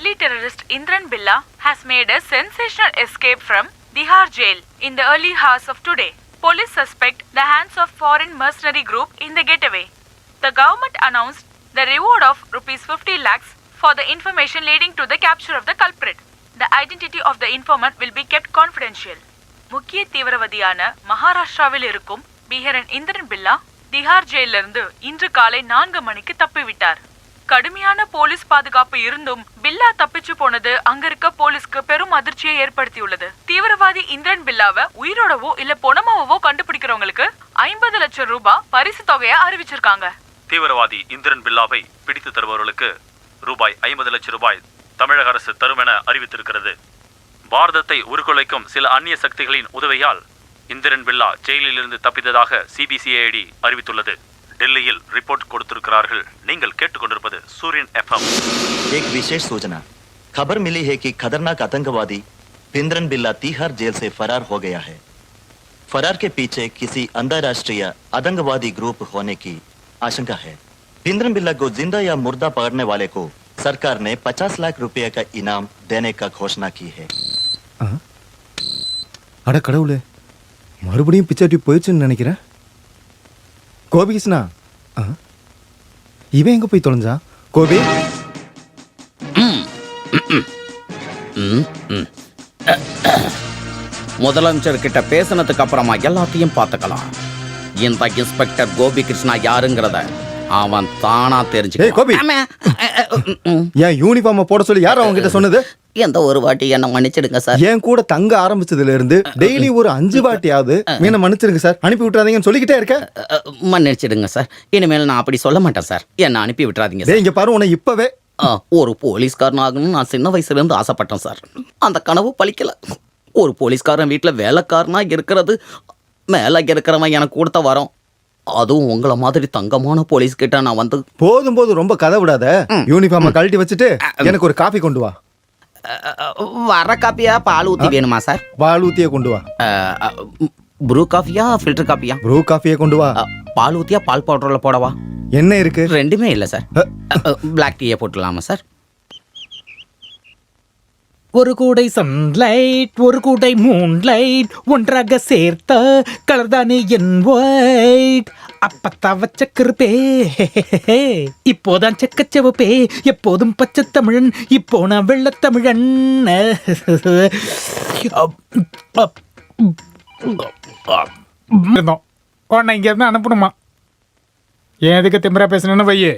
deadly terrorist Indran Billa has made a sensational escape from Tihar jail in the early hours of today. Police suspect the hands of foreign mercenary group in the getaway. The government announced the reward of rupees 50 lakhs for the information leading to the capture of the culprit. The identity of the informant will be kept confidential. முக்கிய தீவிரவாதியான மகாராஷ்டிராவில் இருக்கும் பீஹரன் இந்திரன் பில்லா திஹார் ஜெயிலிருந்து இன்று காலை 4 மணிக்கு தப்பிவிட்டார். கடுமையான police பாதுகாப்பு இருந்தும் பில்லா தப்பிச்சு போனது அங்க இருக்க போலீஸ்க்கு பெரும் அதிர்ச்சியை ஏற்படுத்தியுள்ளது. தீவிரவாதி இந்திரன் பில்லாவை உயிரோடவோ இல்ல பொணமாவோ கண்டுபிடிக்கிறவங்களுக்கு 50 லட்சம் ரூபாய் பரிசு தொகையை அறிவிச்சிருக்காங்க. தீவிரவாதி இந்திரன் பில்லாவை பிடித்து தருபவர்களுக்கு ரூபாய் 50 லட்சம் ரூபாய் தமிழக அரசு தரும் என அறிவித்திருக்கிறது. பாரதத்தை உருக்குலைக்கும் சில அந்நிய சக்திகளின் உதவியால் இந்திரன் பில்லா ஜெயிலில் இருந்து தப்பித்ததாக சிபிசிஐடி அறிவித்துள்ளது. டெல்லியில் ரிப்போர்ட் கொடுத்திருக்கிறார்கள். நீங்கள் கேட்டுக்கொண்டிருப்பது சூரியன் FM. एक विशेष सूचना खबर मिली है कि खतरनाक आतंकवादी इंद्रन बिल्ला तिहाड़ जेल से फरार हो गया है. फरार के पीछे किसी अंतरराष्ट्रीय आतंकवादी ग्रुप होने की आशंका है. इंद्रन बिल्ला को जिंदा या मुर्दा पकड़ने वाले को सरकार ने 50 लाख रुपए का इनाम देने का घोषणा की है. அட கடவுளே, மறுபடியும் பிச்சாட்டி போயிடுச்சுன்னு நினைக்கிறேன். கோபிகிருஷ்ணா, இவன் எங்க போய் தொலைஞ்சா? கோபி, முதலமைச்சர் கிட்ட பேசினதுக்கு அப்புறமா எல்லாத்தையும் பார்த்துக்கலாம். இந்த இன்ஸ்பெக்டர் கோபி கிருஷ்ணா யாருங்கிறத அவன் தானா தெரிஞ்சுக்க. கோபி, என் யூனிஃபார்மை போட சொல்லி யார் அவங்க கிட்ட சொன்னது? எந்த ஒரு வாட்டி என்ன மன்னிச்சிடுங்க சார். என் கூட தங்க ஆரம்பிச்சதுல இருந்து டெய்லி ஒரு 5 வாட்டியாவது என்ன மன்னிச்சிடுங்க சார், அனுப்பி விட்டுறாதீங்கன்னு சொல்லிக்கிட்டே இருக்க. மன்னிச்சிடுங்க சார், இனிமேல் நான் அப்படி சொல்ல மாட்டேன் சார். என்ன அனுப்பி விட்டுறாதீங்க சார். இங்க பாரு, உன்னை இப்பவே ஒரு போலீஸ்காரன் ஆகணும்னு நான் சின்ன வயசுல இருந்து ஆசைப்பட்டேன் சார். அந்த கனவு பலிக்கல. ஒரு போலீஸ்காரன் வீட்டுல வேலைக்காரனா இருக்கிறது மேல இருக்கிறவன் எனக்கு கொடுத்த வரோம். அதுவும் உங்களை மாதிரி தங்கமான போலீஸ் கிட்ட நான் வந்து. போதும் போதும், ரொம்ப கதை விடாத. யூனிஃபார்மை கழட்டி வச்சுட்டு எனக்கு ஒரு காபி கொண்டு வா. வர காப்பியா பால் ஊத்தி வேணுமா சார்? பால் ஊத்தியே கொண்டு வா. ப்ரூ காஃபியா ஃபில்டர் காஃபியா? ப்ரூ காஃபியே கொண்டு வா. பால் ஊத்தியா பால் பவுடர்ல போடவா? என்ன இருக்கு? ரெண்டுமே இல்ல சார். பிளாக் டீயே போட்டுடலாமா சார்? ஒரு கூடை சன்லைட், ஒரு கூடை மூன்லைட், ஒன்றாக சேர்த்த கலர் தானே என் ஒயிட். அப்பத்தா வச்சக்கிருப்பே, இப்போதான் செக்கச்சவப்பே, எப்போதும் பச்சை தமிழன், இப்போ நான் வெள்ளத்தமிழன். உன்னை இங்க இருந்து அனுப்பணுமா? ஏன் எதுக்கு திமிரா பேசணும்னு வையே,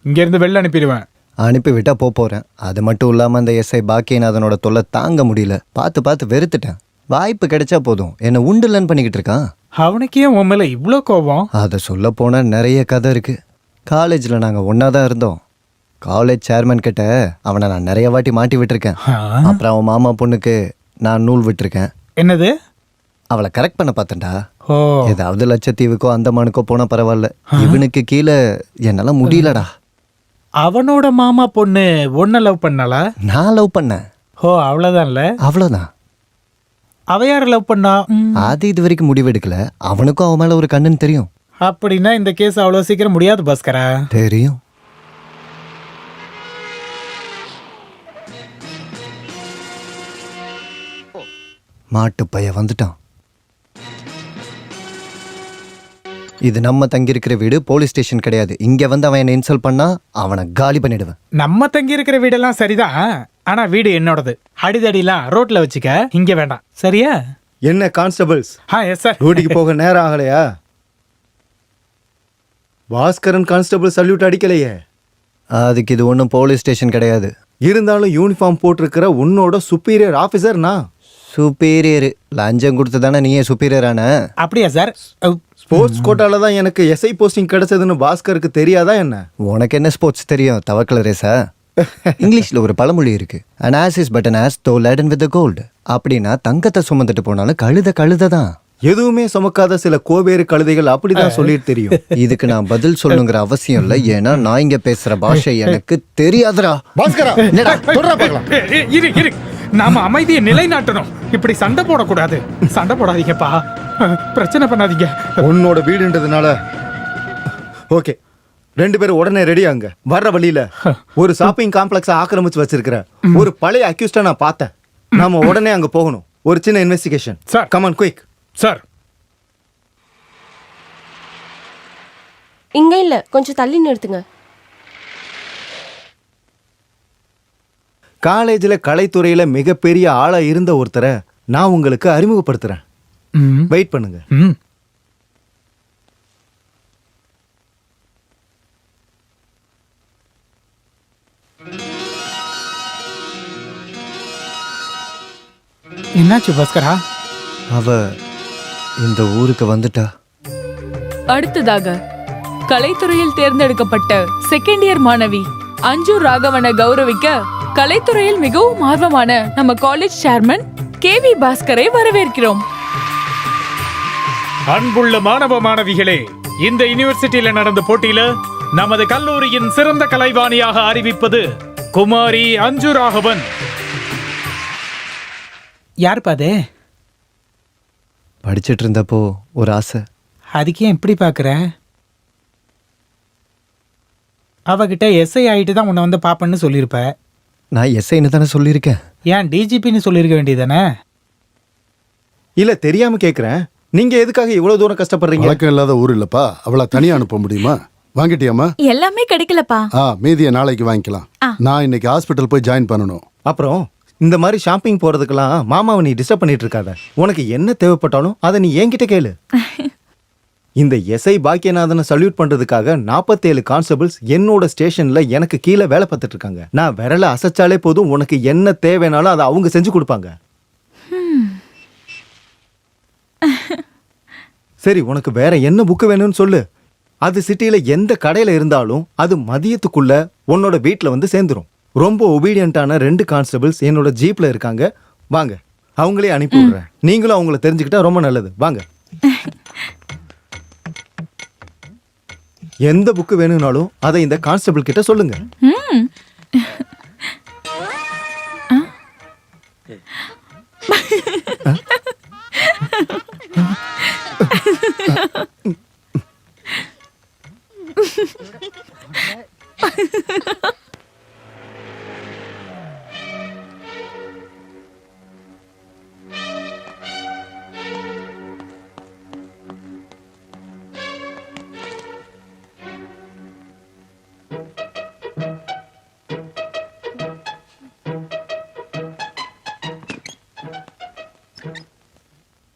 இங்க இருந்து வெளில அனுப்பிடுவேன். அனுப்பிவிட்டா போகிறேன். அது மட்டும் இல்லாமல் அந்த எஸ்ஐ பாக்கியநாதனோட தொல்லை தாங்க முடியல. பார்த்து வெறுத்துட்டேன். வாய்ப்பு கிடைச்சா போதும் என்ன உண்டுலன்னு பண்ணிக்கிட்டு இருக்கான். அவனுக்கே உன் மேல இவ்வளோ கோபம்? அதை சொல்ல போனால் நிறைய கதை இருக்கு. காலேஜில் நாங்கள் ஒன்றா தான் இருந்தோம். காலேஜ் சேர்மன் கிட்ட அவனை நான் நிறைய வாட்டி மாட்டி விட்டுருக்கேன். அப்புறம் அவன் மாமா பொண்ணுக்கு நான் நூல் விட்டுருக்கேன். என்னது? அவளை கரெக்ட் பண்ண பார்த்தேன்டா. ஏதாவது லட்சத்தீவுக்கோ அந்தமானுக்கோ போனால் பரவாயில்ல, இவனுக்கு கீழே என்னால் முடியலடா. அவனோட மாமா பொண்ணு ஒன்ன லவ் பண்ணாளா? நான் லவ் பண்ணேன். ஓ, அவ்வளவுதான்ல? அவ்வளோதான். அவ யார லவ் பண்ணா? அது இது வரைக்கும் முடிவெடுக்கல. அவனுக்கும் அவன் மேல ஒரு கண்ணுன்னு தெரியும். அப்படின்னா இந்த கேஸ் அவ்வளவு சீக்கிரம் முடியாது பாஸ்கரா. தெரியும். மாட்டு பைய வந்துட்டான். இது நம்ம தங்கி இருக்கிற வீடு, போலீஸ் ஸ்டேஷன் கிடையாது. இங்க வந்து அவன் என்ன இன்சல்ட் பண்ணா அவனை காலி பண்ணிடுவேன். நம்ம தங்கி இருக்கிற வீடெல்லாம் சரிதான், ஆனா வீடு என்னோடது. அடிதடிலாம் ரோட்ல வச்சுக்க, இங்க வேண்டாம். சரியா? என்ன கான்ஸ்டபிள்ஸ்? Yes sir. டியூட்டிக்கு போக நேரம் ஆகலையா? பாஸ்கரன் கான்ஸ்டபிள் சல்யூட் அடிக்கலையே. அதுக்கு இது ஒன்றும் போலீஸ் ஸ்டேஷன் கிடையாது. இருந்தாலும் யூனிஃபார்ம் போட்டிருக்கிற உன்னோட சுப்பீரியர் ஆஃபீஸர்னா. சுப்பீரியர் லஞ்சம் கொடுத்து தானே நீயே சுப்பீரியர் ஆன? அப்படியா சார்? ஸ்போர்ட்ஸ் கோட்டால தான் எனக்கு எஸ்ஐ போஸ்டிங் கிடைச்சதுன்னு பாஸ்கருக்கு தெரியாதா என்ன? உனக்கு என்ன ஸ்போர்ட்ஸ் தெரியும்? தவக்கல ரேசா. இங்கிலீஷ்ல ஒரு பழமொழி இருக்கு, an ass is but an ass though laden with the gold. அப்படின்னா தங்கத்தை சுமந்துட்டு போனாலும் கழுத தான். எதுவுமே சுமக்காத சில கோவேறு கழுதைகள் அப்படிதான் சொல்லிட்டு தெரியும். இதுக்கு நான் பதில் சொல்லணுங்கிற அவசியம் இல்லை, ஏன்னா நான் இங்க பேசுற பாஷை எனக்கு தெரியாதுடா. பாஸ்கரா, நாம அமைதியை நிலைநாட்டணும். இப்படி சண்டை போடக்கூடாது. சண்டை போடாதீங்கப்பா, பிரச்சனை பண்ணாதீங்க. உன்னோட வீடுன்றதுனால ஓகே, 2 பேரும் உடனே ரெடி ஆங்க. வர்ற வழியில ஒரு ஷாப்பிங் காம்ப்ளெக்ஸ் ஆக்கிரமிச்சு வச்சிருக்கிற ஒரு பழைய அக்யூஸ்ட நான் பார்த்தேன். நாம உடனே அங்க போகணும். ஒரு சின்ன investigation. Sir. Come on quick. Sir இங்க இல்ல, கொஞ்சம் தள்ளி நிறுத்துங்க. காலேஜ்ல கலைத்துறையில மிகப்பெரிய ஆளா இருந்த ஒருத்தரை நான் உங்களுக்கு அறிமுகப்படுத்துறேன். ம் வெயிட் பண்ணுங்க. ம் என்னாச்சு பாஸ்கரா? அவ இந்த ஊருக்கு வந்துட்டா. அடுத்ததாக கலைத்துறையில் தேர்ந்தெடுக்கப்பட்ட செகண்ட் இயர் மாணவி அஞ்சு ராகவனை கௌரவிக்க கலைத்துறையில் மிகவும் ஆர்வமான நம்ம காலேஜ் சேர்மன் கேவி பாஸ்கரை வரவேற்கிறோம். அன்புள்ள மாணவ மாணவிகளே, இந்த யுனிவர்சிட்டியில நடந்த போட்டியில நமது கல்லூரியின் சிறந்த கலைவாணியாக அறிவிப்பது குமாரி அஞ்சு ராகவன். யார் பாதே? படிச்சிட்டு இருந்தப்போ ஒரு ஆசை. அதுக்கு ஏன் இப்படி பார்க்குற? அவகிட்ட எஸ்ஐ ஆகிட்டு தான் உன்னை வந்து பாப்பன்னு சொல்லியிருப்ப. நான் எஸ்ஐன்னு தானே சொல்லியிருக்கேன். ஏன் டிஜிபின்னு சொல்லியிருக்க வேண்டியதானே? இல்ல தெரியாம கேக்குறேன். நீங்க எதுக்காக இவ்வளவு தூரம் கஷ்டப்படுறீங்க? வழக்கம் இல்லாத ஊர் இல்லப்பா. அவளை தனியா அனுப்ப முடியுமா? வாங்கிட்டியாமா? எல்லாமே கிடைக்கலப்பா. மீதியை நாளைக்கு வாங்கிக்கலாம். நான் இன்னைக்கு ஹாஸ்பிட்டல் போய் ஜாயின் பண்ணணும். அப்புறம் இந்த மாதிரி ஷாப்பிங் போறதுக்கெல்லாம் மாமாவை நீ டிஸ்டர்ப் பண்ணிட்டு இருக்காத. உனக்கு என்ன தேவைப்பட்டாலும் அதை நீ என்கிட்ட கேளு. இந்த எஸ்ஐ பாக்கியநாதனை சல்யூட் பண்றதுக்காக 47 கான்ஸ்டபிள்ஸ் என்னோட ஸ்டேஷன்ல எனக்கு கீழே வேலை பார்த்துட்டு இருக்காங்க. நான் விரல அசைச்சாலே போதும், உனக்கு என்ன தேவைனாலும் அதை அவங்க செஞ்சு கொடுப்பாங்க. சரி, உனக்கு வேற என்ன புக்கு வேணும்னு சொல்லு. அது சிட்டியில எந்த கடையில இருந்தாலும் அது மதியத்துக்குள்ள உன்னோட வீட்டுல வந்து சேர்ந்துரும். ரொம்ப ஒபீடியன்ட்டான 2 கான்ஸ்டபிள்ஸ் என்னோட ஜீப்ல இருக்காங்க. வாங்க, அவங்களே அனுப்பி விடுறேன். நீங்களும் அவங்கள தெரிஞ்சுக்கிட்டா ரொம்ப நல்லது. வாங்க. எந்த புக்கு வேணும்னாலும் அதை இந்த கான்ஸ்டபிள் கிட்ட சொல்லுங்க.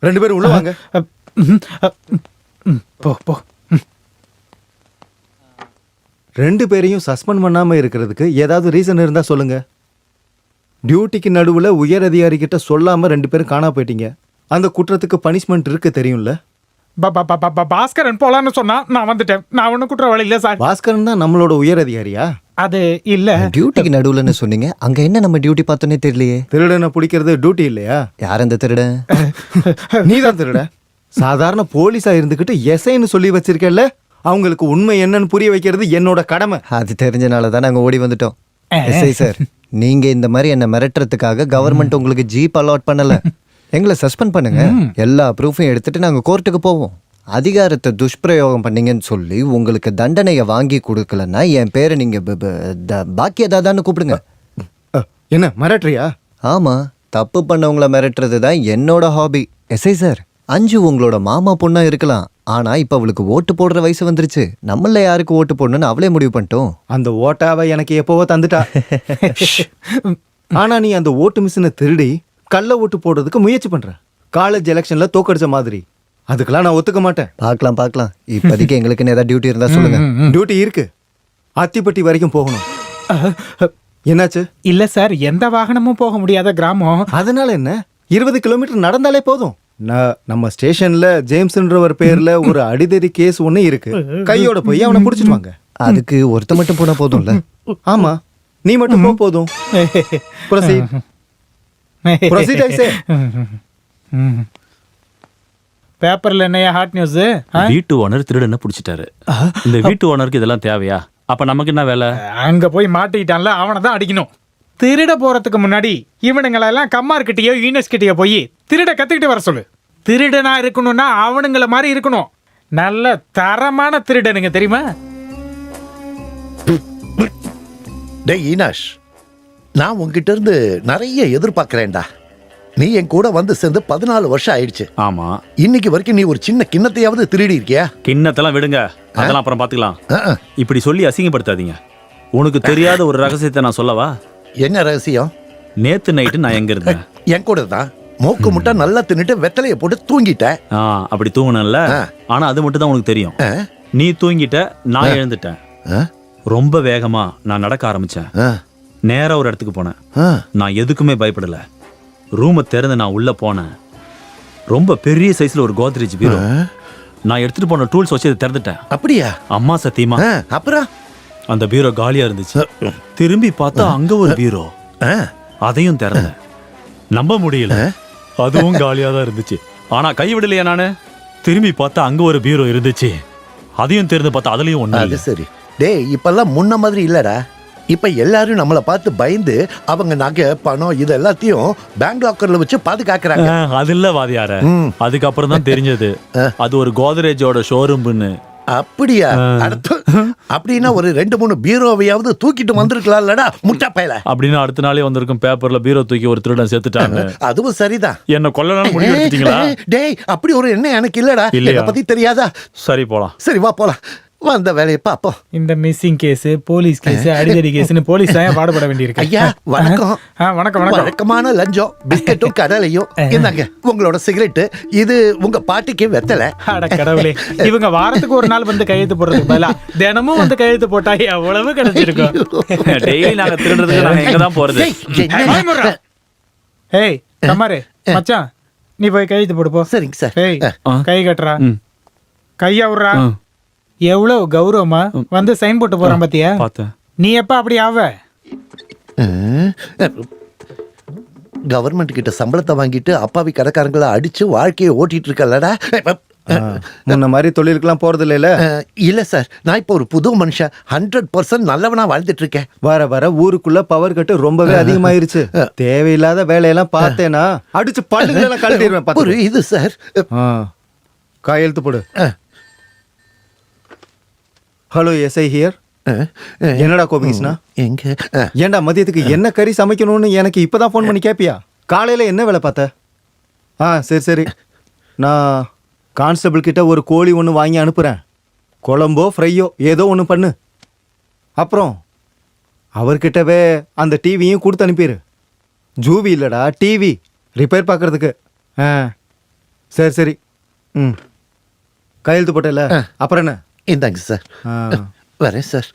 ரெண்டு பேரும் உள்ள வாங்க. போ போ. 2 பேரையும் சஸ்பெண்ட் பண்ணாம இருக்கிறதுக்கு ஏதாவது ரீசன் இருந்தா சொல்லுங்க. டியூட்டிக்கு நடுவுல உயர் அதிகாரி கிட்ட சொல்லாம 2 பேரும் காணா போயிட்டீங்க. அந்த குற்றத்துக்கு பனிஷ்மெண்ட் இருக்கு, தெரியும்ல? பாஸ்கரன் போலான்னு சொன்னா நான் வந்துட்டேன். நான் ஒன்னும் குற்றவாளி இல்ல சார். பாஸ்கரன் தான் நம்மளோட உயர் அதிகாரியா? அது இல்ல. டியூட்டிக்கு நடுவுலன்னு சொன்னீங்க. அங்க என்ன நம்ம டியூட்டி பார்த்தோன்னே தெரியலையே. திருடனை பிடிக்கிறது டியூட்டி இல்லையா? யார் அந்த திருடன்? நீதான் திருட. சாதாரண போலீஸா இருந்துகிட்டு எஸ்ஐன்னு சொல்லி வச்சிருக்கல, அவங்களுக்கு உண்மை என்னன்னு புரிய வைக்கிறது என்னோட கடமை. அது தெரிஞ்சனால தான் நாங்க ஓடி வந்துட்டோம். எஸ்ஐ சார், நீங்க இந்த மாதிரி என்ன மிரட்டுறதுக்காக கவர்மெண்ட் உங்களுக்கு ஜீப் அலாட் பண்ணல. எங்களை சஸ்பெண்ட் பண்ணுங்க. எல்லா ப்ரூஃபையும் எடுத்துட்டு நாங்க கோர்ட்டுக்கு போவோம். அதிகாரத்தை துஷ்பிரயோகம் பண்ணீங்கன்னு சொல்லி உங்களுக்கு தண்டனையை வாங்கி கொடுக்கலன்னா என் பேரை நீங்க பாக்கியதாதான்னு கூப்பிடுங்க. என்ன மிரட்டுறியா? ஆமா, தப்பு பண்ணவங்கள மிரட்டுறது தான் என்னோட ஹாபி. எஸ்ஐ சார், அஞ்சு உங்களோட மாமா பொண்ணா இருக்கலாம். ஆனா இப்ப அவளுக்கு ஓட்டு போடுற வயசு வந்துருச்சு. நம்மள யாருக்கு ஓட்டு போடணும்னு அவளே முடிவு பண்ணிட்டோம். அந்த ஓட்டாவை எனக்கு எப்பவோ தந்துட்டா. ஆனா நீ அந்த ஓட்டு மிஷினை திருடி கள்ள ஓட்டு போடுறதுக்கு முயற்சி பண்ற. காலேஜ் எலெக்ஷன்ல தோக்கடிச்ச மாதிரி. அதுக்கெல்லாம் நான் ஒத்துக்க மாட்டேன். பார்க்கலாம். இப்போதைக்கு எங்களுக்கு ஏதாவது டியூட்டி இருந்தா சொல்லுங்க. டியூட்டி இருக்கு. அத்திப்பட்டி வரைக்கும் போகணும். என்னாச்சு? இல்ல சார், எந்த வாகனமும் போக முடியாத கிராமம். அதனால என்ன, 20 கிலோமீட்டர் நடந்தாலே போதும். நம்ம ஸ்டேஷன்ல ஜேம்ஸ்ன்றவர் பேர்ல ஒரு அடிதடி கேஸ் ஒண்ணு இருக்கு. கையோட போய் அவனை புடிச்சிட்டு வாங்க. அதுக்கு ஒருத்த மட்டும் போனா போதும்ல? ஆமா, நீ மட்டும் போ போதும். Proceed, I say. பேப்பர்ல என்னையா ஹாட் நியூஸ்? வீட்டு ஓனர் திருடனை பிடிச்சிட்டாரு. இந்த வீட்டு ஓனருக்கு இதெல்லாம் தேவையா? அப்ப நமக்கு என்ன வேலை? அங்க போய் மாட்டிக்கிட்டான்ல, அவனை தான் அடிக்கணும். திருட போறதுக்கு முன்னாடி இவனுங்களெல்லாம் கம்மார்கிட்டயோ யூனிவர்சிட்டியோ போய் திருட கத்துக்கிட்டு வர சொல்லு. திருடனா இருக்கணும்னா அவனுங்கள மாதிரி இருக்கணும். நல்ல தரமான திருடனுங்க, தெரியுமா? டேய் ஈனாஷ், நான் உங்ககிட்ட இருந்து நிறைய எதிர்பார்க்கிறேன்டா. நீ என் கூட வந்து சேர்ந்து 14 வருஷம் ஆயிடுச்சு. ஆமா, இன்னைக்கு வரைக்கும் நீ ஒரு சின்ன கிண்ணத்தையாவது திருடி இருக்கியா? கிண்ணத்தெல்லாம் விடுங்க, அதெல்லாம் அப்புறம் பாத்துக்கலாம். அஹ். இப்படி சொல்லி அசிங்கப்படுத்தாதீங்க. உனக்கு தெரியாத ஒரு ரகசியத்தை நான் சொல்லவா? என்ன ரகசியம்? நேத்து நைட்டு நான் எங்க இருந்தேன்? என் கூட தான். மூக்கு முட்டை நல்லா தின்னுட்டு வெத்தலைய போட்டு தூங்கிட்ட. அப்படி தூங்கினல. ஆனா அது மட்டும் தான் உனக்கு தெரியும். நீ தூங்கிட்ட, நான் எழுந்துட்டேன். ரொம்ப வேகமா நான் நடக்க ஆரம்பிச்சேன். நேரா ஒரு இடத்துக்கு போனேன். நான் எதுக்குமே பயப்படல. ரூமை திறந்து நான் உள்ள போனேன். ரொம்ப பெரிய சைஸ்ல ஒரு கோத்ரேஜ் பீரோ. நான் எடுத்துட்டு போன டூல்ஸ் வச்சு அதை திறந்துட்டேன். அப்படியா? அம்மா சத்தியமா. அப்புறம் அந்த பீரோ காலியா இருந்துச்சு. திரும்பி பார்த்தா அங்க ஒரு பீரோ. அதையும் திறந்தேன். நம்ப முடியல, அதுவும் காலியா தான் இருந்துச்சு. ஆனா கை விடலையா நானு. திரும்பி பார்த்தா அங்க ஒரு பீரோ இருந்துச்சு. அதையும் திறந்து பார்த்தா அதுலயும் ஒண்ணு. அது சரி. டேய், இப்பெல்லாம் முன்ன மாதிரி இல்லடா. இப்ப எல்லாரும் நம்மள பார்த்து பயந்து அவங்க நகை பணம் இது எல்லாத்தையும் பேங்க் லாக்கர்ல வச்சு பாதுகாக்கிறாங்க. அது இல்ல வாதியார, அதுக்கப்புறம் தான் தெரிஞ்சது அது ஒரு கோத்ரேஜோட ஷோரூம்னு. அப்படியா? அப்படின்னா ஒரு 2-3 பீரோவையாவது தூக்கிட்டு வந்திருக்கலாம்லடா முட்டா பயல. அப்படின்னு அடுத்த நாளே வந்திருக்கும் பேப்பர்ல பீரோ தூக்கி ஒரு திருடன் செத்துட்டாங்க. அதுவும் சரிதான். என்ன கொல்லணும்னு முடிவு எடுத்துட்டீங்களா? டேய், அப்படி ஒரு எண்ணம் எனக்கு இல்லடா. இத பத்தி தெரியாதா? சரி போலாம். சரி வா போலாம். வந்த வேலையை பாப்போம். இந்த மிஸ்ஸிங் கேஸ், போலீஸ் கேஸ், அடிதடி கேஸ்னு போலீஸ் தான் பாடுபட வேண்டியிருக்கு. ஐயா வணக்கம். வணக்கம். வழக்கமான லஞ்சம், பிஸ்கட்டும் கடலையும். என்னங்க உங்களோட சிகரெட், இது உங்க பாட்டிக்கு வெத்தலை. அட கடவுளே, இவங்க வாரத்துக்கு ஒரு நாள் வந்து கையெழுத்து போடுறதுக்கு பதிலா தினமும் வந்து கையெழுத்து போட்டா எவ்வளவு கிடைச்சிருக்கும். டெய்லி நாங்க திருடுறதுக்கு நாங்க எங்க தான் போறது? ஏய் கமாரு மச்சான், நீ போய் கையெழுத்து போடு போ. சரிங்க சார். ஏய் கை கட்டுறா, கையா விடுறா. எவ்வளவு கௌரவமா வந்து சைன் போட்டு போறான் பாத்தியா? நீ எப்ப அப்படி ஆவ? கவர்மெண்ட் கிட்ட சம்பளத்தை வாங்கிட்டு அப்பாவி கடைக்காரங்களை அடிச்சு வாழ்க்கையை ஓட்டிட்டு இருக்கலடா. முன்ன மாதிரி தொழிலுக்குலாம் போறது இல்ல. இல்ல சார், நான் இப்போ ஒரு புது மனுஷன். 100% நல்லவனா வாழ்ந்துட்டு இருக்கேன். வர வர ஊருக்குள்ள பவர் கட்டு ரொம்பவே அதிகமாயிருச்சு. தேவையில்லாத வேலையெல்லாம் பார்த்தேனா அடிச்சு பல்லுகளெல்லாம் கழட்டிடுவேன். ஒரு இது சார், கையெழுத்து போடு. Hello SI here. என்னடா கோபிகிருஷ்ணா? எங்க? ஏன்டா மதியத்துக்கு என்ன கறி சமைக்கணும்னு எனக்கு இப்பதான் ஃபோன் பண்ணி கேப்பியா? காலையில என்ன வேலை பார்த்த? சரி நான் கான்ஸ்டபிள் கிட்ட ஒரு கோழி ஒன்று வாங்கி அனுப்புறேன். குழம்போ ஃப்ரையோ ஏதோ ஒன்று பண்ணு. அப்புறம் அவர்கிட்டவே அந்த டிவியும் கொடுத்து அனுப்பிடு. ஜூவி இல்லடா, டிவி ரிப்பேர் பார்க்கறதுக்கு. சரி கையெழுத்து போட்டல. அப்புறம் என்ன? இந்தாங்க சார். வரேன் சார்.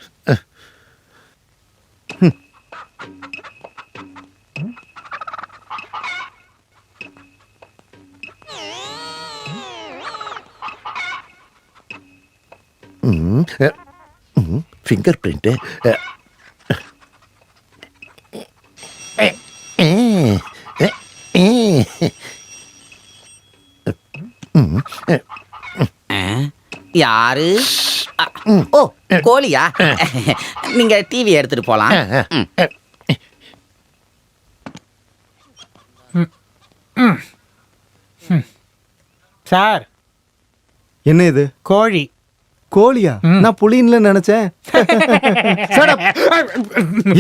Finger print. யாரு? ஓ கோழியா? நீங்க டிவி எடுத்துட்டு போலாம். சார் என்ன இது? கோழி. கோழியா? நான் புலின்ல நினைச்சேன்.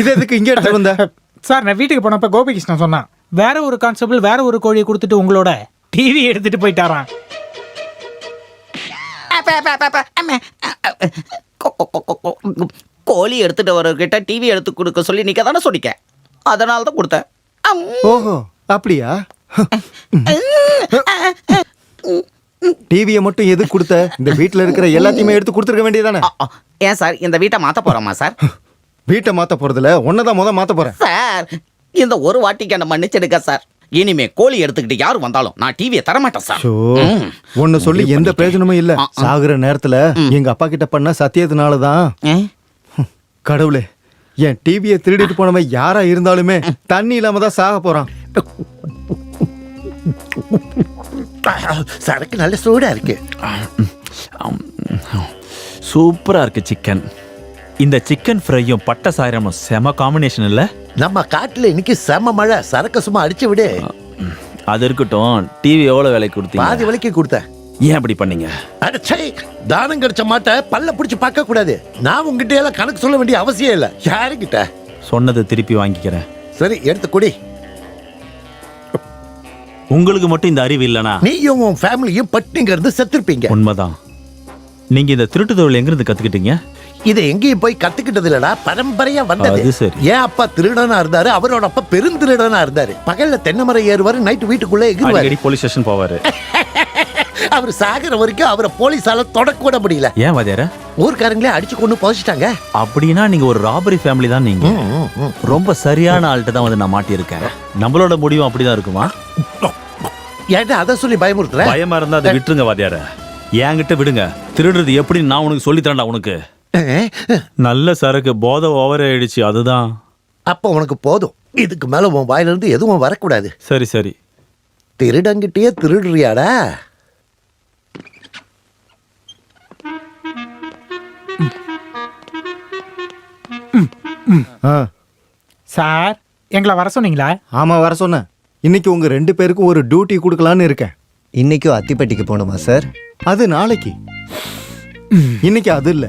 இது எதுக்கு இங்க எடுத்து வந்த? சார் நான் வீட்டுக்கு போனப்ப கோபிகிருஷ்ணன் சொன்னான், வேற ஒரு கான்ஸ்டபிள் வேற ஒரு கோழியை கொடுத்துட்டு உங்களோட டிவி எடுத்துட்டு போயிட்டாராம். கோழி எடுத்துட்டு வரக்கிட்ட டிவி எடுத்து கொடுக்க சொல்லி நீங்க தானே சொன்னீங்க, அதனால தான் கொடுத்தேன். ஓஹோ அப்படியா? டிவியை மட்டும் எதுக்கு கொடுத்த? இந்த வீட்டுல இருக்கிற எல்லாத்தையுமே எடுத்து கொடுத்துருக்க வேண்டியதானே? ஏன் சார் இந்த வீட்டை மாத்த போறோமா சார்? வீட்டை மாத்த போறதுல ஒன்னதான் மாத்த போறேன் சார். இந்த ஒரு வாட்டிக்கு என்ன மன்னிச்சிடுங்க சார். இனிமே கோழி எடுத்துக்கிட்டு யாரும் வந்தாலும் நான் டிவியை தரமாட்டேன் சார். ஒன்னு சொல்லி எந்த பிரயோஜனமும் இல்ல. சாகுற நேரத்துல எங்க அப்பா கிட்ட பண்ண சத்தியத்தினாலதான். கடவுளே, என் டிவியை திருடிட்டு போனவன் யாரா இருந்தாலுமே தண்ணி இல்லாம தான் சாக போறான். சரக்கு நல்ல சூடா இருக்கு. சூப்பரா இருக்கு சிக்கன். இந்த சிக்கன் ஃப்ரையும் பட்டை சாயரமும் செம காம்பினேஷன் இல்ல? நம்ம காட்டுல இன்னைக்கு செம மழை. சரக்கு சும்மா அடிச்சு விடு. அது இருக்கட்டும், டிவி எவ்வளவு விலைக்கு கொடுத்தீங்க? பாதி விலைக்கு கொடுத்தேன். ஏன் அப்படி பண்ணீங்க? அடச்சை, தானம் கிடைச்ச மாட்ட பல்ல பிடிச்சு பார்க்க கூடாது. நான் உங்ககிட்ட எல்லாம் கணக்கு சொல்ல வேண்டிய அவசியம் இல்ல. யாருக்கிட்ட சொன்னதை திருப்பி வாங்கிக்கிறேன். சரி எடுத்து குடி. உங்களுக்கு மட்டும் இந்த அறிவு இல்லனா நீயும் உன் ஃபேமிலியும் பட்டினிங்கிறது செத்துருப்பீங்க. உண்மைதான். நீங்க இந்த திருட்டு தொழில் எங்கிருந்து கத்துக்கிட்டீங்க? இதை எங்கேயும் போய் கத்துக்கிட்டது இல்லடா, பரம்பரையா வந்தது. அது சரி. ஏன் அப்பா திருடனா இருந்தாரு, அவரோட அப்பா பெருந்திருடனா இருந்தாரு. பகல்ல தென்னை மரம் ஏறுவாரு, நைட்டு வீட்டுக்குள்ள எகிருவாரு. அடிக்கடி போலீஸ் ஸ்டேஷன் போவாரு. அவர் சாகிற வரைக்கும் அவரை போலீஸால தொடக்கூட முடியல. ஏன் வாத்தியார? ஊர்க்காரங்களே அடிச்சு கொண்டு புதைச்சிட்டாங்க. அப்படின்னா நீங்க ஒரு ராபரி ஃபேமிலி தான். நீங்க ரொம்ப சரியான ஆள்கிட்ட தான் வந்து நான் மாட்டியிருக்கேன். நம்மளோட முடிவும் அப்படிதான் இருக்குமா? ஏன்டா அதை சொல்லி பயமுறுத்துற? பயமா இருந்தா அதை விட்டுருங்க வாத்தியார. என்கிட்ட விடுங்க. திருடுறது எப்படி நான் உனக்கு சொல்லித்தரேன்டா. உனக்கு நல்ல சரக்கு போதை ஓவர் ஆயிடுச்சு, அதுதான். அப்ப உனக்கு போதும். இதுக்கு மேல உன் வாயில இருந்து எதுவும் வரக்கூடாது. சரி சரி. திருடங்கிட்டே திருடுறியாடா? ஆ சார், எங்களை வர சொன்னீங்களா? ஆமா, வர சொன்னேன். இன்னைக்கு உங்க 2 பேருக்கும் ஒரு டியூட்டி கொடுக்கலான்னு இருக்கேன். இன்னைக்கும் அத்திப்பட்டிக்கு போகணுமா சார்? அது நாளைக்கு. இன்னைக்கு அது இல்ல.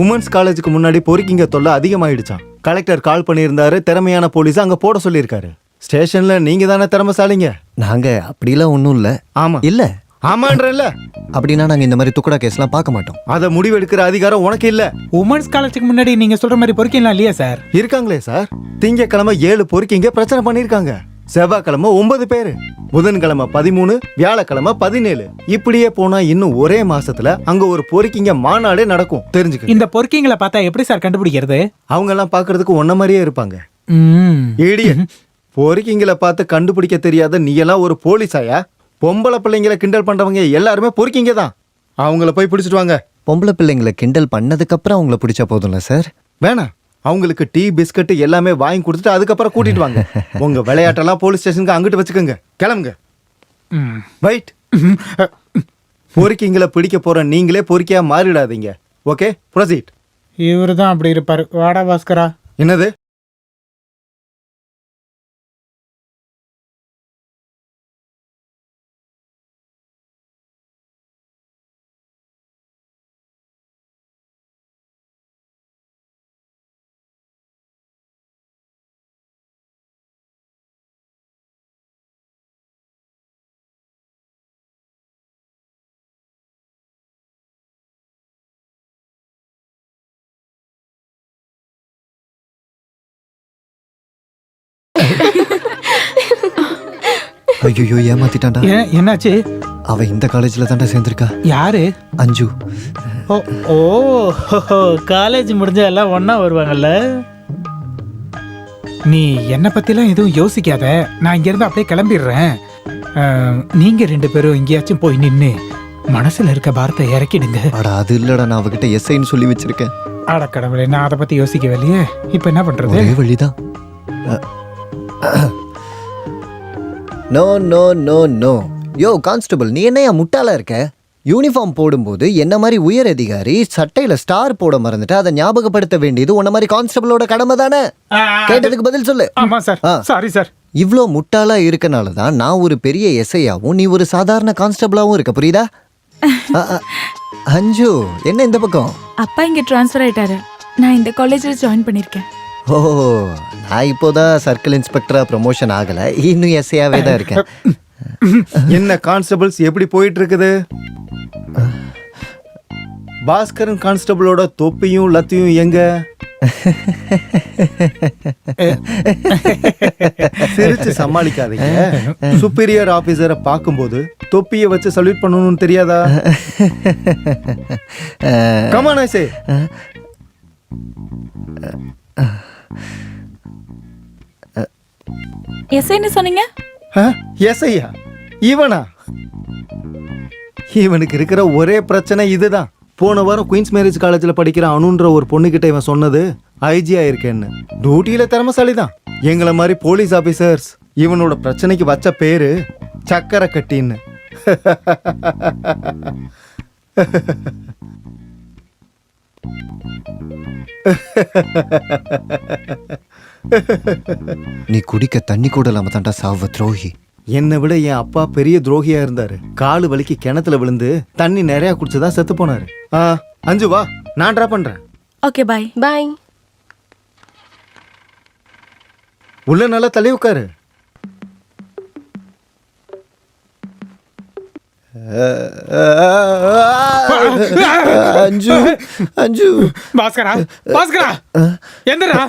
உமன்ஸ் காலேஜுக்கு முன்னாடி பொறுக்கிங்க தொல்லை அதிகமாயிடுச்சான். கலெக்டர் கால் பண்ணியிருந்தாரு, திறமையான போலீஸ் அங்க போட சொல்லியிருக்காரு. ஸ்டேஷன்ல நீங்க தானே திறமைசாலிங்க. நாங்க அப்படிலாம் ஒன்றும் இல்லை. ஆமா இல்ல ஆமான்றல்ல. அப்படின்னா நாங்க இந்த மாதிரி துக்குடா கேஸ்லாம் பார்க்க மாட்டோம். அத முடிவெடுக்கிற அதிகாரம் உனக்கு இல்ல. உமன்ஸ் காலேஜுக்கு முன்னாடி நீங்க சொல்ற மாதிரி பொறுக்கலாம் இல்லையா சார்? இருக்காங்களே சார். திங்கக்கிழமை 7 பொறுக்கிங்க பிரச்சனை பண்ணிருக்காங்க. செவ்வாய்க்கிழமை 9 பேரு, புதன்கிழமை 13, வியாழக்கிழமை 17. இப்படியே போனா இன்னும் ஒரே மாசத்துல அங்க ஒரு பொறுக்கிங்க மாநாடே நடக்கும். தெரிஞ்சுக்க. இந்த பொறுக்கிங்களை பார்த்தா எப்படி சார் கண்டுபிடிக்கிறது? அவங்க எல்லாம் பாக்குறதுக்கு ஒன்ன மாதிரியே இருப்பாங்க. இடியட். பொறுக்கிங்களை பார்த்து கண்டுபிடிக்க தெரியாத நீ எல்லாம் ஒரு போலீஸாயா? பொம்பளை பிள்ளைங்களை கிண்டல் பண்றவங்க எல்லாருமே பொறுக்கிங்க தான். அவங்கள போய் பிடிச்சிட்டு வாங்க. பொம்பளை பிள்ளைங்களை கிண்டல் பண்ணதுக்கு அப்புறம் அவங்கள பிடிச்சா போதும்ல சார்? வேணாம், அவங்களுக்கு டீ பிஸ்கட் எல்லாமே வாங்கி கொடுத்துட்டு அதுக்கப்புறம் கூட்டிட்டு வாங்க. உங்க விளையாட்டெல்லாம் போலீஸ் ஸ்டேஷனுக்கு அங்கிட்டு வச்சுக்கோங்க. கிளம்புங்க. வெயிட். பொறுக்கிங்களை பிடிக்க போற நீங்களே பொறுக்கியா மாறிடாதீங்க. Okay, proceed. இவரு தான் அப்படி இருப்பாரு. வாடா பாஸ்கரா. என்னது? ஐயோ, ஏமாத்திட்டான்டா. என்னாச்சு? அவ இந்த காலேஜ்ல தான்டா சேர்ந்திருக்கா. யாரு? அஞ்சு. ஓ காலேஜ் முடிஞ்ச எல்லாம் ஒண்ணா வருவாங்கல்ல. நீ என்னை பத்திலாம் எதுவும் யோசிக்காத. நான் இங்க இருந்து அப்படியே கிளம்பிடுறேன். நீங்க 2 பேரும் எங்கேயாச்சும் போய் நின்னு மனசுல இருக்க பாரத்தை இறக்கிடுங்க. அட அது இல்லடா, நான் அவகிட்ட எஸ்ஐன்னு சொல்லி வச்சிருக்கேன். அட கடவுளே, நான் அதை பத்தி யோசிக்கவே இல்லையே. இப்ப என்ன பண்றது? ஒரே வழிதான். No no no no. Yo constable, நீ என்னையா முட்டாளா இருக்க? யூனிஃபார்ம் போடும்போது என்ன மாதிரி உயர் அதிகாரி சட்டையில ஸ்டார் போட மறந்துட்டு அதை ஞாபகப்படுத்த வேண்டியது உன்ன மாதிரி கான்ஸ்டபிளோட கடமை தானே? கேட்டதுக்கு பதில் சொல்லு. ஆமா சார். Sorry sir. இவ்ளோ முட்டாளா இருக்கனால தான் நான் ஒரு பெரிய எஸ்ஐயாவும் நீ ஒரு சாதாரண கான்ஸ்டபிளாவும் இருக்க, புரியுதா? அஞ்சு, என்ன இந்த பக்கம்? அப்பா இங்க ட்ரான்ஸ்ஃபர் ஆயிட்டாரு. நான் இந்த காலேஜ்ல ஜாயின் பண்ணிருக்கேன். ஓ, நான் இப்போதான் சர்க்கிள் இன்ஸ்பெக்டரா ப்ரமோஷன் ஆகல, இன்னும் எஸ்ஐயாவே தான் இருக்கேன். என்ன கான்ஸ்டபிள்ஸ் எப்படி போயிட்டு இருக்குது? பாஸ்கரன் கான்ஸ்டபிளோட தொப்பியும் லத்தியும் எங்க? சிரிச்சு சமாளிக்காதீங்க. சுப்பீரியர் ஆபீசரை பார்க்கும்போது தொப்பியை வச்சு சல்யூட் பண்ணணும்னு தெரியாதா? கமான் ஐ சே. எஸ்ஐன்னு சொன்னீங்க? எஸ்ஐயா? இவனா? இவனுக்கு இருக்கிற ஒரே பிரச்சனை இதுதான். போன வாரம் குயின்ஸ் மேரேஜ் காலேஜில் படிக்கிற அனுன்ற ஒரு பொண்ணுகிட்ட இவன் சொன்னது ஐஜியா இருக்கேன்னு. டியூட்டியில திறமசாலி தான். எங்களை மாதிரி போலீஸ் ஆபீசர்ஸ் இவனோட பிரச்சனைக்கு வச்ச பேரு சக்கரை கட்டின்னு. நீ குடிக்க தண்ணி கூட இல்லாம தாண்டா சாவ துரோகி. என்னை விட என் அப்பா பெரிய துரோகியா இருந்தாரு. காலு வலிக்கு கிணத்துல விழுந்து தண்ணி நிறைய குடிச்சுதான் செத்து போனாரு. அஞ்சு வா, நான் டிரா பண்றேன். ஓகே, பாய். பாய். உள்ள நல்லா தள்ளி உட்காரு. அஞ்சு அஞ்சு பாஸ்கரா பாஸ்கரா எந்திரா.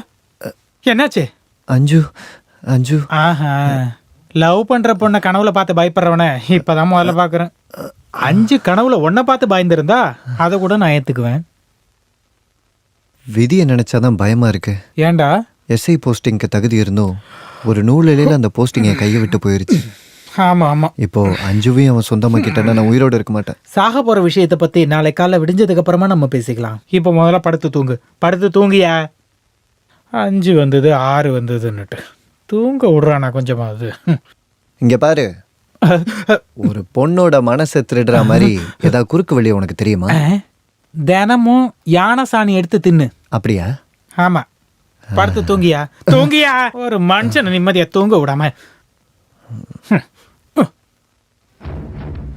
என்னாச்சு? அஞ்சு அஞ்சு ஆஹா, லவ் பண்ற பொண்ணை கனவுல பார்த்து பயப்படுறவன இப்பதான் முதல்ல பாக்குறேன். 5 கனவுல ஒன்ன பார்த்து பயந்துருந்தா அதை கூட நான் ஏத்துக்குவேன். விதியை நினைச்சாதான் பயமா இருக்கு. ஏன்டா? எஸ்ஐ போஸ்டிங்க்கு தகுதி இருந்தும் ஒரு நூலிலையில அந்த போஸ்டிங் என் கையை விட்டு போயிருச்சு. ஆமா ஆமா. இப்போ அஞ்சுவையும் அவன் சொந்தமாக்கிட்டேன்னா நான் உயிரோட இருக்க மாட்டேன். சாக போற விஷயத்தை பத்தி நாளை காலைல விடிஞ்சதுக்கு அப்புறமா நம்ம பேசிக்கலாம். இப்போ முதல்ல படுத்து தூங்கு. படுத்து தூங்கியா. 5 வந்தது 6 வந்ததுன்னுட்டு தூங்க விடுறானா கொஞ்சமாவது. இங்க பாரு, ஒரு பொண்ணோட மனசை திருடுற மாதிரி ஏதாவது குறுக்கு வழி உனக்கு தெரியுமா? தினமும் யானை சாணி எடுத்து தின்னு. அப்படியா? ஆமா. படுத்து தூங்கியா. தூங்கியா. ஒரு மனுஷன் நிம்மதியா தூங்க விடாம.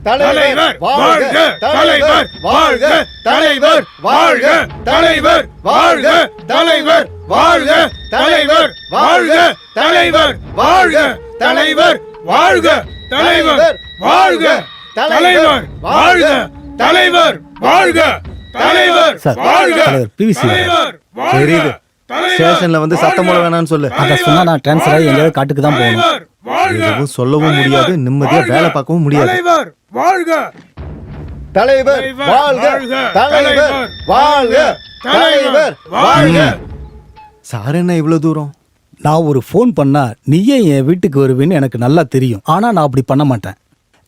தலைவர் வாழ்க! தலைவர் வாழ்க! தலைவர் வாழ்க! தலைவர் வாழ்க! தலைவர் வாழ்க! தலைவர் வாழ்க! தலைவர் வாழ்க! தலைவர் வாழ்க! தலைவர் வாழ்க! தலைவர் வாழ்க! தலைவர் வாழ்க! தலைவர் வாழ்க! தலைவர் தெரியுது. ஸ்டேஷன்ல வந்து சத்தம் போட வேணாம்னு சொல்லு. அதை சொன்னா நான் டிரான்ஸ்ஃபர் ஆகி எங்கேயாவது காட்டுக்கு தான் போகணும். எதுவும் சொல்லவும் முடியாது, நிம்மதியா வேலை பார்க்கவும் முடியாது. தலைவர் வாழ்க! தலைவர் வாழ்க! தலைவர் வாழ்க! தலைவர் வாழ்க! சார் என்ன இவ்வளவு தூரம்? நான் ஒரு ஃபோன் பண்ணா நீயே என் வீட்டுக்கு வருவேன்னு எனக்கு நல்லா தெரியும். ஆனா நான் அப்படி பண்ண மாட்டேன்.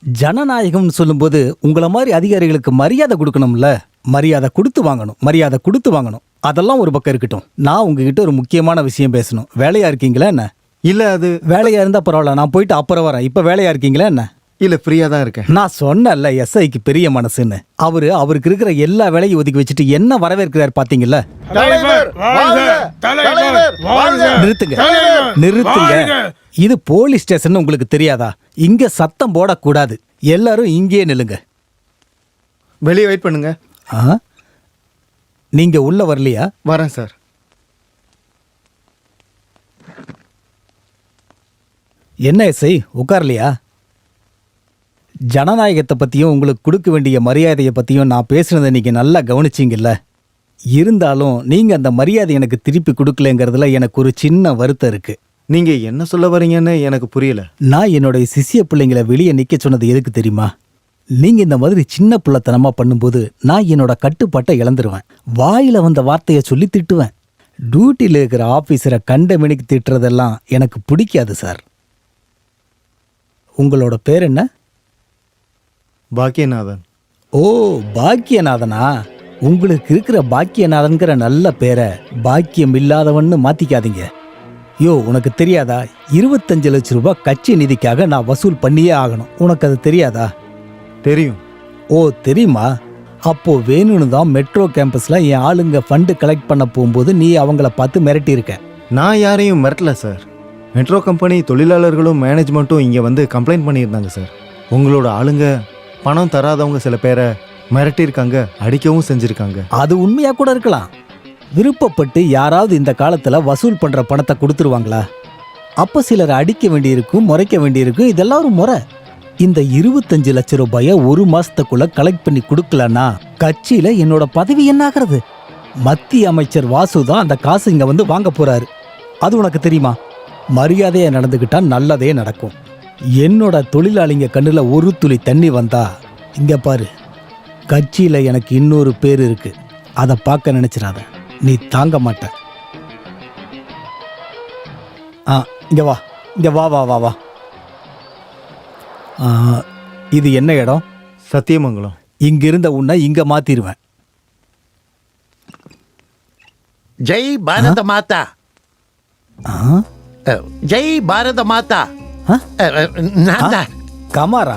ஜனநாயகம்னு சொல்லும்போது உங்களை மாதிரி அதிகாரிகளுக்கு மரியாதை கொடுக்கணும்ல. மரியாதை கொடுத்து வாங்கணும். மரியாதை கொடுத்து வாங்கணும். அதெல்லாம் ஒரு பக்கம் இருக்கட்டும். நான் உங்ககிட்ட ஒரு முக்கியமான விஷயம் பேசணும். வேலையா இருக்கீங்களா என்ன? இல்ல, அது வேலையா இருந்தா பரவாயில்ல, நான் போயிட்டு அப்புறம் வரேன். இப்ப வேலையா இருக்கீங்களா என்ன? இல்ல, ஃப்ரீயா தான் இருக்கேன். நான் சொன்னேன்ல எஸ்ஐக்கு பெரிய மனசுன்னு. அவருக்கு இருக்கிற எல்லா வேலையும் ஒதுக்கி வச்சுட்டு என்ன வரவேற்கிறார் பாத்தீங்கல்ல. நிறுத்துங்க, நிறுத்துங்க. இது போலீஸ் ஸ்டேஷன், உங்களுக்கு தெரியாதா? இங்க சத்தம் போடக்கூடாது. எல்லாரும் இங்கேயே நில்லுங்க. வெளியே வெயிட் பண்ணுங்க. நீங்க உள்ள வரலையா? வரேன் சார். என்ன எஸ்ஐ உட்கார்லையா? ஜனநாயகத்தை பத்தியும் உங்களுக்கு கொடுக்க வேண்டிய மரியாதையை பத்தியும் நான் பேசுனதை நீங்க நல்லா கவனிச்சிங்கல்ல. இருந்தாலும் நீங்க அந்த மரியாதை எனக்கு திருப்பி கொடுக்கலங்கிறதுல எனக்கு ஒரு சின்ன வருத்தம் இருக்கு. நீங்க என்ன சொல்ல வரீங்கன்னு எனக்கு புரியல. நான் என்னுடைய சிசிய பிள்ளைங்களை வெளியே நிக்க சொன்னது எதுக்கு தெரியுமா? நீங்க இந்த மாதிரி சின்ன பிள்ளைத்தனமா பண்ணும்போது நான் என்னோட கட்டுப்பாட்டை இழந்துருவேன். வாயில வந்த வார்த்தையை சொல்லி திட்டுவேன். டியூட்டியில் இருக்கிற ஆபீசரை கண்ட மணிக்கு திட்டுறதெல்லாம் எனக்கு பிடிக்காது சார். உங்களோட பேர் என்ன? பாக்கியநாதன். ஓ, பாக்கியநாதனா? உங்களுக்கு இருக்கிற பாக்கியநாதன்கிற நல்ல பேரை பாக்கியம் இல்லாதவன்னு மாத்திக்காதீங்க. யோ, உனக்கு தெரியாதா? 25 லட்சம் ரூபாய் கட்சி நிதிக்காக நான் வசூல் பண்ணியே ஆகணும். உனக்கு அது தெரியாதா? தெரியும். ஓ, தெரியுமா? அப்போ வேணும்னு தான் மெட்ரோ கேம்பஸ்ல என் ஆளுங்க ஃபண்டு கலெக்ட் பண்ண போகும்போது நீ அவங்கள பார்த்து மிரட்டி இருக்க. நான் யாரையும் மிரட்டல சார். மெட்ரோ கம்பெனி தொழிலாளர்களும் மேனேஜ்மெண்ட்டும் இங்கே வந்து கம்ப்ளைண்ட் பண்ணியிருந்தாங்க சார். உங்களோட ஆளுங்க பணம் தராதவங்க சில பேரை மிரட்டியிருக்காங்க, அடிக்கவும் செஞ்சுருக்காங்க. அது உண்மையாக கூட இருக்கலாம். விருப்பப்பட்டு யாராவது இந்த காலத்தில் வசூல் பண்ணுற பணத்தை கொடுத்துருவாங்களா? அப்போ சிலர் அடிக்க வேண்டியிருக்கும், முறைக்க வேண்டியிருக்கும். இதெல்லாம் ஒரு முறை. இந்த 25 லட்சம் ரூபாயை 1 மாசத்துக்குள்ள கலெக்ட் பண்ணி கொடுக்கலன்னா கட்சியில் என்னோட பதவி என்ன ஆகிறது? மத்திய அமைச்சர் வாசு தான் அந்த காசு இங்கே வந்து வாங்க போறாரு. அது உனக்கு தெரியுமா? மரியாதையை நடந்துக்கிட்டா நல்லதே நடக்கும். என்னோட தொழிலாளிங்க கண்ணுல ஒரு துளி தண்ணி வந்தா, இங்க பாரு, கட்சியில எனக்கு இன்னொரு பேர் இருக்கு. அதை பார்க்க நினைச்சிடாத, நீ தாங்க மாட்ட. இங்க வா, இங்க வா வா வா வா. இது என்ன இடம்? சத்தியமங்கலம். இங்க இருந்த உன்னை இங்க மாத்திருவேன். ஜெய் பாரத மாதா. ஜெய் பாரத மாதா. நான் தான். கமாரா?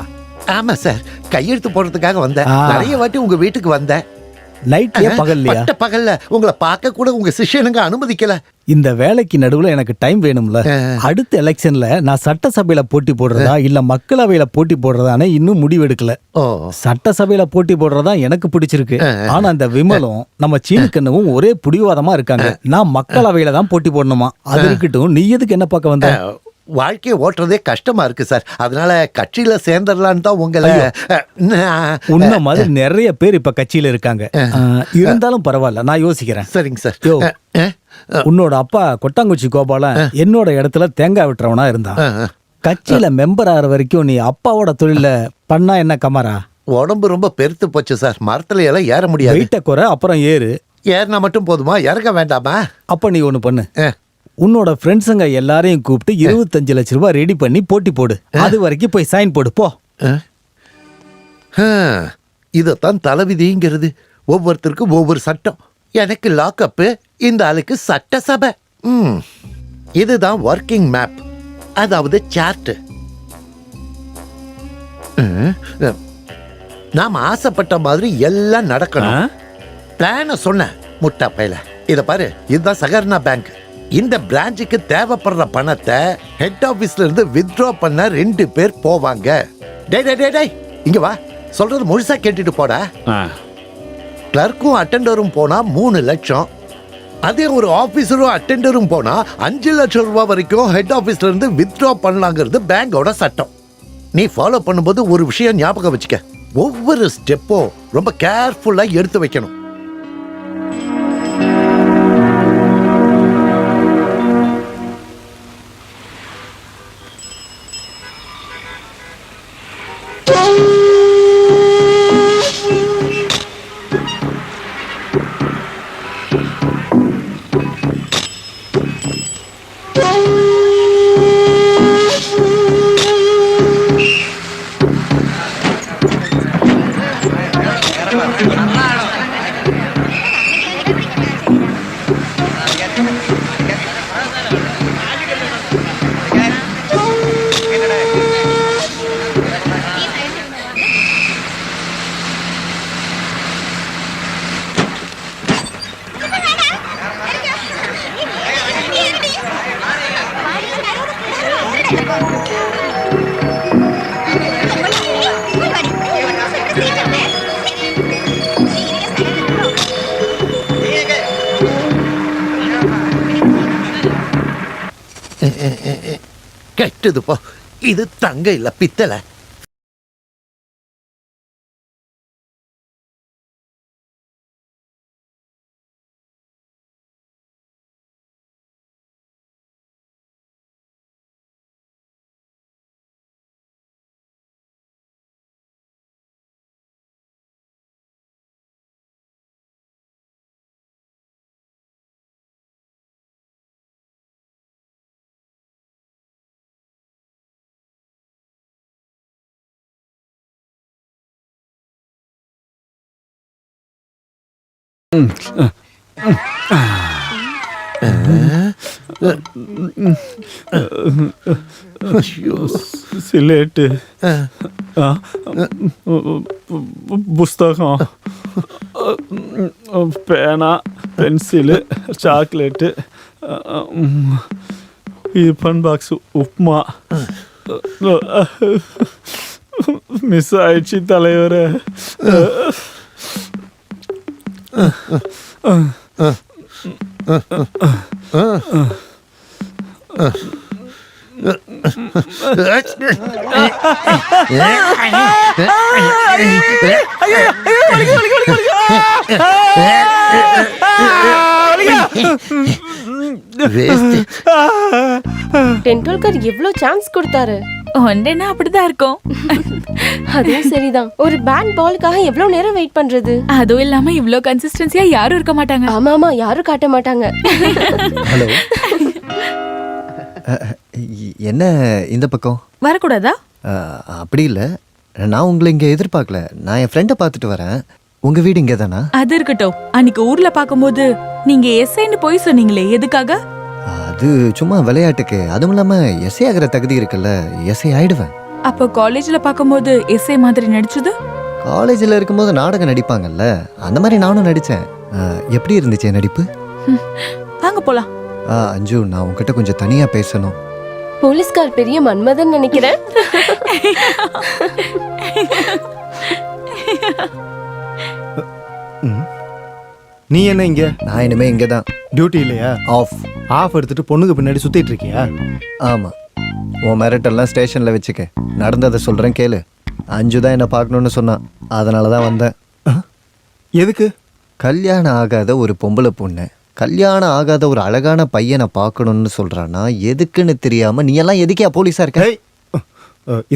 ஆமா சார், கையெழுத்து போடுறதுக்காக வந்தேன். நிறைய வாட்டி உங்க வீட்டுக்கு வந்தேன். நைட்லயா பகல்லையா? பட்ட பகல்ல உங்களை பார்க்க கூட உங்க சிஷ்யனுங்க அனுமதிக்கல. இந்த வேலைக்கு நடுவுல எனக்கு டைம் வேணும்ல. அடுத்த எலெக்ஷன்ல நான் சட்டசபையில போட்டி போடுறதா இல்ல மக்களவையில போட்டி போடுறதானே இன்னும் முடிவெடுக்கல. சட்டசபையில போட்டி போடுறதா எனக்கு பிடிச்சிருக்கு. ஆனா அந்த விமலும் நம்ம சீனுக்கண்ணுவும் ஒரே புடிவாதமா இருக்காங்க. நான் மக்களவையில தான் போட்டி போடணுமா. அது இருக்கட்டும், நீ எதுக்கு என்ன பார்க்க வந்த? வாழ்க்கையை ஓட்டுறதே கஷ்டமா இருக்கு சார். அதனால கட்சியில சேர்ந்துடலான்னு தான் உங்களை. உன்ன மாதிரி நிறைய பேர் இப்ப கட்சியில இருக்காங்க. இருந்தாலும் பரவாயில்ல, நான் யோசிக்கிறேன். சரிங்க சார். யோ, உன்னோட அப்பா கொட்டாங்குச்சி கோபாலன் என்னோட இடத்துல தேங்காய் விட்டுறவனா இருந்தான். கட்சியில மெம்பர் ஆகிற வரைக்கும் நீ அப்பாவோட தொழில பண்ணா என்ன கமரா? உடம்பு ரொம்ப பெருத்து போச்சு சார். மரத்துல எல்லாம் ஏற முடியாது. வெயிட்ட குறை, அப்புறம் ஏறினா மட்டும் போதுமா? இறங்க வேண்டாமா? அப்ப நீ ஒண்ணு பண்ணு. உன்னோட ஃப்ரெண்ட்ஸுங்க எல்லாரையும் கூப்பிட்டு 25 லட்சம் ரூபாய் ரெடி பண்ணி போட்டி போடு. அது வரைக்கும் போய் சைன் போடு போ. இதத்தான் தலைவிதிங்கிறது. ஒவ்வொருத்தருக்கும் ஒவ்வொரு சட்டம். எனக்கு லாக்அப்பு, இந்த ஆளுக்கு சட்டசபை. இதுதான் ஒர்க்கிங் மேப், அதாவது சார்ட். நாம ஆசைப்பட்ட மாதிரி எல்லாம் நடக்கணும். பிளான சொன்ன முட்டா பையல. இத பாரு, இதுதான் சகர்னா பேங்க். இந்த பிரான்ச்சுக்கு தேவைப்படுற பணத்தை ஹெட் ஆபீஸ்ல இருந்து வித்ட்ரா பண்ண 2 பேர் போவாங்க. டேய் இங்க வா, சொல்றது முழுசா கேட்டுட்டு போடா. கிளர்க்கும் அட்டெண்டரும் போனா 3 லட்சம். அதே ஒரு ஆபீசரும் அட்டெண்டரும் போனா 5 லட்சம் ரூபாய் வரைக்கும் ஹெட் ஆபீஸ்ல இருந்து வித்ட்ரா பண்ணலாங்கிறது பேங்கோட சட்டம். நீ ஃபாலோ பண்ணும்போது ஒரு விஷயம் ஞாபகம் வச்சுக்க. ஒவ்வொரு ஸ்டெப்பும் ரொம்ப கேர்ஃபுல்லா எடுத்து வைக்கணும். கெட்டது போ. இது தங்க இல்ல பித்தளை. சிலேட்டு, புஸ்தகம், பேனா, pencil, chocolate, tiffin box, upma. Miss ஆயிடுச்சு தலைவரே. டெண்டுல்கர் எவ்வளவு சான்ஸ் கொடுத்தாரு. ஒன்றேனா அப்படிதான் இருக்கும். அதுவும் சரிதான். ஒரு பேட் பாலுக்காக எவ்வளவு நேரம் வெயிட் பண்றது? அதுவும் இல்லாம இவ்ளோ கன்சிஸ்டன்சியா யாரும் இருக்க மாட்டாங்க. ஆமா யாரும் காட்ட மாட்டாங்க. ஹலோ, என்ன இந்த பக்கம் வரக்கூடாதா? அப்படி இல்லை, நான் உங்களை இங்கே எதிர்பார்க்கல. நான் என் ஃப்ரெண்டை பார்த்துட்டு வரேன். உங்க வீடு இங்கே தானா? அது இருக்கட்டும். அன்னைக்கு ஊர்ல பாக்கும்போது நீங்க எஸ்ஐன்னு போய் சொன்னீங்களே, எதுக்காக? அது சும்மா விளையாட்டுக்கு. அதுவும் இல்லாம எஸ்ஐ ஆகிற தகுதி இருக்குல்ல, எஸ்ஐ ஆயிடுவேன். அப்போ காலேஜ்ல பாக்கும்போது எஸ்ஐ மாதிரி நடிச்சது? காலேஜில் இருக்கும்போது நாடகம் நடிப்பாங்கல்ல, அந்த மாதிரி நானும் நடித்தேன். எப்படி இருந்துச்சு என் நடிப்பு? வாங்க போலாம். அஞ்சு, நான் உங்ககிட்ட கொஞ்சம் தனியாக பேசணும். போலீஸ்கார் பெரிய மன்மதன் நினைக்கிறேன். நீ என்ன இங்க? நான் இனிமே இங்கே தான். டியூட்டி இல்லையா? ஆஃப் எடுத்துட்டு பொண்ணுக்கு பின்னாடி சுத்திட்டு இருக்கியா? ஆமாம். உன் மிரட்டெல்லாம் ஸ்டேஷனில் வச்சுக்க. நடந்ததை சொல்கிறேன் கேளு. அஞ்சு தான் என்னை பார்க்கணுன்னு சொன்னான், அதனால தான் வந்தேன். எதுக்கு? கல்யாணம் ஆகாத ஒரு பொம்பளை பொண்ணு கல்யாணம் ஆகாத ஒரு அழகான பையனை பார்க்கணுன்னு சொல்கிறான்னா எதுக்குன்னு தெரியாமல் நீ எல்லாம் எதுக்கே போலீஸாக இருக்க?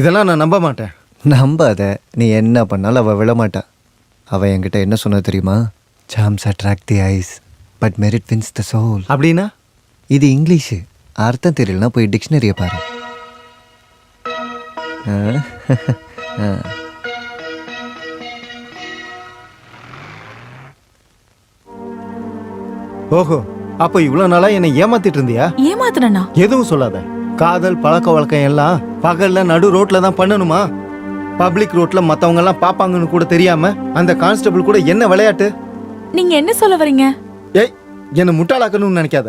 இதெல்லாம் நான் நம்ப மாட்டேன். நம்பாத. நீ என்ன பண்ணாலும் அவள் விழமாட்டா. அவள் என்கிட்ட என்ன சொன்ன தெரியுமா? Charms attract the eyes, but merit wins the soul. அப்படின்னா? இது இங்கிலீஷு. அர்த்தம் தெரியலனா போய் டிக்ஷனரியை பாரு. ஓஹோ, அப்ப இவ்வளவு நாளா என்னை ஏமாத்திட்டு இருந்தியா? ஏமாத்துறனா? எதுவும் சொல்லாத. காதல் பழக்க வழக்கம் எல்லாம் பகல்ல நடு ரோட்ல தான் பண்ணணுமா? பப்ளிக் ரோட்ல மத்தவங்க எல்லாம் பாப்பாங்கன்னு கூட தெரியாம அந்த கான்ஸ்டபிள் கூட என்ன விளையாட்டு? நீங்க என்ன சொல்ல வரீங்க? ஏய், என்ன முட்டாளாக்கணும்னு நினைக்காத.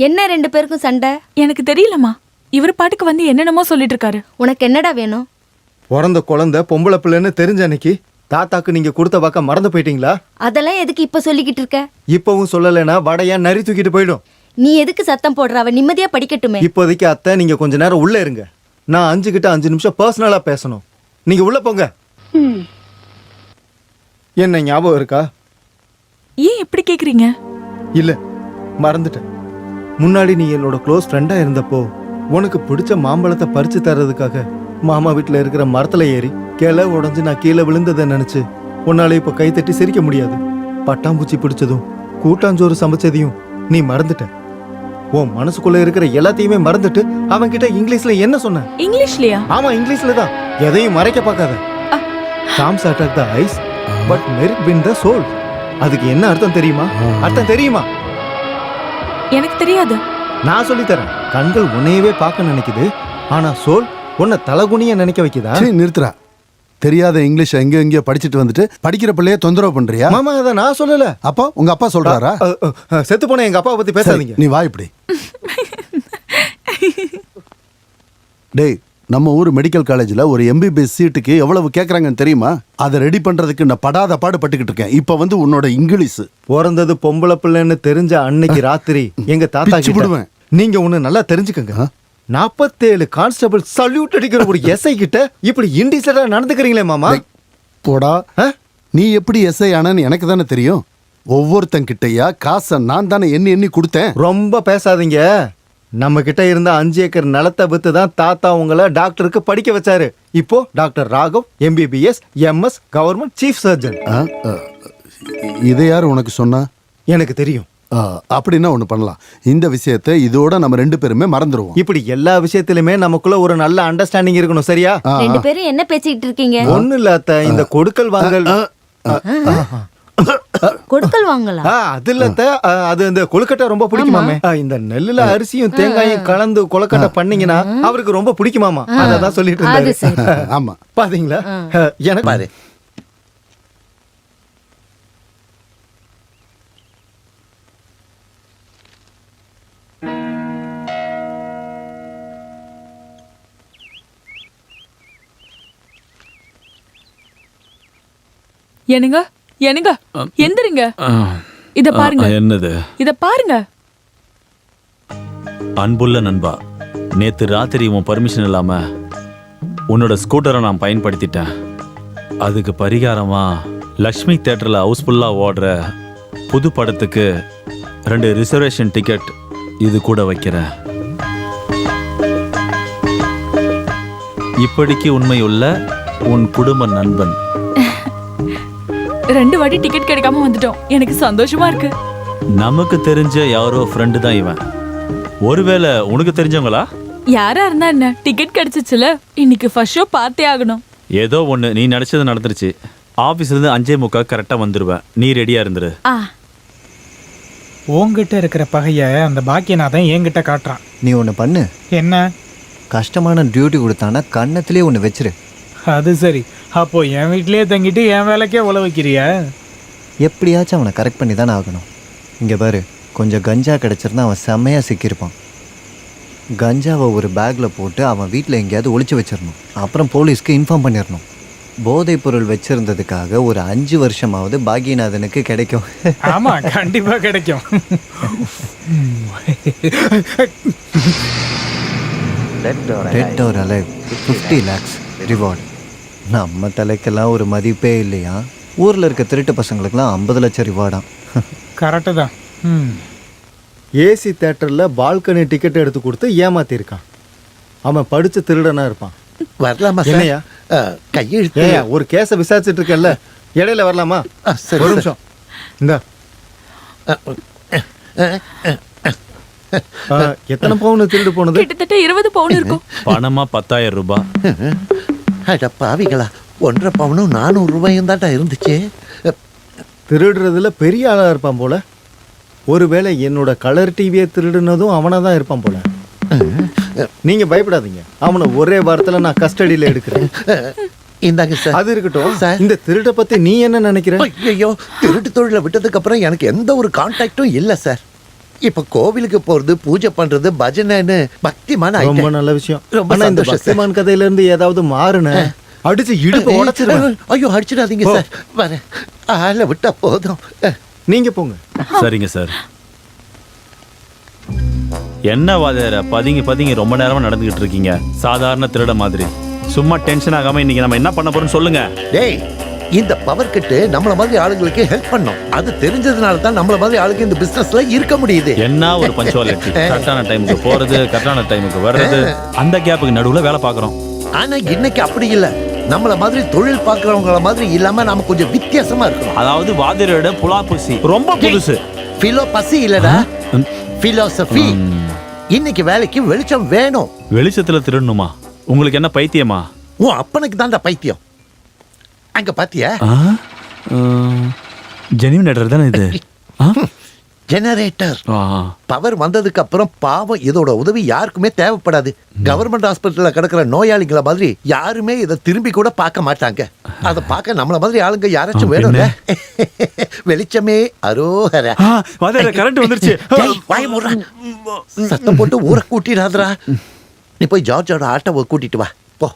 என்ன ரெண்டு பேருக்கும் சண்டை? எனக்கு தெரியலமா. இவர் பாட்டுக்கு வந்து என்னென்னமோ சொல்லிட்டு இருக்காரு. உனக்கு என்னடா வேணும்? பிறந்த குழந்தை பொம்பளை பிள்ளைன்னு தெரிஞ்ச அன்னைக்கு தாத்தாக்கு நீங்க கொடுத்த வாக்க மறந்து போயிட்டீங்களா? அதெல்லாம் எதுக்கு இப்ப சொல்லிக்கிட்டு இருக்க? இப்பவும் சொல்லலைன்னா வடையா நரி தூக்கிட்டு போயிடும். நீ எதுக்கு சத்தம் போடுற? அவ நிம்மதியா படிக்கட்டுமே. இப்போதைக்கு அத்தை நீங்க கொஞ்ச நேரம் உள்ள இருங்க. நான் 5 நிமிஷம் பர்சனலா பேசணும். நீங்க உள்ள போங்க. என்ன ஞாபகம் இருக்கா? ஏன் இப்படி கேக்குறீங்க? இல்ல, மறந்துட்டேன். முன்னாடி நீ என்னோட க்ளோஸ் ஃப்ரெண்டா இருந்தப்போ உனக்கு பிடிச்ச மாம்பழத்தை பறிச்சு தர்றதுக்காக மாமா வீட்டுல இருக்கிற மரத்துல ஏறி கிளை உடஞ்சு நான் கீழே விழுந்ததை நினைச்சு உன்னால இப்ப கை தட்டி சிரிக்க முடியாது. பட்டாம்பூச்சி பிடிச்சதும் கூட்டாஞ்சோறு சமைச்சதையும் நீ மறந்துட்ட. உன் மனசுக்குள்ள இருக்கிற எல்லாத்தையுமே மறந்துட்டு அவன் கிட்ட இங்கிலீஷ்ல என்ன சொன்ன? இங்கிலீஷ்லயா? ஆமா, இங்கிலீஷ்ல தான். எதையும் மறைக்க பார்க்காத. Charms attract the eyes, but merit wins the soul. அதுக்கு என்ன அர்த்தம் தெரியுமா? அர்த்தம் தெரியுமா? எனக்கு தெரியாது. நான் சொல்லி தரேன். கண்கள் உன்னையவே பார்க்க நினைக்குது, ஆனா சோல் உன்னை தலகுனிய நினைக்க வைக்குதா? நிறுத்துறா. தெரியாத இங்கிலீஷ் எங்கேயோ படிச்சுட்டு வந்துட்டு படிக்கிற பிள்ளைய தொந்தரவு பண்றியா? மாமா, அதை நான் சொல்லல. அப்போ உங்க அப்பா சொல்றாரா? செத்து போன எங்க அப்பா பத்தி பேசாதீங்க. நீ வா இப்படி. டேய், நம்ம ஊர் மெடிக்கல் காலேஜில் ஒரு MBBS சீட்டுக்கு எவ்வளவு கேட்குறாங்கன்னு தெரியுமா? அதை ரெடி பண்ணுறதுக்கு நான் படாத பாடு பட்டுக்கிட்டு இருக்கேன். இப்போ வந்து உன்னோட இங்கிலீஷ் பிறந்தது பொம்பளை பிள்ளைன்னு தெரிஞ்ச அன்னைக்கு ராத்திரி எங்க தாத்தா கிட்ட நீங்க ஒண்ணு நல்லா தெரிஞ்சுக்கங்க. 47 கான்ஸ்டபிள் சல்யூட் அடிக்கிற ஒரு எஸ்ஐ கிட்ட இப்படி இன்டிசென்டா நடந்துக்கிறீங்களே மாமா. போடா, நீ எப்படி எஸ்ஐ ஆனன்னு எனக்கு தானே தெரியும். ஒவ்வொருத்தங்கிட்டயா காசை நான் தானே எண்ணி கொடுத்தேன். ரொம்ப பேசாதீங்க. நம்ம கிட்ட இருந்த 5 ஏக்கர் நிலத்தை வித்து தான் தாத்தா உங்களை டாக்டருக்கு படிக்க வச்சாரு. இப்போ doctor Raghav MBBS MS government chief surgeon. இதை யார் உனக்கு சொன்னா? எனக்கு தெரியும். அப்படின்னா ஒண்ணு பண்ணலாம். இந்த விஷயத்தை இதோட நம்ம 2 பேருமே மறந்துடுவோம். இப்படி எல்லா விஷயத்திலுமே நமக்குள்ள ஒரு நல்ல அண்டர்ஸ்டாண்டிங் இருக்கணும், சரியா? ரெண்டு பேரும் என்ன பேசிக்கிட்டு இருக்கீங்க? ஒண்ணு இல்ல அத்தை, இந்த கொடுக்கல் வாங்கல். கொடுக்கல் வாங்கலாம். அது இல்ல அத்தை, அது இந்த கொழுக்கட்டை ரொம்ப பிடிக்குமாமே. இந்த நெல்லுல அரிசியும் தேங்காயும் கலந்து கொழுக்கட்டை பண்ணீங்கன்னா அவருக்கு ரொம்ப பிடிக்குமாமா. அதான் சொல்லிட்டு இருந்தாரு. ஆமா, பாத்தீங்களா? எனக்கு பாரு, என்னங்க என்னங்க எந்திரிங்க. இத பாருங்க. என்னது? இத பாருங்க. அன்புள்ள நண்பா, நேத்து ராத்திரி உன் பர்மிஷன் இல்லாம உன்னோட ஸ்கூட்டரை நான் பயன்படுத்திட்டேன். அதுக்கு பரிகாரமா லக்ஷ்மி தியேட்டர்ல ஹவுஸ்ஃபுல்லா ஓடுற புது படத்துக்கு 2 ரிசர்வேஷன் டிக்கெட் இது கூட வைக்கிறேன். இப்படிக்கு உண்மையுள்ள உன் குடும்ப நண்பன். 2 வாட்டி டிக்கெட் கிடைக்காம வந்துட்டோம். எனக்கு சந்தோஷமா இருக்கு. நமக்கு தெரிஞ்ச யாரோ ஃப்ரெண்டு தான் இவன். ஒருவேளை உனக்கு தெரிஞ்சவங்களா? யாரா இருந்தா என்ன, டிக்கெட் கிடைச்சிச்சுல. இன்னைக்கு ஃபர்ஸ்ட் ஷோ பார்த்தே ஆகணும். ஏதோ ஒன்று, நீ நினச்சது நடந்துருச்சு. ஆஃபீஸ்லேருந்து 5:45 கரெக்டாக வந்துடுவேன். நீ ரெடியாக இருந்துரு. உங்ககிட்ட இருக்கிற பகைய அந்த பாக்கியநாதன் என்கிட்ட காட்டுறான். நீ ஒன்று பண்ணு. என்ன? கஷ்டமான டியூட்டி கொடுத்தானா கன்னத்திலே ஒன்று வச்சிரு. அது சரி. அப்போ என் வீட்லயே தங்கிட்டு என் வேலைக்கே உழ வைக்கிறியா? எப்படியாச்சும் அவனை கரெக்ட் பண்ணி தானே ஆகணும். இங்கே பாரு, கொஞ்சம் கஞ்சா கிடச்சிருந்தா அவன் செம்மையாக சிக்கியிருப்பான். கஞ்சாவை ஒரு பேக்கில் போட்டு அவன் வீட்டில் எங்கேயாவது ஒளிச்சு வச்சிடணும். அப்புறம் போலீஸ்க்கு இன்ஃபார்ம் பண்ணிடணும். போதைப் பொருள் வச்சிருந்ததுக்காக ஒரு 5 வருஷமாவது பாக்யநாதனுக்கு கிடைக்கும். ஆமா, கண்டிப்பா கிடைக்கும். Dead or alive 50 lakhs reward. நம்ம தலைக்கெல்லாம் ஒரு மதிப்பே இல்லையா? ஊரில் இருக்க திருட்டு பசங்களுக்கெல்லாம் 50 லட்சம் ரிவார்டாம். கரெக்டு தான். ஏசி தேட்டரில் பால்கனி டிக்கெட் எடுத்து கொடுத்து ஏமாத்திருக்கான். அவன் படிச்ச திருடனா இருப்பான். வரலாமா என்னையா கையெழுத்து? ஏயா ஒரு கேஸை விசாரிச்சுட்டு இருக்கல, இடையில வரலாமா? ஒரு நிமிஷம். இந்த எத்தனை பவுன் திருடு போனது? கிட்டத்தட்ட 20 பவுன் இருக்கும். பணமா 10,000 ரூபாய். அட பாவிகளா, 1.5 பவுனும் 400 ரூபாயும் தான்டா இருந்துச்சு. திருடுறதுல பெரிய ஆளா இருப்பான் போல. ஒருவேளை என்னோட கலர் டிவியை திருடுனதும் அவனா தான் இருப்பான் போல. நீங்க பயப்படாதீங்க, அவனை ஒரே வாரத்துல நான் கஸ்டடியில எடுக்கிறேன். இந்தாங்க சார். அது இருக்கட்டும் சார், இந்த திருட்டை பத்தி நீ என்ன நினைக்கிற? ஐயோ, திருட்டு தொழிலை விட்டதுக்கு அப்புறம் எனக்கு எந்த ஒரு கான்டாக்டும் இல்ல சார். இப்ப கோவிலுக்கு போறது, பூஜை பண்றது, பஜனைன்னு பக்திமான ரொம்ப நல்ல விஷயம். ஆனா இந்த பக்திமான் கதையில இருந்து ஏதாவது மாறுன அடிச்சு இடுப்பு உடைச்சிருவேன். ஐயோ, அடிச்சிடாதீங்க சார். வரேன், ஆள விட்டா போதும். நீங்க போங்க. சரிங்க சார். என்ன வாதியார பதுங்கி ரொம்ப நேரமா நடந்துகிட்டு இருக்கீங்க, சாதாரண திருட மாதிரி? சும்மா டென்ஷன் ஆகாம இன்னைக்கு நம்ம என்ன பண்ண போறோம்னு சொல்லுங்க. டேய், இந்த பவர் கட்டு நம்மள மாதிரி ஆளுங்களுக்கு ஹெல்ப் பண்ணும். அது தெரிஞ்சதுனால தான் நம்மள மாதிரி ஆளுங்க இந்த பிசினஸ்ல இருக்க முடியுது. என்ன ஒரு பஞ்சுவாலிட்டி! கரெக்டான டைமுக்கு போறது, கரெக்டான டைமுக்கு வர்றது, அந்த கேப்புக்கு நடுவுல வேலை பார்க்கறோம். ஆனா இன்னைக்கு அப்படி இல்ல. நம்மள மாதிரி தொழில் பார்க்கறவங்கள மாதிரி இல்லாம நாம கொஞ்சம் வித்தியாசமா இருக்கோம். அதாவது வாதியரோட புலாபுசி ரொம்ப புதுசு. பிலோ பசி இல்லடா, பிலோசபி. இன்னைக்கு வேலைக்கு வெளிச்சம் வேணும். வெளிச்சத்துல திருடணுமா? உங்களுக்கு என்ன பைத்தியமா? உன் அப்பனுக்கு தான்டா பைத்தியம். அங்க பாத்தியா? ஜெனரேட்டர் தானே இது? ஜெனரேட்டர். பவர் வந்ததுக்கு அப்புறம் பாவம் இதோட உதவி யாருக்குமே தேவைப்படாது. கவர்மெண்ட் ஹாஸ்பிட்டல்ல கிடக்கிற நோயாளிகளை மாதிரி யாருமே இதை திரும்பி கூட பார்க்க மாட்டாங்க. அதை பார்க்க நம்மள மாதிரி ஆளுங்க யாராச்சும் வேணும்ல. வெளிச்சமே அரோகர. கரண்ட் வந்துருச்சு. சத்தம் போட்டு ஊரை கூட்டிடாதரா. நீ போய் ஜார்ஜோட ஆட்டோவை கூட்டிட்டு வா போ.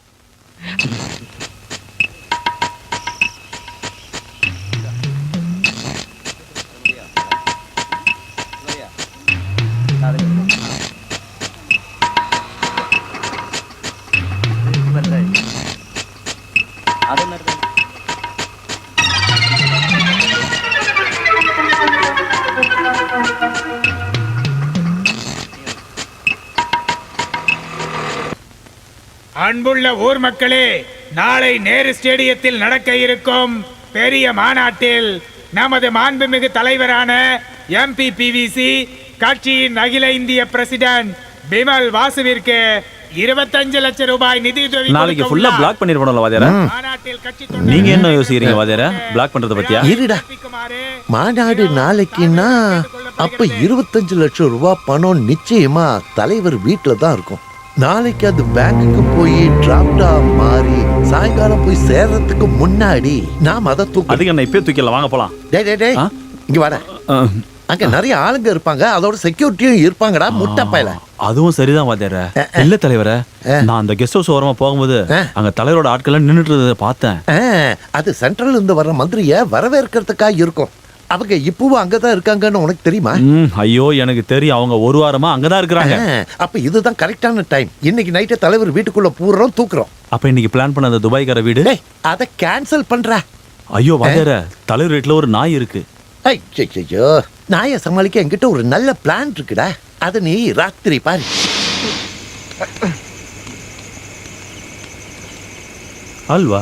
அன்புள்ள ஊர் மக்களே, நாளை நேரு ஸ்டேடியத்தில் நடக்க இருக்கும் பெரிய மாநாட்டில் நமது மாண்புமிகு தலைவரான MPPVC கட்சியின் அகில இந்திய பிரசிடென்ட் பிமல் வாசுவிற்கு 25 லட்சம் ரூபாய் நிதியுதவி நாளைக்கு ஃபுல்லா பிளாக் பண்ணிருப்போம்ல வாதியாரா. நீங்க என்ன யோசிக்கிறீங்க வாதியாரா பிளாக் பண்றத பத்தியா? இருடா, மாநாடு நாளைக்குன்னா அப்ப 25 லட்சம் ரூபாய் பணம் நிச்சயமா தலைவர் வீட்டுல தான் இருக்கும். நாளைக்கு அது பேங்குக்கு போய் டிராப்டா மாறி சாயங்காலம் போய் சேர்றதுக்கு முன்னாடி நாம் அதை அதுக்கு என்ன இப்பயே தூக்கிடலாம். வாங்க போலாம். டேய் இங்க வாடா. அங்க நிறைய ஆளுங்க இருப்பாங்க, அதோட செக்யூரிட்டியும் இருப்பாங்கடா முட்டைப்பையில. அதுவும் சரிதான் வாத்தியார. இல்ல தலைவரே, நான் அந்த கெஸ்ட் ஹவுஸ் ஓரமா போகும்போது அங்க தலைவரோட ஆட்கள் நின்னுட்டு பார்த்தேன். அது சென்ட்ரல் இருந்து வர்ற மந்திரிய வரவேற்கிறதுக்காக இருக்கும். அவங்க இப்பவும் அங்கதான் இருக்காங்கன்னு உனக்கு தெரியுமா? ஐயோ எனக்கு தெரியும், அவங்க ஒரு வாரமா அங்கதான் இருக்கிறாங்க. அப்ப இதுதான் கரெக்டான டைம். இன்னைக்கு நைட்டு தலைவர் வீட்டுக்குள்ள பூர்றோம் தூக்குறோம். அப்ப இன்னைக்கு பிளான் பண்ண அந்த துபாய்க்கார வீடு அதை கேன்சல் பண்ற. ஐயோ வாத்தியார, தலைவர் வீட்டுல ஒரு நாய் இருக்கு. ஐயோ, நாயை சமாளிக்க என்கிட்ட ஒரு நல்ல பிளான் இருக்குடா. அதை நீ ராத்திரி பாரு. அல்வா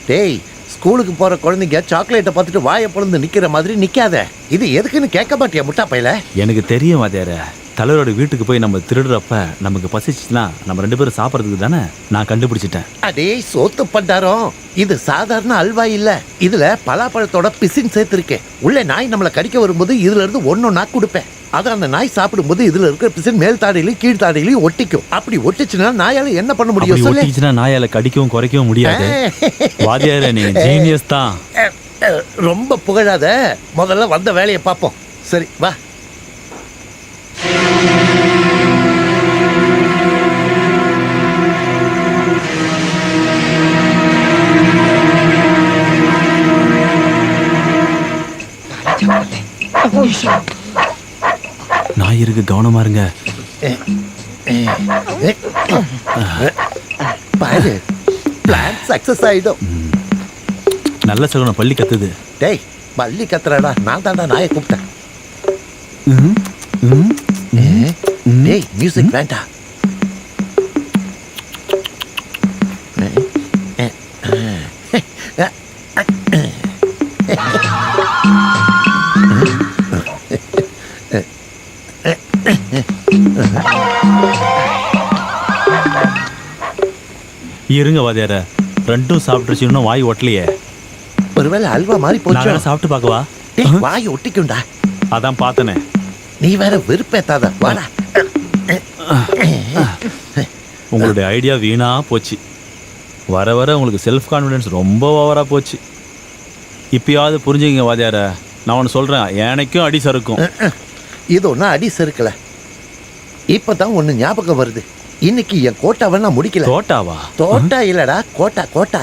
டேய், ஸ்கூலுக்கு போற குழந்தைங்க சாக்லேட்டை பார்த்துட்டு வாயை பொழுது நிக்கிற மாதிரி நிக்காத. இது எதுக்குன்னு கேட்க மாட்டியா முட்டா பையில? எனக்கு தெரியும் வாத்தியார, தலைவரோட வீட்டுக்கு போய் நம்ம திருடுறப்ப நமக்கு பசிச்சுன்னா நம்ம 2 பேரும் சாப்பிட்றதுக்கு தானே நான் கண்டுபிடிச்சிட்டேன். அடே சோத்து பண்டாரம், இது சாதாரண அல்வா இல்ல. இதுல பலாப்பழத்தோட பிசின் சேர்த்திருக்கேன். உள்ள நாய் நம்மளை கடிக்க வரும்போது இதுல இருந்து ஒன்னொன்னா கொடுப்பேன். அது அந்த நாய் சாப்பிடும்போது இதுல இருக்கிற பிசின் மேல் தாடையிலையும் கீழ் தாடையிலையும் ஒட்டிக்கும். அப்படி ஒட்டிச்சுன்னா நாயால என்ன பண்ண முடியும் சொல்லு? ஒட்டிச்சுன்னா நாயால கடிக்கவும் குறைக்கவும் முடியாது. வாத்தியாரே நீ ஜீனியஸ் தான். ரொம்ப புகழாத, முதல்ல வந்த வேலையை பார்ப்போம். சரி வா. நாய் இருக்கு, கவனமா இருங்க. பாரு, பிளான் சக்சஸ் ஆயிடும். நல்ல சகுனம், பள்ளி கத்துது. டேய், பள்ளி கத்துறடா, நான் தாண்டா நாயை கூப்பிட்டேன். டேய், மியூசிக் வேண்டாம். இருங்க வாத்தியார, 2ம் சாப்பிட்டுருச்சு, இன்னும் வாய் ஒட்டலையே. ஒருவேளை அல்வா மாதிரி போச்சு. சாப்பிட்டு பார்க்கவா? வாய் ஒட்டிக்கும்டா. அதான் பார்த்தனே. நீ வேற வெறுப்பேத்தாத, வாடா. உங்களுடைய ஐடியா வீணா போச்சு. வர வர உங்களுக்கு செல்ஃப் கான்ஃபிடன்ஸ் ரொம்ப ஓவரா போச்சு. இப்பயாவது புரிஞ்சுங்க வாத்தியார, நான் ஒன்று சொல்றேன், எனக்கும் அடி சறுக்கும். இது ஒன்றும் அடி சறுக்கல. இப்பதான் ஒண்ணு ஞாபகம் வருது. இன்னைக்கு என் கோட்டாவை நான் முடிக்கல. கோட்டாவா? தோட்டா இல்லடா, கோட்டா கோட்டா.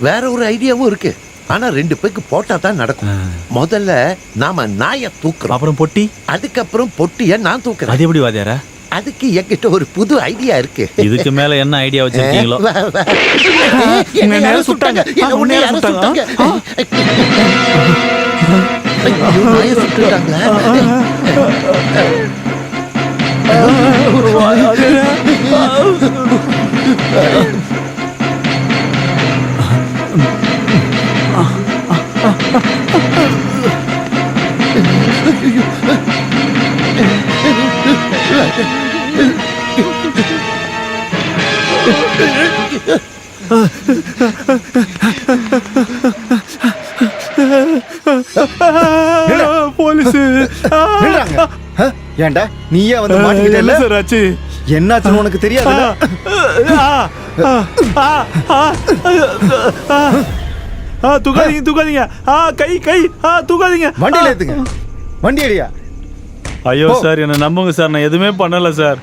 வேற ஒரு ஐடியாவும் இருக்கு. ஆனா 2 பேருக்கு போட்டா தான் நடக்கும். முதல்ல நாம நாயை தூக்குறோம், அப்புறம் பொட்டி, அதுக்கப்புறம் பொட்டிய நான் தூக்குறேன். அது எப்படி வாத்தியார? அதுக்கு என்கிட்ட ஒரு புது ஐடியா இருக்கு. இதுக்கு மேல என்ன ஐடியா வச்சிருக்கீங்களோ? என்ன யாரும் சுட்டாங்க, என்ன உன்னை யாரும் சுட்டாங்க. ஐயோ, நாயை சுட்டுட்டாங்களா? போலீஸ் ஏன்டா நீயே வந்து மாட்டிக்கிட்டே சார் ஆச்சு? என்னாச்சுன்னு உனக்கு தெரியாது? தூக்காதீங்க தூக்காதீங்க, கை கை தூக்காதீங்க. வண்டியில ஏத்துங்க, வண்டி அடியா. ஐயோ சார், என்ன நம்புங்க சார், நான் எதுவுமே பண்ணல சார்.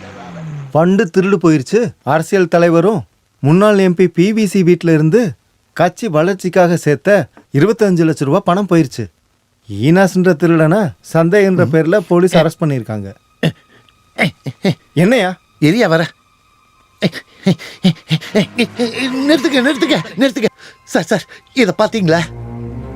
ஃபண்டு திருடு போயிருச்சு. அரசியல் தலைவரும் முன்னாள் எம்பி பிவிசி வீட்டில இருந்து கட்சி வளர்ச்சிக்காக சேர்த்த 25 லட்சம் ரூபாய் பணம் போயிருச்சு. ஈனாஸ்ன்ற திருடனை சந்தேகன்ற பேர்ல போலீஸ் அரெஸ்ட் பண்ணியிருக்காங்க. என்னையா எரியா வர? நிறுத்துக்க நிறுத்துக்க நிறுத்துக்க. சார் சார், இத பாத்தீங்களா?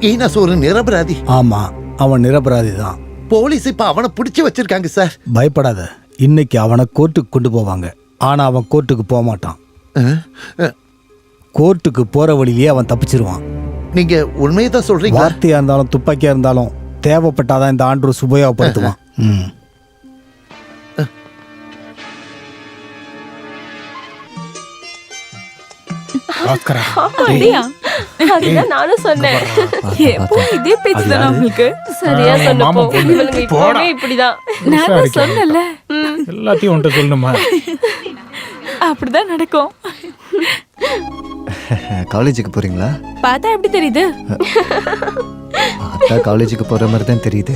ஈனாஸ் ஒரு நிரபராதி. ஆமா, அவன் நிரபராதி தான். போலீஸ் இப்ப அவனை பிடிச்சு வச்சிருக்காங்க சார். பயப்படாத, இன்னைக்கு அவனை கோர்ட்டுக்கு கொண்டு போவாங்க. ஆனா அவன் கோர்ட்டுக்கு போக மாட்டான். கோர்ட்டுக்கு போற வழியிலேயே அவன் தப்பிச்சிருவான். நீங்க உண்மையதான் சொல்றீங்க? வார்த்தையா இருந்தாலும் துப்பாக்கியா இருந்தாலும் தேவைப்பட்டாதான் இந்த ஆண்ட்ரூஸ் உபயோகப்படுத்துவான். அதுதான் நானும் சொன்னேன். எப்போ இதே பேச்சு தானே உங்களுக்கு? சரியா சொன்னப்போ இவளுங்க இப்போவே இப்படிதான். நான் சொன்னல, எல்லாத்தையும் உன்கிட்ட சொல்லணுமா? அப்படிதான் நடக்கும். காலேஜுக்கு போறீங்களா? பார்த்தா எப்படி தெரியுது? பார்த்தா காலேஜுக்கு போற மாதிரி தான் தெரியுது.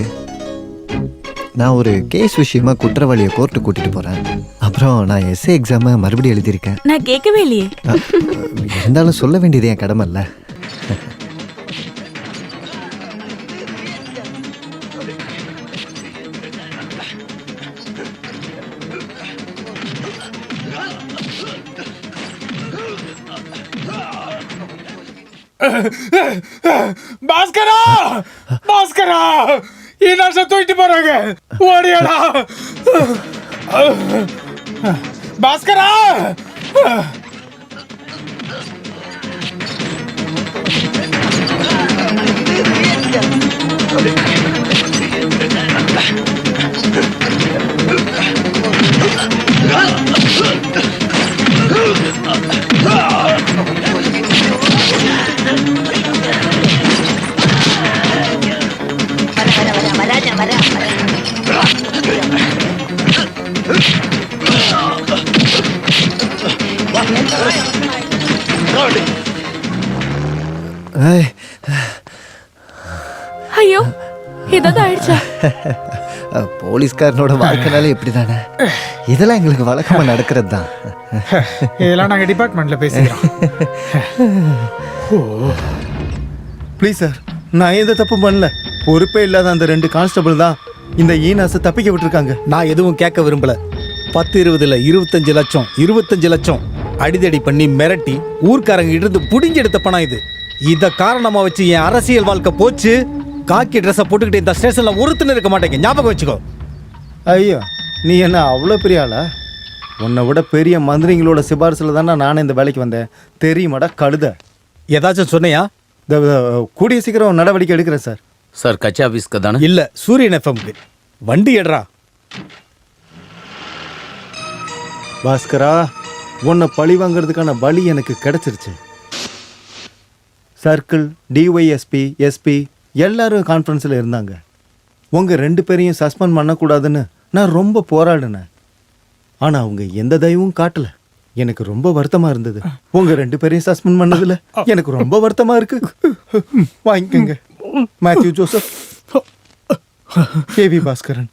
நான் ஒரு கேஸ் விஷயமா குற்றவாளியை கோர்ட்டு கூட்டிட்டு போறேன். அப்புறம் நான் எஸ்ஏ எக்ஸாமை மறுபடியும் எழுதியிருக்கேன். நான் கேட்கவே இல்லையே. இருந்தாலும் சொல்ல வேண்டியது என் கடமை இல்ல. பாஸ்கரா, பாஸ்கரா, ஈனாஸை தூக்கிட்டு போறாங்க, ஓடியாடா. பாஸ்கரா, ஏய், ஐயோ ஏதாவது ஆயிடுச்சா? போலீஸ்காரனோட வாழ்க்கைனாலே இப்படிதானே. இதெல்லாம் எங்களுக்கு வழக்கமா நடக்கிறது தான். இதெல்லாம் நாங்க டிபார்ட்மெண்ட்ல பேசிக்கிறோம். ப்ளீஸ் சார், நான் எந்த தப்பு பண்ணல. பொறுப்பே இல்லாத அந்த 2 கான்ஸ்டபிள் தான் இந்த ஈனாஸை தப்பிக்க விட்டுருக்காங்க. நான் எதுவும் கேட்க விரும்பல. 10-20 இல்ல 25 லட்சம் 25 லட்சம் அடிதடி பண்ணி மிரட்டி ஊர்க்காரங்க இருந்து புடிங்கி எடுத்த பணம் இது. இத காரணமா வச்சு என் அரசியல் வாழ்க்கை போச்சு. காக்கி ட்ரெஸ்ஸை போட்டுக்கிட்டு இந்த ஸ்டேஷன்ல ஒருத்தன இருக்க மாட்டேங்க, ஞாபகம் வச்சுக்கோ. ஐயோ, நீ என்ன அவ்வளோ பெரிய ஆளா? உன்னை விட பெரிய மந்திரிங்களோட சிபாரிசில் தானே நானே இந்த வேலைக்கு வந்தேன். தெரியுமாடா கழுத. ஏதாச்சும் சொன்னையா? கூடிய சீக்கிரம் நடவடிக்கை எடுக்கிறேன் சார். சார் கட்சி ஆஃபீஸ்க்கு தானே? இல்ல, சூரியன் எஃப்எம்க்கு. வண்டி எடுறா. பாஸ்கரா, உன்னை பழி வாங்குறதுக்கான பலி எனக்கு கிடைச்சிருச்சு. சர்க்கிள், டிஒய்எஸ்பி, எஸ்பி எல்லாரும் கான்ஃபரன்ஸில் இருந்தாங்க. உங்கள் 2 பேரையும் சஸ்பெண்ட் பண்ணக்கூடாதுன்னு நான் ரொம்ப போராடினேன். ஆனால் அவங்க எந்த தயவும் காட்டல. எனக்கு ரொம்ப வருத்தமாக இருந்தது. உங்கள் 2 பேரையும் சஸ்பெண்ட் பண்ணதில் எனக்கு ரொம்ப வருத்தமாக இருக்கு. வாங்கிக்கோங்க. Matthew Joseph, KV Bhaskaran.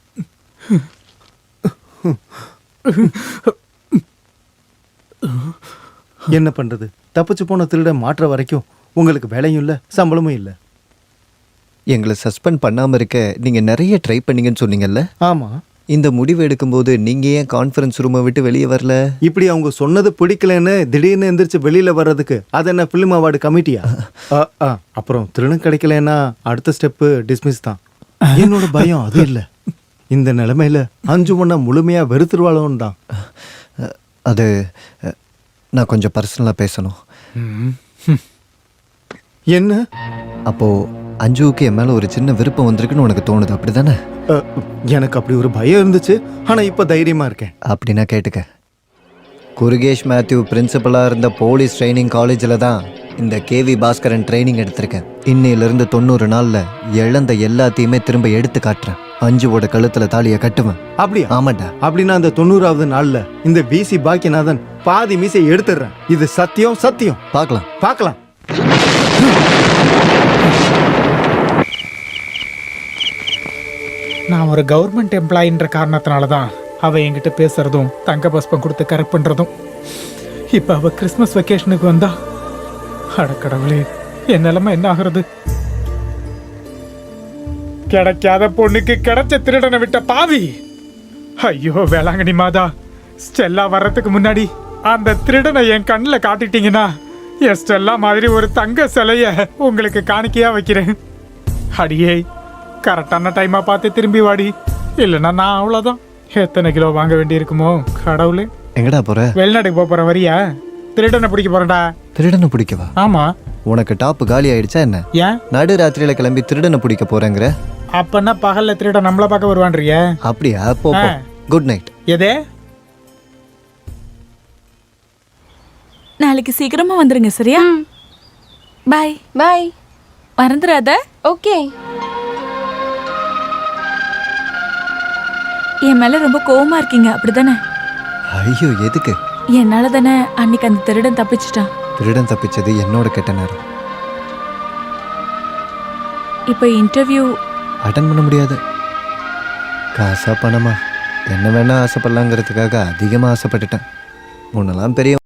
என்ன பண்றது? தப்பிச்சு போன திருட மாற்ற வரைக்கும் உங்களுக்கு வேலையும் இல்லை, சம்பளமும் இல்லை. எங்களை சஸ்பெண்ட் பண்ணாம இருக்க நீங்க நிறைய ட்ரை பண்ணீங்கன்னு சொன்னீங்கல்ல? ஆமா. இந்த முடிவு எடுக்கும்போது நீங்க ஏன் கான்ஃபரன்ஸ் ரூமை விட்டு வெளியே வரல? இப்படி அவங்க சொன்னது பிடிக்கலன்னு திடீர்னு எந்திரிச்சு வெளியில வர்றதுக்கு அது என்ன ஃபிலிம் அவார்டு கமிட்டியா? அப்புறம் திருடன் கிடைக்கலன்னா அடுத்த ஸ்டெப்பு டிஸ்மிஸ் தான். என்னோட பயம் அது இல்லை. இந்த நிலைமையில அஞ்சு ஒண்ணா முழுமையா வெறுத்துருவாளோன்னு தான். அது நான் கொஞ்சம் பர்சனலாக பேசணும். என்ன? அப்போ அஞ்சுவுக்கு என் மேல ஒரு சின்ன விருப்பம் வந்திருக்குன்னு உனக்கு தோணுது, அப்படிதானே? எனக்கு அப்படி ஒரு பயம் இருந்துச்சு. ஆனா இப்ப தைரியமா இருக்கேன். அப்படின்னா கேட்டுக்க. குருகேஷ் மேத்யூ பிரின்சிபலாக இருந்த போலீஸ் ட்ரைனிங் காலேஜில் தான் இந்த கேவி பாஸ்கரன் ட்ரைனிங் எடுத்திருக்கேன். இன்னையிலிருந்து 90 நாளில் இழந்த எல்லாத்தையுமே திரும்ப எடுத்து காட்டுறேன். அஞ்சுவோட கழுத்துல தாலியை கட்டுவேன். அப்படியா? ஆமாண்டா. அப்படின்னா அந்த 90வது நாள்ல இந்த விசி பாக்கியநாதன் பாதி மீசை எடுத்துடுறேன். இது சத்தியம், சத்தியம். பார்க்கலாம் பார்க்கலாம். நான் ஒரு கவர்மெண்ட் எம்ப்ளாயின்ற காரணத்தினால தான் அவ என்கிட்ட பேசுறதும் தங்க பஸ்பம் கொடுத்து கரெக்ட் பண்றதும். இப்ப அவ கிறிஸ்மஸ் வெக்கேஷனுக்கு வந்தா, அடக்கடவுளே, என் நிலைமை என்ன ஆகுறது? கிடைக்காத பொண்ணுக்கு கிடைச்ச திருடனை விட்ட பாவி. ஐயோ வேளாங்கண்ணி மாதா, ஸ்டெல்லா வர்றதுக்கு முன்னாடி அந்த திருடனை என் கண்ணில் காட்டிட்டீங்கன்னா என் ஸ்டெல்லா மாதிரி ஒரு தங்க சிலைய உங்களுக்கு காணிக்கையா வைக்கிறேன். அடியே, கரெக்டான டைமா பார்த்து திரும்பி வாடி, இல்லைன்னா நான் அவ்வளோதான். எத்தனை கிலோ வாங்க வேண்டி இருக்குமோ கடவுளே. எங்கடா போற? வெளிநாட்டுக்கு போற வரியா? திருடனை பிடிக்க போறடா. திருடனை பிடிக்கவா? ஆமா. உனக்கு டாப்பு காலி ஆயிடுச்சா என்ன? ஏன் நடு ராத்திரியில கிளம்பி திருடனை பிடிக்க போறேங்கிற? அப்பன்னா பகல்ல திருட நம்மள பார்க்க வருவான்றிய? அப்படியா? போ. Good night. எதே? நாளைக்கு சீக்கிரமா வந்துருங்க, சரியா? பாய் பாய். மறந்துடாத. ஓகே. என் மேல ரொம்ப கோவமா இருக்கீங்க, அப்படிதானே? ஐயோ, எதுக்கு? என்னால தானே அன்னைக்கு அந்த திருடன் தப்பிச்சிட்டான். திருடன் தப்பிச்சது என்னோட கெட்ட நேரம். இப்போ இன்டர்வியூ அட்டன் பண்ண முடியாது. காசா பணமா என்ன வேணா ஆசைப்படலாங்கிறதுக்காக அதிகமாக ஆசைப்பட்டுட்டேன். முன்னெல்லாம் பெரிய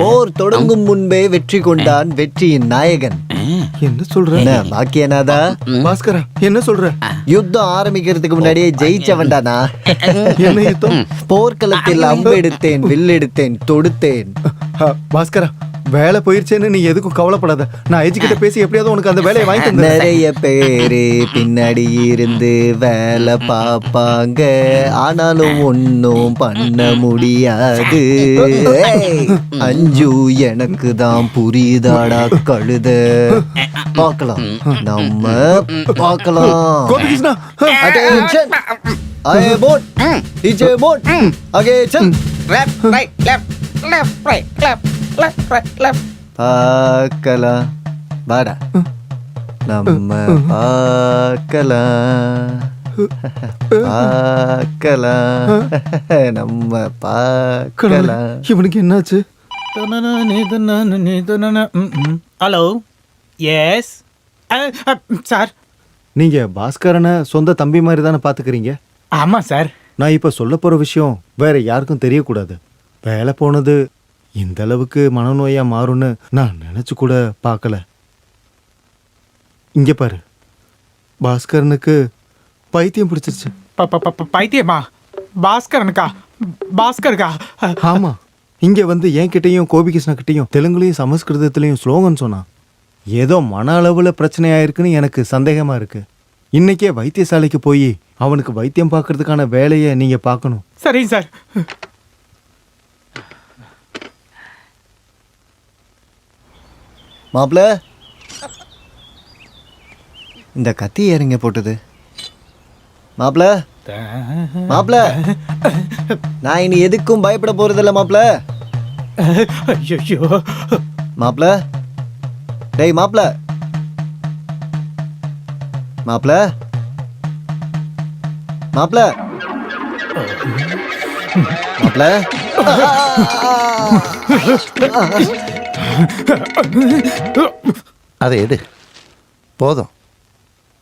போர் தொடங்கும் முன்பே வெற்றி கொண்டான் வெற்றியின் நாயகன். என்ன சொல்ற என்ன பாக்கியநாதா? பாஸ்கரா என்ன சொல்ற? யுத்தம் ஆரம்பிக்கிறதுக்கு முன்னாடியே ஜெயிச்சவன்டானா? என்ன யுத்தம்? போர்க்களத்தில் அம்பு எடுத்தேன், வில் எடுத்தேன், தொடுத்தேன். பாஸ்கரா வேலை போயிருச்சேன்னு நீ எதுக்கும் கவலைப்படாத. நான் எஜுகிட்ட பேசி எப்படியாவது உனக்கு அந்த வேலையை வாங்கி தந்தேன். நிறைய பேரு பின்னாடி இருந்து வேலை பார்ப்பாங்க, ஆனாலும் ஒன்னும் பண்ண முடியாது. அஞ்சு எனக்கு தான் புரியுதாடா கழுத. பார்க்கலாம், நம்ம பார்க்கலாம். Gopikrishna Attention! I vote. DJ vote. Okay, चल. Left, right, left, left, right, left, left, right, left. பார்க்கலாம் வாடா, நம்ம பார்க்கலாம் பார்க்கலாம் நம்ம பார்க்கலாம். இவனுக்கு என்னாச்சு? Hello, yes sir. நீங்க பாஸ்கரனை சொந்த தம்பி மாதிரி தானே பாத்துக்கிறீங்க? ஆமா சார். நான் இப்ப சொல்ல போற விஷயம் வேற யாருக்கும் தெரியக்கூடாது. வேலை போனது இந்த அளவுக்கு மனநோயா மாறும்னு நான் நினைச்சு கூட பார்க்கல. இங்க பாரு, பாஸ்கரனுக்கு பைத்தியம் பிடிச்சிருச்சு. பைத்தியமா? பாஸ்கரனுக்கா? பாஸ்கருக்கா? ஆமா, இங்க வந்து என்கிட்டயும் கோபிகிருஷ்ணா கிட்டயும் தெலுங்குலயும் சமஸ்கிருதத்திலையும் ஸ்லோகன் சொன்னான். ஏதோ மன அளவுல பிரச்சனை ஆயிருக்குன்னு எனக்கு சந்தேகமா இருக்கு. இன்னைக்கே வைத்தியசாலைக்கு போய் அவனுக்கு வைத்தியம் பார்க்கறதுக்கான வேலையை நீங்க பார்க்கணும். சரிங்க சார். மாப்ள, இந்த கத்தி ஏறிங்க போட்டது. மாப்ள மாப்ள, நான் இனி எதுக்கும் பயப்பட போறதில்ல மாப்ள. ஐயோ மாப்ள, டேய் மாப்ள, மாப்ள, மாப்ள, மாப்ள. அதை எடு, போதும்,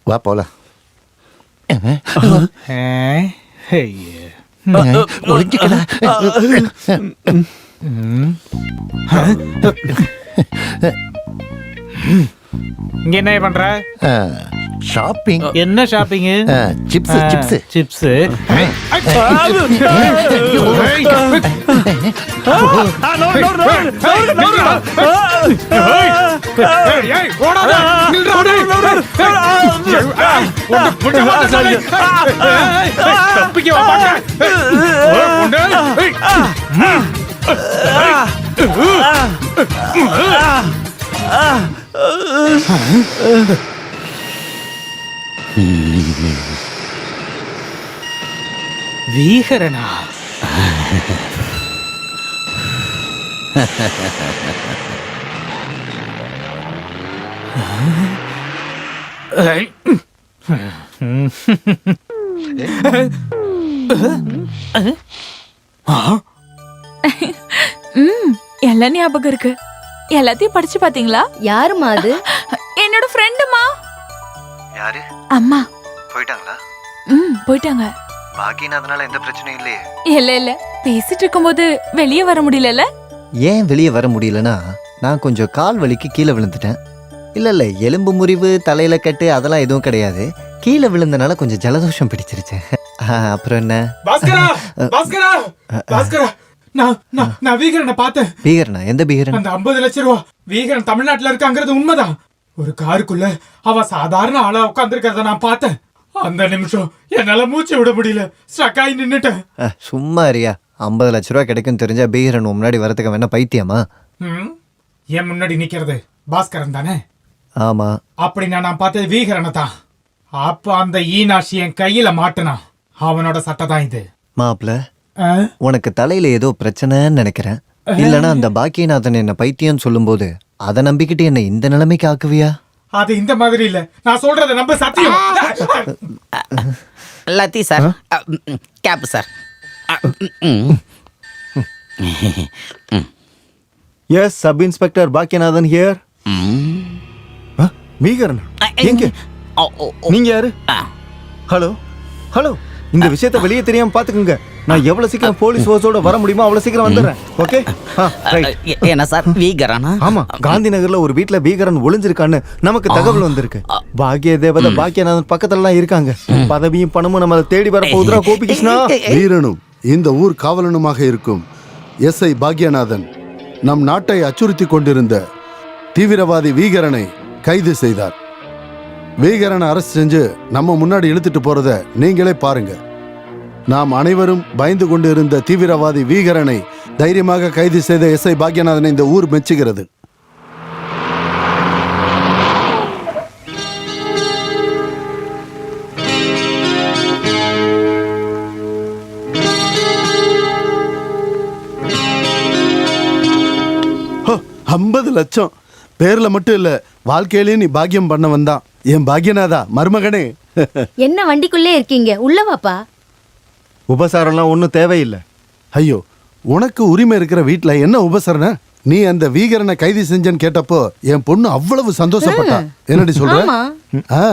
வா போலாம். இங்க என்ன பண்ற? ஷாப்பிங். என்ன ஷாப்பிங்? Chips chips chips. வீகரனா? எல்லாம் ஞாபகம் இருக்கு. எல்லாத்தையும் படிச்சு பாத்தீங்களா? யாருமா அது? என்னோட ஃப்ரெண்டுமா. யாரு? அம்மா. போயிட்டாங்களா? போயிட்டாங்க. பாக்கியநாதனால எந்த பிரச்சனையும் இல்லையே? இல்ல இல்ல, பேசிட்டு இருக்கும்போது வெளியே வர முடியல. ஏன் வெளியே வர முடியலன்னா, நான் கொஞ்சம் கால் வலிக்கு கீழே விழுந்துட்டேன். இல்ல எலும்பு முறிவு, தலையில கட்டு, அதெல்லாம் எதுவும் கிடையாது. கீழே விழுந்தனால கொஞ்சம் ஜலதோஷம் பிடிச்சிருச்சு. அப்புறம் என்ன? பாஸ்கரா, பாஸ்கரா, பாஸ்கரா, நான் வீகரனை பார்த்தேன். பீகரனா? எந்த பீகரன்? அந்த 50 லட்சம் ரூபா வீகரன் தமிழ்நாட்டுல இருக்காங்கிறது உண்மைதான். ஒரு காருக்குள்ள அவ சாதாரண ஆளா உட்கார்ந்துருக்கிறத நான் பார்த்தேன். அந்த நிமிஷம் என்னால மூச்சு விட முடியல, ஸ்ட்ரக்காய் நின்னுட்டேன். சும்மா அறியா, 50 லட்ச ரூபா கிடைக்கும் தெரிஞ்சா பீகரன் முன்னாடி வரதுக்கு வேணா பைத்தியமா? என் முன்னாடி நிக்கிறது பாஸ்கரன் தானே? ஆமா. அப்படின்னா நான் பார்த்தது வீகரனை தான். அப்ப அந்த ஈனாஷி என் கையில மாட்டுனான். அவனோட சட்டை தான் இது. மாப்ள, உனக்கு தலையில ஏதோ பிரச்சனைன்னு நினைக்கிறேன். இல்லனா அந்த பாக்கியநாதன் என்ன பைத்தியம் சொல்லும் போது அதை நம்பிக்கிட்டு என்ன இந்த நிலைமைக்கு ஆக்குவியா? அது இந்த மாதிரி இல்ல, நான் சொல்றத நம்ப. சத்தியம். லத்தி sir, cap sir. Yes, sub inspector Bakkiyanathan here. Veekaran எங்க? நீங்க யாரு? ஹலோ ஹலோ, இந்த விஷயத்த வெளியே தெரியாம பாத்துக்குங்க. நான் எவ்வளவு சீக்கிரம் போலீஸ் ஃபோர்ஸோட வர முடியுமோ அவ்வளவு சீக்கிரம் வந்துடுறேன். ஓகே? என்ன சார் வீகரனா? ஆமா, காந்தி நகர்ல ஒரு வீட்ல வீகரன் ஒளிஞ்சிருக்கான்னு நமக்கு தகவல் வந்திருக்கு. பாக்கிய தேவதை பாக்கியநாதன் பக்கத்துலலாம் இருக்காங்க. பதவியும் பணமும் நம்மளை தேடி வர போகுதுடா கோபிகிருஷ்ணா. வீரனும் இந்த ஊர் காவலனுமாக இருக்கும் எஸ்ஐ பாக்யநாதன் நம் நாட்டை அச்சுறுத்தி கொண்டிருந்த தீவிரவாதி வீகரனை கைது செய்தார். வீகரனை அரெஸ்ட் செஞ்சு நம்ம முன்னாடி இழுத்துட்டு போறத நீங்களே பாருங்க. நாம் அனைவரும் பயந்து கொண்டு இருந்த தீவிரவாதி வீகரனை தைரியமாக கைது செய்த எஸ்ஐ பாக்யநாதனை இந்த ஊர் மெச்சுகிறது. ஹோ, 50 லட்சம் பேர்ல மட்டும் இல்ல, வாழ்க்கையிலேயே நீ பாக்கியம் பண்ண வந்தான் என் பாக்யநாதா மருமகனே. என்ன வண்டிக்குள்ளே இருக்கீங்க, உள்ள வாப்பா. உபசாரம்லாம் ஒன்றும் தேவையில்லை. ஐயோ, உனக்கு உரிமை இருக்கிற வீட்டுல என்ன உபசரணை? நீ அந்த வீகரனை கைது செஞ்சன்னு கேட்டப்போ என் பொண்ணு அவ்வளவு சந்தோஷப்பட்டா. என்னடி சொல்ற? ஆ.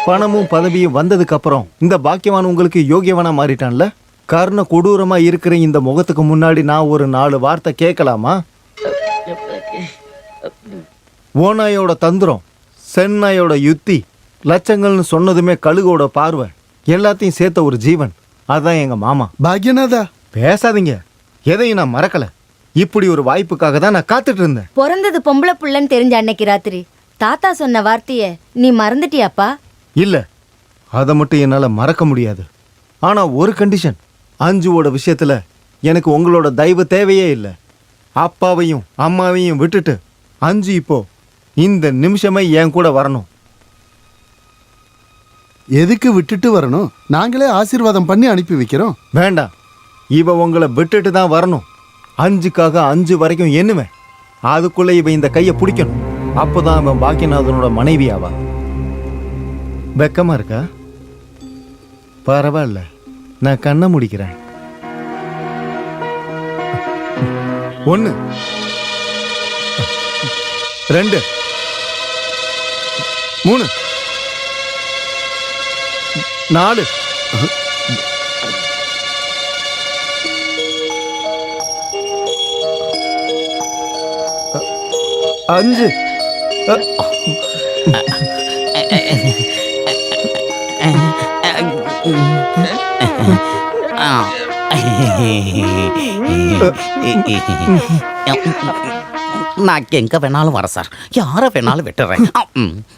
பணமும் பதவியும் வந்ததுக்கு அப்புறம் இந்த பாக்கியவான் உங்களுக்கு யோகியவனா மாறிட்டான்ல. கர்ண கொடூரமா இருக்கிற இந்த முகத்துக்கு முன்னாடி நான் ஒரு 4 வார்த்தை கேட்கலாமா? ஓநாயோட தந்திரம், சென்னாயோட யுத்தி, லட்சங்கள்னு சொன்னதுமே கழுகோட பார்வை, எல்லாத்தையும் சேர்த்த ஒரு ஜீவன். அதான் எங்க மாமா. பாக்யநாதா பேசாதீங்க, எதையும் நான் மறக்கல. இப்படி ஒரு வாய்ப்புக்காக தான் நான் காத்துட்டு இருந்தேன். பிறந்தது பொம்பளை புள்ளன்னு தெரிஞ்ச அன்னைக்கு ராத்திரி தாத்தா சொன்ன வார்த்தைய நீ மறந்துட்டியாப்பா? இல்ல, அதை மட்டும் என்னால மறக்க முடியாது. ஆனா ஒரு கண்டிஷன், அஞ்சுவோட விஷயத்துல எனக்கு உங்களோட தயவு தேவையே இல்லை. அப்பாவையும் அம்மாவையும் விட்டுட்டு அஞ்சு இப்போ இந்த நிமிஷமே என் கூட வரணும். எதுக்கு விட்டுட்டு வரணும்? நாங்களே ஆசீர்வாதம் பண்ணி அனுப்பி வைக்கிறோம். வேண்டாம், இவ உங்களை விட்டுட்டு தான் வரணும். 5க்காக 5 வரைக்கும் எண்ணுவேன். அதுக்குள்ள இவ இந்த கையை பிடிக்கணும். அப்போதான் அவன் பாக்கியநாதனோட மனைவி ஆவா. வெக்கமா இருக்கா? பரவாயில்ல, நான் கண்ணை முடிக்கிறேன். 1 2 3 4 5 நான் எங்க வேணாலும் வர சார், யார வேணாலும் விட்டுறேன்.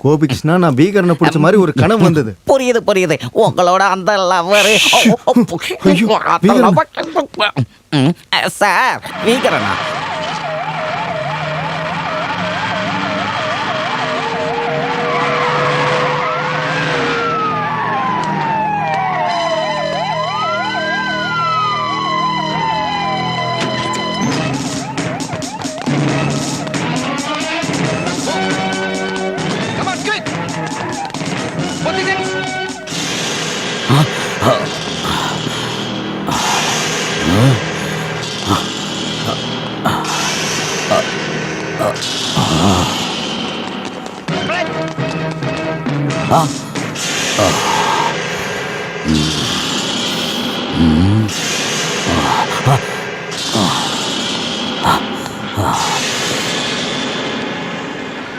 கோபிகிருஷ்ணா, நான் வீகரனை பிடிச்ச மாதிரி ஒரு கனவு வந்தது. புரியுது புரியுது, உங்களோட அந்த லவரு சார். வீகரனா?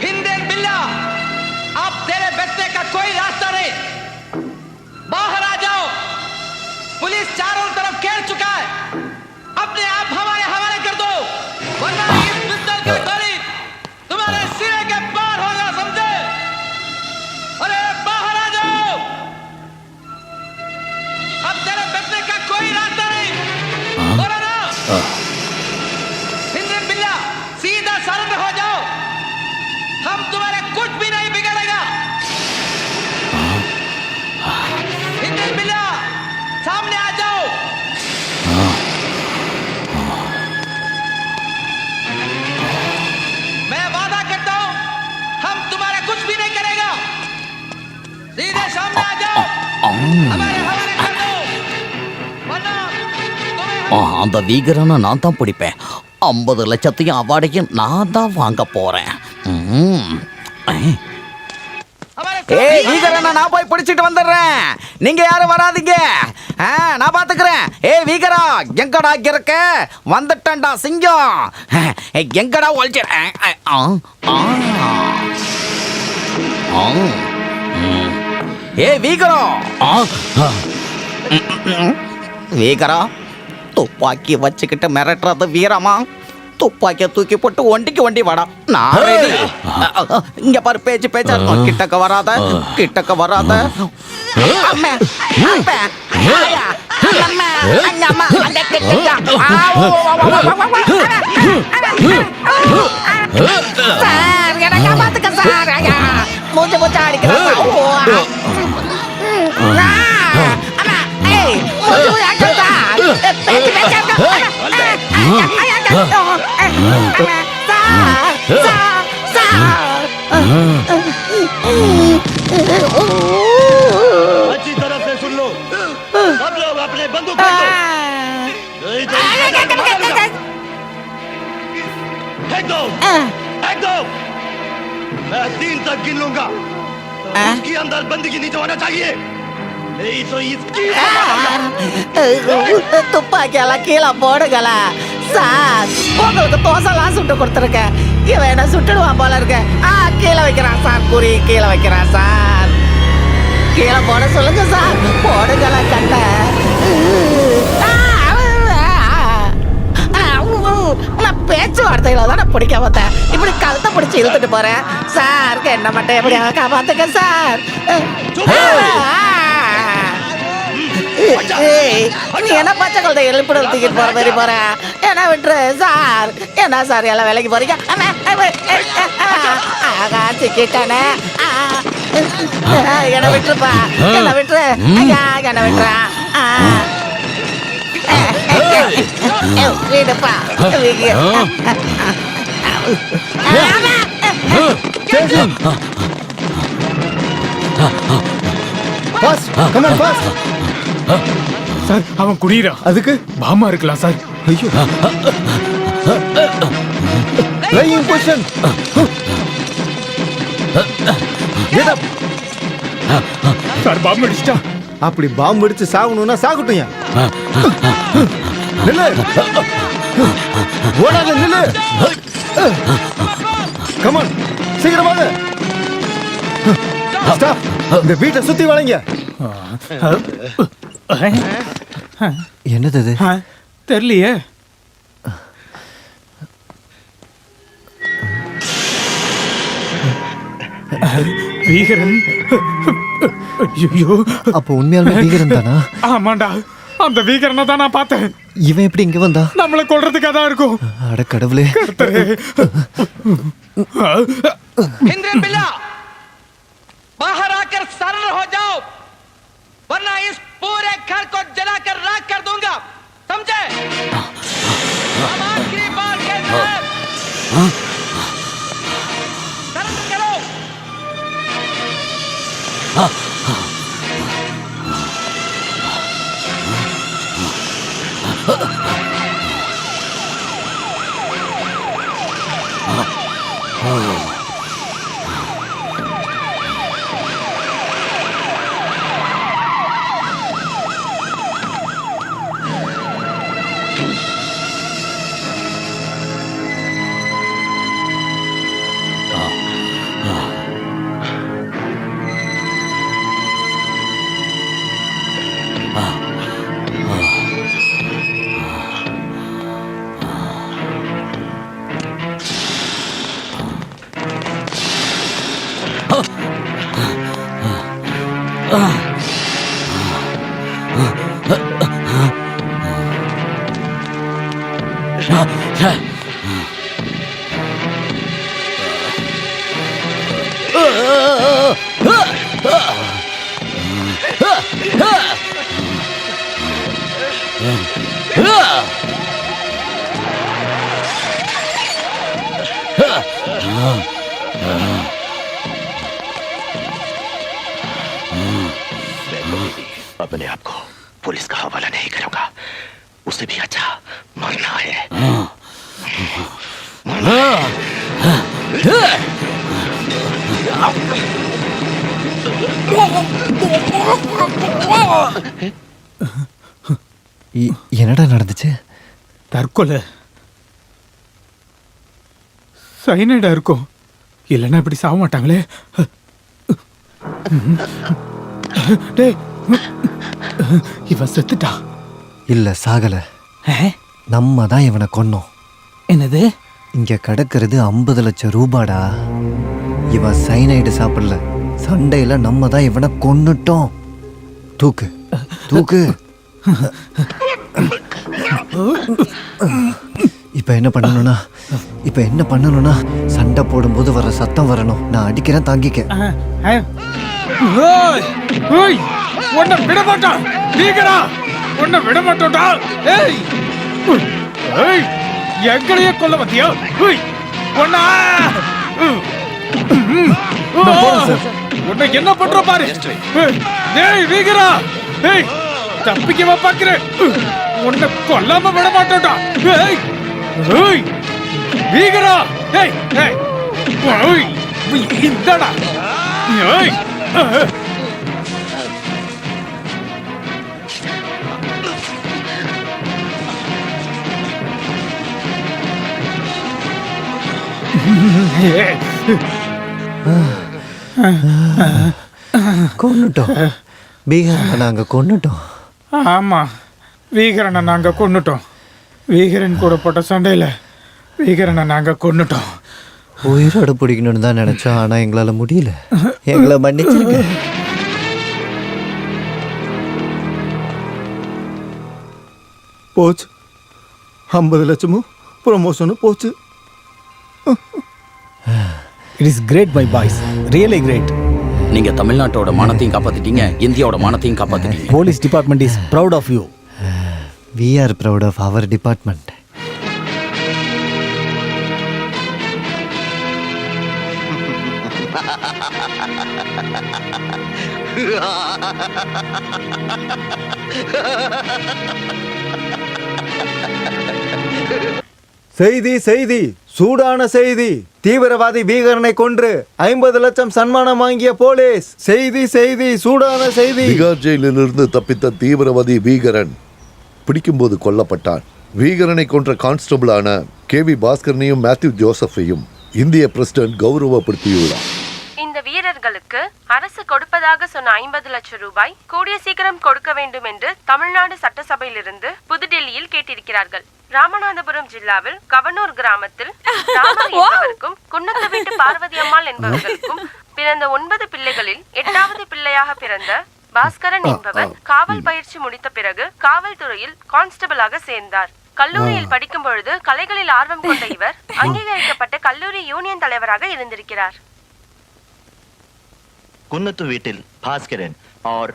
हिंदन बिल्ला, अब तेरे बचने का कोई रास्ता नहीं। बाहर आ जाओ, पुलिस चारों तरफ घेर चुका है। अपने आप हमारे हवाले कर दो, वरना इस पिस्तौल का गोली तुम्हारे सिरे के पार होगा, समझे? अरे बाहर आ जाओ, अब तेरे बचने का कोई रास्ता नहीं। बोलो ना, हिंदन बिल्ला, सीधा सरेंडर हो जाओ, हम तुम्हारे कुछ भी नहीं बिगड़ेगा। हिंदन बिल्ला, सामने आ जाओ। मैं वादा करता हूं, हम तुम्हारा कुछ भी नहीं करेगा। सीधे सामने आ जाओ, हमारे हवाले कर दो, वरना तुम्हें அந்த வீகரனை நான் தான் பிடிப்பேன். 50 லட்சத்தையும் அவார்டையும் நான் தான் வாங்க போறேன். ஏய் வீகரண்ணா, நான் போய் பிடிச்சிட்டு வந்துடுறேன். நீங்க யாரும் வராதீங்க, நான் பாத்துக்கிறேன். ஏய் வீகரா, எங்கடா இருக்க? வந்துட்டேன்டா சிங்கம். எங்கடா ஒழிச்சு? ஏய் வீகரா, வீகரா, துப்பாக்கி வச்சுக்கிட்டு மிரட்டுறது வீரமா? துப்பாக்கிய தூக்கி போட்டு ஒண்டிக்கு ஒண்டி வாடா. நான் ரெடி. இங்க பாரு, பேச்சு பேச்சா இருக்கும். கிட்டக்க வராத, கிட்டக்க வராத. அம்மா, அப்பா, ஆயா, அம்மா, அம்மா, அங்க கிட்டக்க. சார், என்ன காப்பாத்துக்க சார். ஐயா, மூச்சு மூச்சு அடிக்கிறேன். அம்மா, ஏய், மூச்சு மூச்சு அடிக்கிறேன் சார். பேச்சு பேச்சா இருக்கும். अच्छी तरह से सुन लो, सब लोग अपने बंदूक फेंक दो। फेंक दो, फेंक दो। मैं 3 तक गिन लूंगा। उसके अंदर बंदगी नहीं होना चाहिए, नहीं तो इसकी துப்பாக்கியெல்லாம் கீழே போடுங்கள சார். உங்களுக்கு தோசைலாம் சுட்டு கொடுத்துருக்கேன். இவன் என்ன சுட்டுடுவான் போல இருக்க. கீழே வைக்கிறான் சார், குறி கீழே வைக்கிறான் சார். கீழே போட சொல்லுங்க சார். போடுங்கள கண்ட. நான் பேச்சுவார்த்தையில தானே பிடிக்க பார்த்தேன். இப்படி கழுத்தை பிடிச்சி இழுத்துட்டு போறேன் சார். என்ன மட்டும் எப்படியா காப்பாத்துக்க சார். நீ என்ன பச்சை குழந்தை எழுப்பிட தூக்கிட்டு போற மாதிரி போற? என்ன விட்டுரு சார். என்ன சார் எல்லாம் வேலைக்கு போறீங்க? சிக்கிட்டானே, என்ன விட்டுருப்பா, என்ன விட்டுரு. ஐயா, என்ன விட்டுறா. வீடுப்பா. சார், அவன் குடிரா. அதுக்கு பாமா இருக்கலாம் சார். ஐயோ, lying position. Get up. Sir, பாம்பு அடிச்சிட்டா. அப்படி பாம்பு அடிச்சு சாகணும்னா சாகட்டும். நில்லு, ஓடாத, நில்லு. கமான், சீக்கிரமாக. ஸ்டாப். இந்த வீட்டை சுத்தி வளைங்க. என்னது இது? தெரியலையே. வீகரன். ஐயோ, அப்போ உண்மையாலுமே வீகரன் தானா? ஆமாண்டா, அந்த வீகரனை தான் நான் பார்த்தேன். இவன் எப்படி இங்க வந்தா? நம்மளை கொல்றதுக்காக தான் இருக்கும். அட கடவுளே. इंद्रन बिल्ला, बाहर आकर सरल हो जाओ, वरना इस पूरे घर को जलाकर राख कर दूंगा, समझे? अब आखिरी बार कहता है, सरेंडर करो। अपने आप को पुलिस का हवाला नहीं करूंगा, उसे भी अच्छा मरना है। मरना है। என்னடா நடந்துச்சு? தற்கொலை. சைனைடா இருக்கும், இல்லைன்னா இப்படி சாக மாட்டாங்களே. டேய், இவன் செத்துட்டான். இல்ல சாகல, நம்ம தான் இவனை கொன்னோம். என்னது? இங்க கிடக்கிறது 50 லட்சம் ரூபாடா. இவன் சைனைடு சாப்பிடல, சண்டையில நம்ம தான் இவனை கொன்னுட்டோம். தூக்கு தூக்கு. இப்ப என்ன பண்ணணும்னா சண்டை போடும்போது வர சத்தம் வரணும். நான் அடிக்கிறேன், தாங்கிக்க. உன்னை விட மாட்டான், உன்னை விட மாட்டோம்டா. ஏய் ஏய், எங்களையே கொல்ல வந்தியா? உன்னை என்ன பண்ற பாரு. ஏய் வீகரா, ஏய் தப்பிக்கவா பாக்குறேன்? உன்னை கொல்லாம விட மாட்டோம்டா. ஏய் ஏய் வீகரா, ஏய் ஏய் ஏய் இந்தடா. ஏய் கொன்னுட்டோம், பீகாரை நாங்க கொன்னுட்டோம். ஆமா, வீகரனை நாங்க கொன்னுட்டோம். வீகரன் கூட போட்ட சண்டையில வீகரனை நாங்க கொன்னுட்டோம். உயிரோட பிடிக்கணும்னு தான் நினைச்சோம், ஆனா எங்களால முடியல. எங்களை மன்னிச்சிருங்க. போச்சு, 50 லட்சமும் ப்ரொமோஷனும் போச்சு. It is great my boys, really great. நீங்க தமிழ்நாட்டோட மானத்தையும் காப்பாத்திட்டீங்க, இந்தியாவோட மானத்தையும் காப்பாத்திட்டீங்க. Police department is proud of you. We are proud of our department. செய்தி செய்தி, சூடான செய்தி. தீவிரவாதி வீகரனை கொன்று 50 லட்சம் சன்மானம் வாங்கிய போலீஸ். செய்தி செய்தி, சூடான செய்தி. திகார் ஜெயிலிலிருந்து தப்பித்த தீவிரவாதி வீகரன் பிடிக்கும்போது கொல்லப்பட்டான். வீகரனை கொன்ற கான்ஸ்டபிளான கேவி பாஸ்கரனையும் மேத்யூ ஜோசஃபையும் இந்திய பிரசிடென்ட் கௌரவப்படுத்தியுள்ளார். இந்த வீரர்களுக்கு அரசு கொடுப்பதாக சொன்ன 50 லட்சம் ரூபாய் கூடிய சீக்கிரம் கொடுக்க வேண்டும் என்று தமிழ்நாடு சட்டசபையிலிருந்து புதுடெல்லியில் கேட்டிருக்கிறார்கள். ராமநாதபுரம் ஜில்லாவில் கவனூர் கிராமத்தில் ராமர் என்பவருக்கும் குன்னத்து வீட்டு பார்வதி அம்மாள் என்பவர்களுக்கும் பிறந்த 9 பிள்ளைகளில் 8வது பிள்ளையாக பிறந்த பாஸ்கரன் என்பவர் காவல் பயிற்சி முடித்த பிறகு காவல்துறையில் கான்ஸ்டபிளாக சேர்ந்தார். கல்லூரியில் படிக்கும் பொழுது கலைகளில் ஆர்வம் கொண்ட இவர் அங்கீகரிக்கப்பட்ட கல்லூரி யூனியன் தலைவராக இருந்திருக்கிறார். कुन्नतु वीटिल भास्करन और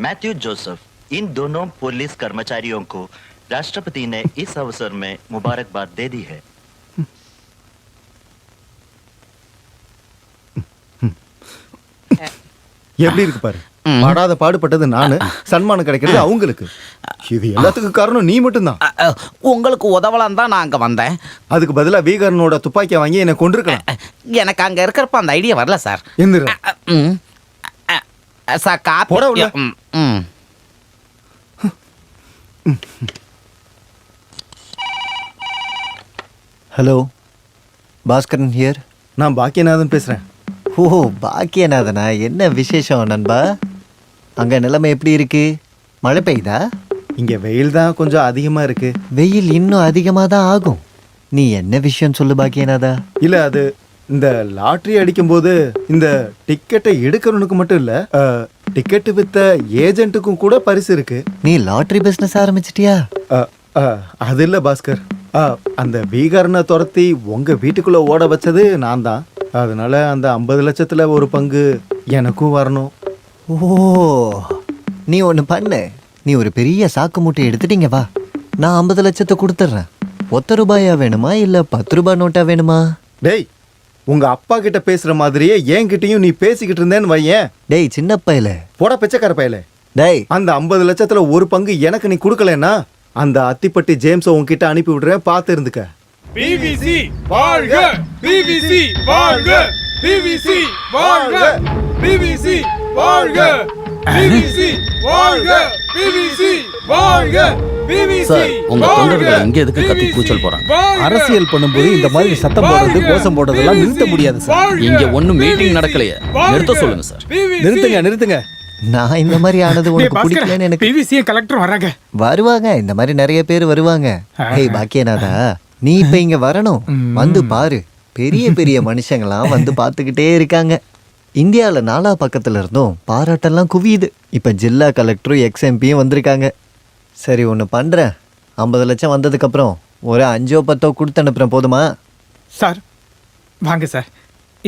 मैथ्यू जोसेफ, इन दोनों पुलिस कर्मचारियों को राष्ट्रपति ने इस अवसर में मुबारकबाद दे दी है. எப்படி இருக்கு பாரு. படாத பாடுபட்டது நானு, சன்மானம் கிடைக்கிறது அவங்களுக்கு. இது எல்லாத்துக்கும் காரணம் நீ மட்டும்தான். உங்களுக்கு உதவலாம் தான் நான் அங்க வந்தேன். அதுக்கு பதிலா வீகரனோட துப்பாக்கியை வாங்கி என்னை கொண்டிருக்கலாம். எனக்கு அங்க இருக்கிறப்ப அந்த ஐடியா வரல சார். எந்திர sir coffee. Hello, Bhaskaran here. நான் பாக்கியநாதன் பேசுறேன். ஓ, பாக்கியநாதனா? என்ன விசேஷம் நண்பா? அங்க நிலைமை எப்படி இருக்கு? மழை பெய்யுதா? இங்க வெயில் தான் கொஞ்சம் அதிகமா இருக்கு. வெயில் இன்னும் அதிகமா தான் ஆகும். நீ என்ன விஷயம் சொல்லு பாக்கியநாதா. இல்ல, அது இந்த லாட்டரி அடிக்கும் போது இந்த டிக்கெட்டை எடுக்கிறவனுக்கு மட்டும் இல்ல, டிக்கெட் வித்த ஏஜென்ட்டுக்கும் கூட பரிசு இருக்கு. நீ லாட்டரி பிசினஸ் ஆரம்பிச்சிட்டியா? அது இல்ல பாஸ்கர், அந்த பீகாரனை துரத்தி உங்க வீட்டுக்குள்ள ஓட வச்சது நான் தான். அதனால அந்த 50 லட்சத்துல ஒரு பங்கு எனக்கும் வரணும். ஓ, நீ ஒன்று பண்ணு. நீ ஒரு பெரிய சாக்கு மூட்டை எடுத்துட்டீங்க வா, நான் 50 லட்சத்தை கொடுத்துட்றேன். 10 ரூபாயா வேணுமா இல்ல 10 ரூபாய் நோட்டா வேணுமா? டேய், உங்க அப்பா கிட்ட பேசுற மாதிரியே என்கிட்டயும் நீ பேசிக்கிட்டு இருந்தேன்னு வையேன். டேய் சின்ன பயல, போட பிச்சைக்கார பயல. டேய், அந்த 50 லட்சத்துல ஒரு பங்கு எனக்கு நீ கொடுக்கலன்னா அந்த அத்திப்பட்டி ஜேம்ஸை உன்கிட்ட அனுப்பி விடுறேன், பார்த்து இருந்துக்க. பிபிசி வாழ்க, பிபிசி வாழ்க, பிபிசி வாழ்க, பிபிசி வாழ்க பிபிசி வாழ்க பிபிசி வாழ்க சார் உங்க தொண்டர்கள் இங்க எதுக்கு கத்தி கூச்சல் போறாங்க? அரசியல் பண்ணும்போது இந்த மாதிரி சத்தம் போடுறது கோஷம் போடுறதெல்லாம் நிறுத்த முடியாது சார். இங்க ஒண்ணும் மீட்டிங் நடக்கலையே, நிறுத்த சொல்லுங்க சார். நிறுத்துங்க. நான் இந்த மாதிரி ஆனது உனக்கு பிடிக்கலன்னு எனக்கு பிபிசி கலெக்டர் வராங்க. வருவாங்க, இந்த மாதிரி நிறைய பேர் வருவாங்க. ஹேய் பாக்கியநாதா, நீ இப்ப இங்க வரணும். வந்து பாரு, பெரிய பெரிய மனுஷங்களாம் வந்து பார்த்துக்கிட்டே இருக்காங்க. இந்தியாவில் 4 பக்கத்துல இருந்தும் பாராட்டெல்லாம் குவியுது. இப்ப ஜில்லா கலெக்டரும் எக்ஸ்எம்பியும் வந்திருக்காங்க. சரி ஒன்று பண்ணுறேன், 50 லட்சம் வந்ததுக்கப்புறம் ஒரு 5 10 கொடுத்து அனுப்புகிறேன், போதுமா? சார் வாங்க சார்.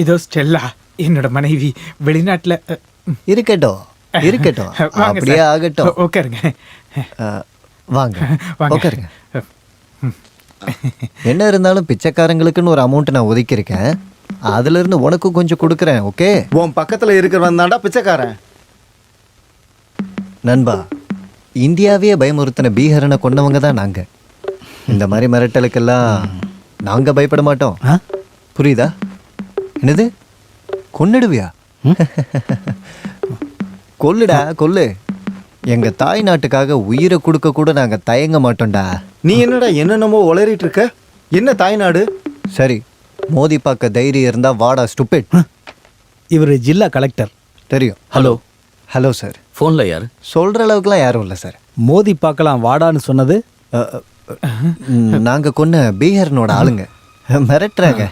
இதோ ஸ்டெல்லா என்னோட மனைவி வெளிநாட்டில். இருக்கட்டும் இருக்கட்டும், அப்படியே ஆகட்டும். உட்காருங்க. வாங்க உட்காருங்க. என்ன இருந்தாலும் பிச்சைக்காரங்களுக்குன்னு ஒரு அமௌண்ட் நான் ஒதுக்கியிருக்கேன். அதுல இருந்து உனக்கும் கொஞ்சம் கொடுக்குறேன், ஓகே? உன் பக்கத்துல இருக்கிறவன் தான்டா பிச்சைக்காரன். நண்பா, இந்தியாவே பயமுறுத்தின பீகாரனை கொண்டவங்க தான் நாங்க. இந்த மாதிரி மிரட்டலுக்கெல்லாம் நாங்க பயப்பட மாட்டோம், புரியுதா? என்னது கொன்னுடுவியா? கொல்லுடா கொல்லு. எங்க தாய் நாட்டுக்காக உயிரை கொடுக்க கூட நாங்க தயங்க மாட்டோம்டா. நீ என்னடா என்னென்னமோ உளறிட்டு இருக்க? என்ன தாய்நாடு? சரி, மோதி பார்க்க தைரியம் இருந்தா வாடா ஸ்டூபிட். இவர் ஜில்லா கலெக்டர். தெரியும். ஹலோ. Hello sir. ஃபோன்ல யாரு? சொல்ற அளவுக்குலாம் யாரும் இல்லை சார். மோதி பார்க்கலாம் வாடான்னு சொன்னது நாங்க கொன்ன பீகாரனோட ஆளுங்க மிரட்டுறாங்க.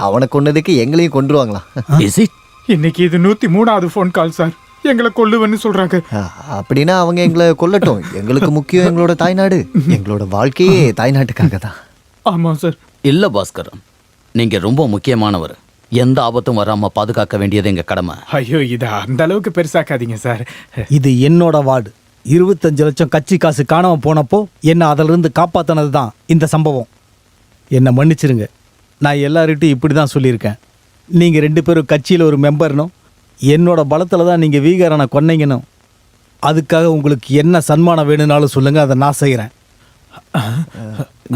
அவனை கொன்னதுக்கு எங்களையும் கொன்றுவாங்களாம். இன்னைக்கு இது 103வது ஃபோன் கால் சார். எங்களை கொல்லுவன்னு சொல்றாங்க. அப்படின்னா அவங்க எங்களை கொல்லட்டும். எங்களுக்கு முக்கியம் எங்களோட தாய்நாடு. எங்களோட வாழ்க்கையே தாய்நாட்டுக்காக தான். ஆமா சார். இல்ல பாஸ்கர், நீங்க ரொம்ப முக்கியமானவர். எந்த ஆபத்தும் வராம பாதுகாக்க வேண்டியது எங்க கடமை. ஐயோ, இதை அந்த அளவுக்கு பெருசாக்காதீங்க சார். இது என்னோட வார்டு. 25 லட்சம் கட்சி காசு காணாம போனப்போ என்ன அதில் இருந்து காப்பாத்தினது தான் இந்த சம்பவம். என்னை மன்னிச்சிருங்க. நான் எல்லார்கிட்டையும் இப்படி தான் சொல்லியிருக்கேன். நீங்கள் 2 பேரும் கட்சியில் ஒரு மெம்பர்னும் என்னோட பலத்தில் தான் நீங்கள் வீகாரனை கொன்னீங்கனும். அதுக்காக உங்களுக்கு என்ன சன்மானம் வேணும்னாலும் சொல்லுங்க, அதை நான் செய்கிறேன்.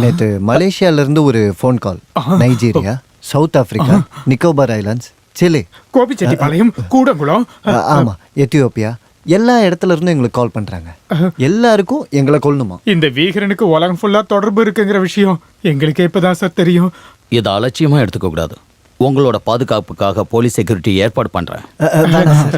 நேற்று மலேசியால இருந்து ஒரு phone call. Nigeria, south Africa, Nicobar islands, Chile, Gobichettipalayam, Kudankulam, ஆமா எத்தியோப்பியா, எல்லா இடத்துல இருந்தும் எங்களுக்கு கால் பண்றாங்க. எல்லாருக்கும் எங்களை கொல்லணுமா? இந்த வீகரனுக்கு உலகம் ஃபுல்லா தொடர்பு இருக்குங்கிற விஷயம் எங்களுக்கு இப்பதான் சார் தெரியும். இதை அலட்சியமா எடுத்துக்க கூடாது. உங்களோட பாதுகாப்புக்காக போலீஸ் செக்யூரிட்டி ஏற்பாடு பண்றேன்.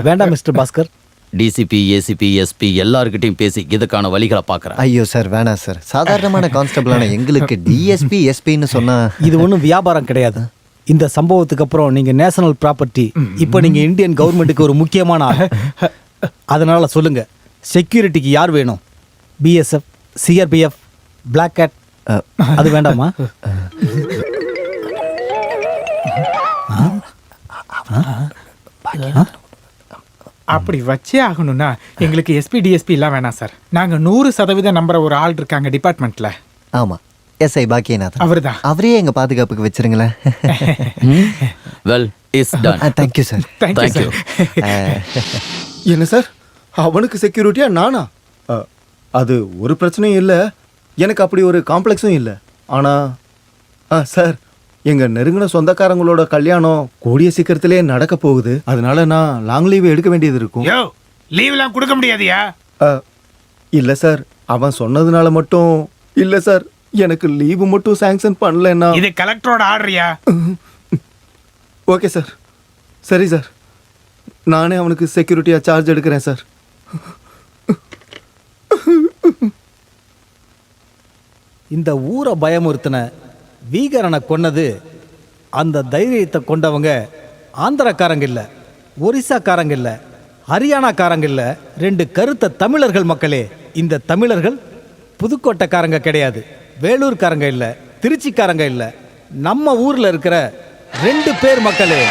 வேண்டாம் mister Bhaskar. DCP, ACP, SP எல்லார்கிட்டையும் பேசி இதுக்கான வழிகளை பார்க்குறேன். ஐயோ சார், வேணாம் சார். சாதாரணமான கான்ஸ்டபிளான எங்களுக்கு டிஎஸ்பி எஸ்பின்னு சொன்னா இது ஒன்றும் வியாபாரம் கிடையாது. இந்த சம்பவத்துக்கு அப்புறம் நீங்க நேஷனல் ப்ராப்பர்ட்டி. இப்போ நீங்க இந்தியன் கவர்மெண்ட்டுக்கு ஒரு முக்கியமான ஆள். அதனால சொல்லுங்க, செக்யூரிட்டிக்கு யார் வேணும்? பிஎஸ்எஃப், சிஆர்பிஎஃப், பிளாக் கேட் அது வேண்டாமா? அப்படி வச்சே ஆகணும்னா எங்களுக்கு எஸ்பி டிஎஸ்பி எல்லாம் வேணாம் சார். நாங்க 100% நம்புற ஒரு ஆள் இருக்காங்க டிபார்ட்மெண்ட்ல. ஆமா, எஸ்ஐ பாக்கியநாதன். அவர்தான். அவரே எங்க பாதுகாப்புக்கு வச்சிருங்களேன். Well is done. Thank you sir. Thank you. என்ன சார், அவனுக்கு செக்யூரிட்டியா நானா? அது ஒரு பிரச்சனையும் இல்லை. எனக்கு அப்படி ஒரு காம்ப்ளெக்ஸும் இல்லை. ஆனால் சார், எங்கள் நெருங்கின சொந்தக்காரங்களோட கல்யாணம் கூடிய சீக்கிரத்திலே நடக்க போகுது. அதனால நான் லாங் லீவ் எடுக்க வேண்டியது இருக்கும். லீவ்லாம் கொடுக்க முடியாதியா? இல்லை சார், அவன் சொன்னதுனால மட்டும் இல்லை சார். எனக்கு லீவு மட்டும் சாங்ஷன் பண்ணலன்னா. இது கலெக்டரோட ஆர்டரியா? ஓகே சார், சரி சார், நானே அவனுக்கு செக்யூரிட்டியாக சார்ஜ் எடுக்கிறேன் சார். இந்த ஊரை பயமுறுத்தின வீகரனை கொன்னது அந்த தைரியத்தை கொண்டவங்க ஆந்திரக்காரங்க இல்லை, ஒரிசாக்காரங்க இல்லை, ஹரியானாக்காரங்க இல்லை, 2 கருத்த தமிழர்கள் மக்களே. இந்த தமிழர்கள் புதுக்கோட்டைக்காரங்க கிடையாது, வேலூர்காரங்க இல்லை, திருச்சிக்காரங்க இல்லை, நம்ம ஊரில் இருக்கிற 2 பேர் மக்களே.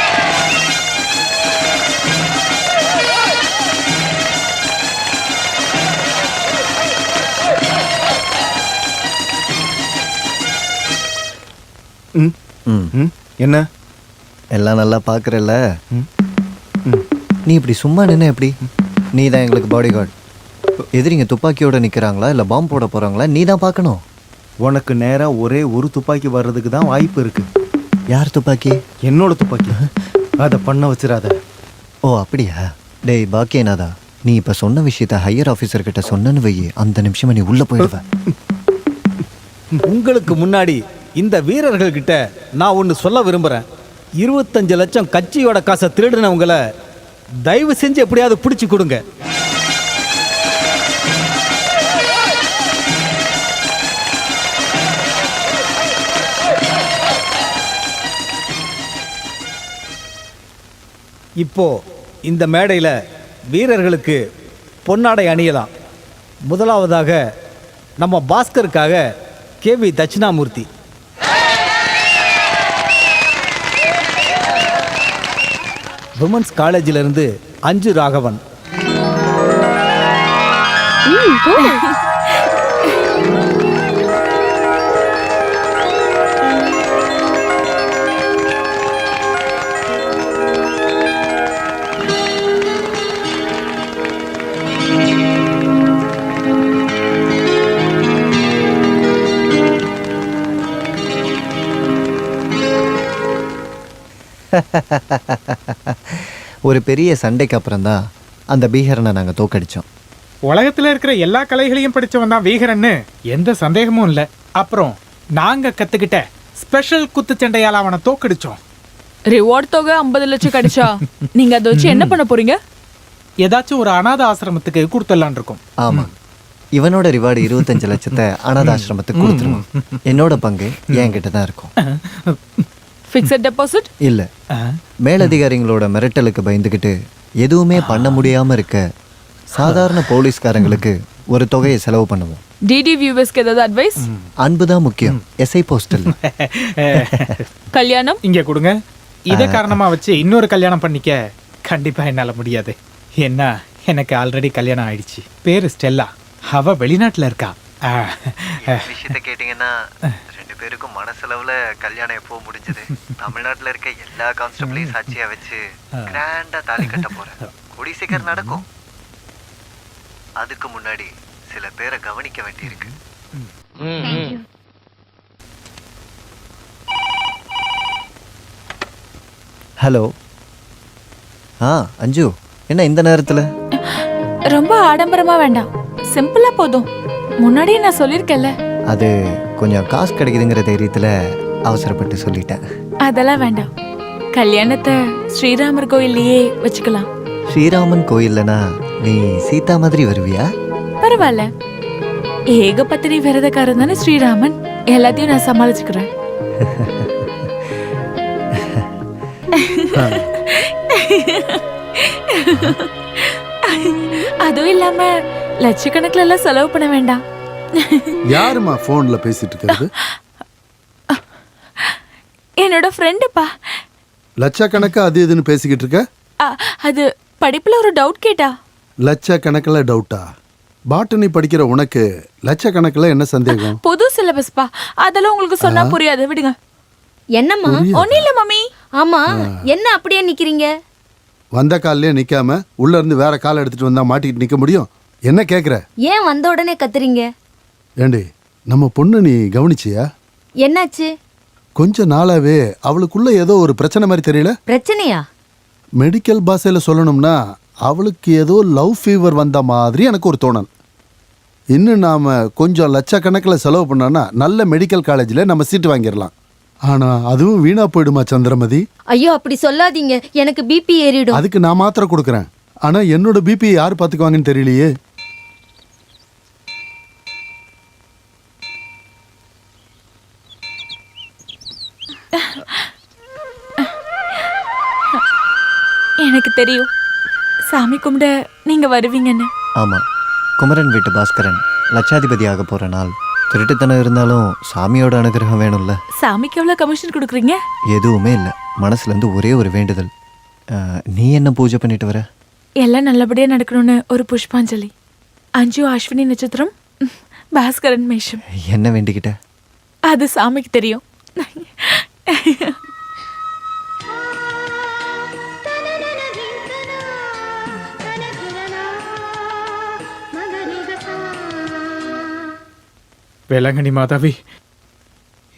என்ன எல்லாம் நல்லா பார்க்குறல்ல? நீ இப்படி சும்மா நின்று எப்படி? நீ தான் எங்களுக்கு பாடி கார்டு. எதிரிங்க துப்பாக்கியோட நிற்கிறாங்களா இல்லை பாம்பு போட போகிறாங்களா? நீ தான் பார்க்கணும். உனக்கு நேராக ஒரே ஒரு துப்பாக்கி வர்றதுக்கு தான் வாய்ப்பு இருக்கு. யார் துப்பாக்கி? என்னோட துப்பாக்கி. அதை பண்ண வச்சிடாத. ஓ அப்படியா? டேய் பாக்கியநாதா, நீ இப்ப சொன்ன விஷயத்த ஹையர் ஆபீசர் கிட்ட சொன்னன்னு வை, அந்த நிமிஷம் நீ உள்ள போயிடுவ. உங்களுக்கு முன்னாடி இந்த வீரர்கள் கிட்ட நான் ஒன்று சொல்ல விரும்புகிறேன். 25 லட்சம் கட்சியோட காசை திருடினவங்களை தயவு செஞ்சு எப்படியாவது பிடிச்சி கொடுங்க. இப்போ இந்த மேடையில் வீரர்களுக்கு பொன்னாடை அணியலாம். முதலாவதாக நம்ம பாஸ்கருக்காக கேவி தட்சிணாமூர்த்தி. விமன்ஸ் காலேஜிலிருந்து அஞ்சு ராகவன். ஒரு பெரிய சண்டைக்கு அப்புறம் தான் அந்த பீகரனை நாங்கள் தோக்கடிச்சோம். உலகத்துல இருக்கிற எல்லா கலைகளையும் படிச்சவன் தான் வீகரன்னு எந்த சந்தேகமும் இல்லை. அப்புறம் நாங்க கத்துக்கிட்ட ஸ்பெஷல் குத்துச்சண்டையால அவனை தோக்கடிச்சோம். ரிவார்ட் தொகை 50 லட்சம் கிடைச்சா நீங்க அதை வச்சு என்ன பண்ண போறீங்க? ஏதாச்சும் ஒரு அனாத ஆசிரமத்துக்கு கொடுத்துடலான் இருக்கும். ஆமா, இவனோட ரிவார்டு 25 லட்சத்தை அனாத ஆசிரமத்துக்கு கொடுத்துருவோம். என்னோட பங்கு என்கிட்ட தான் இருக்கும். ஃபிக்ஸட் டெபாசிட் இல்ல, மேலதிகாரிகளோட மிரட்டலுக்கு பயந்துகிட்டு எதுவுமே பண்ண முடியாம இருக்க சாதாரண போலீஸ்காரங்களுக்கு ஒரு தொகையை செலவு பண்ணுவோம். டிடி வியூவர்ஸ்க்கு ஏதாவது அட்வைஸ்? அன்புதான் முக்கியம். SI postal. கல்யாணம் இங்க கொடுங்க. இதை காரணமா வச்சு இன்னொரு கல்யாணம் பண்ணிக்க கண்டிப்பா என்னால முடியாது. என்ன, எனக்கு ஆல்ரெடி கல்யாணம் ஆயிடுச்சு. பேரு ஸ்டெல்லா. அவ வெளிநாட்டுல இருக்கா. விஷயத்தை கேட்டீங்கன்னா ரெண்டு பேருக்கும் மனசளவுல கல்யாணம் எப்போ முடிஞ்சது. தமிழ்நாட்டுல இருக்க எல்லா கான்ஸ்டபிளையும் சாட்சியா வச்சு கிராண்டா தாலி கட்ட போறேன். கூடி சீக்கிரம் நடக்கும். அதுக்கு முன்னாடி சில பேரை கவனிக்க வேண்டியிருக்கு. ஹலோ. அஞ்சு, என்ன இந்த நேரத்துல? ரொம்ப ஆடம்பரமா வேண்டாம், சிம்பிளா போதும். முன்னாடியே நான் சொல்லியிருக்கேன்ல. அது கொஞ்சம் காசு கிடைக்குதுங்கிற தைரியத்துல அவசரப்பட்டு சொல்லிட்டேன். அதெல்லாம் வேண்டாம். கல்யாணத்தை ஸ்ரீராமர் கோயில்லையே வச்சுக்கலாம். ஸ்ரீராமன் கோயில்லனா நீ சீதா மாதிரி வருவியா? பரவாயில்ல, ஏகபத்தினி விரதக்காரன் தானே ஸ்ரீராமன். எல்லாத்தையும் நான் சமாளிச்சுக்கிறேன். அதுவும் இல்லாம லட்சக்கணக்கில் எல்லாம் செலவு பண்ண வேண்டாம். யாருமா போன்ல பேசிட்டு இருக்கிறது? என்னோட ஃப்ரெண்டுப்பா. லட்சக்கணக்கா அது இதுன்னு பேசிக்கிட்டு இருக்க? அது படிப்புல ஒரு டவுட் கேட்டா. லட்சக்கணக்கில் டவுட்டா? பாட்டனி படிக்கிற உனக்கு லட்சக்கணக்கில் என்ன சந்தேகம்? புது சிலபஸ்பா, அதெல்லாம் உங்களுக்கு சொன்னா புரியாது, விடுங்க. என்னம்மா? ஒன்னும் இல்ல மம்மி. ஆமா, என்ன அப்படியே நிக்கிறீங்க? வந்த காலிலே நிக்காம உள்ள இருந்து வேற கால் எடுத்துட்டு வந்தா மாட்டிட்டு நிக்க முடியும்? என்ன கேக்குற? ஏன் வந்த உடனே கத்துறீங்க? ஏண்டி, நம்ம பொண்ணு நீ கவனிச்சியா? என்னாச்சு? கொஞ்ச நாளாவே அவளுக்குள்ள ஏதோ ஒரு பிரச்சனை மாதிரி தெரியல. பிரச்சனையா? மெடிக்கல் பாஷையில சொல்லணும்னா அவளுக்கு ஏதோ லவ் ஃபீவர் வந்த மாதிரி எனக்கு ஒரு தோணல். இன்னும் நாம கொஞ்சம் லட்சக்கணக்கில் செலவு பண்ணோம்னா நல்ல மெடிக்கல் காலேஜில் நம்ம சீட்டு வாங்கிடலாம். ஆனா அதுவும் வீணா போயிடுமா சந்திரமதி? ஐயோ அப்படி சொல்லாதீங்க, எனக்கு பிபி ஏறிடும். அதுக்கு நான் மாத்திரை கொடுக்குறேன். ஆனா என்னோட பிபி யார் பார்த்துக்குவாங்கன்னு தெரியலையே. எனக்கு தெரியும் சாமி கும்பிட நீங்க வருவீங்கன்னு. ஆமா, குமரன் வீட்டு பாஸ்கரன் லட்சாதிபதி ஆக போற நாள். திருட்டுத்தனம் இருந்தாலும் சாமியோட அனுகிரகம் வேணும்ல. சாமிக்கு எவ்வளவு கமிஷன் கொடுக்குறீங்க? எதுவுமே இல்லை, மனசுல இருந்து ஒரே ஒரு வேண்டுதல். நீ என்ன பூஜை பண்ணிட்டு வர? எல்லாம் நல்லபடியா நடக்கணும்னு ஒரு புஷ்பாஞ்சலி. அஞ்சு அஸ்வினி நட்சத்திரம், பாஸ்கரன் மேஷம். என்ன வேண்டிக்கிட்ட? அது சாமிக்கு தெரியும். வேளாங்கண்ணி மாதாவி,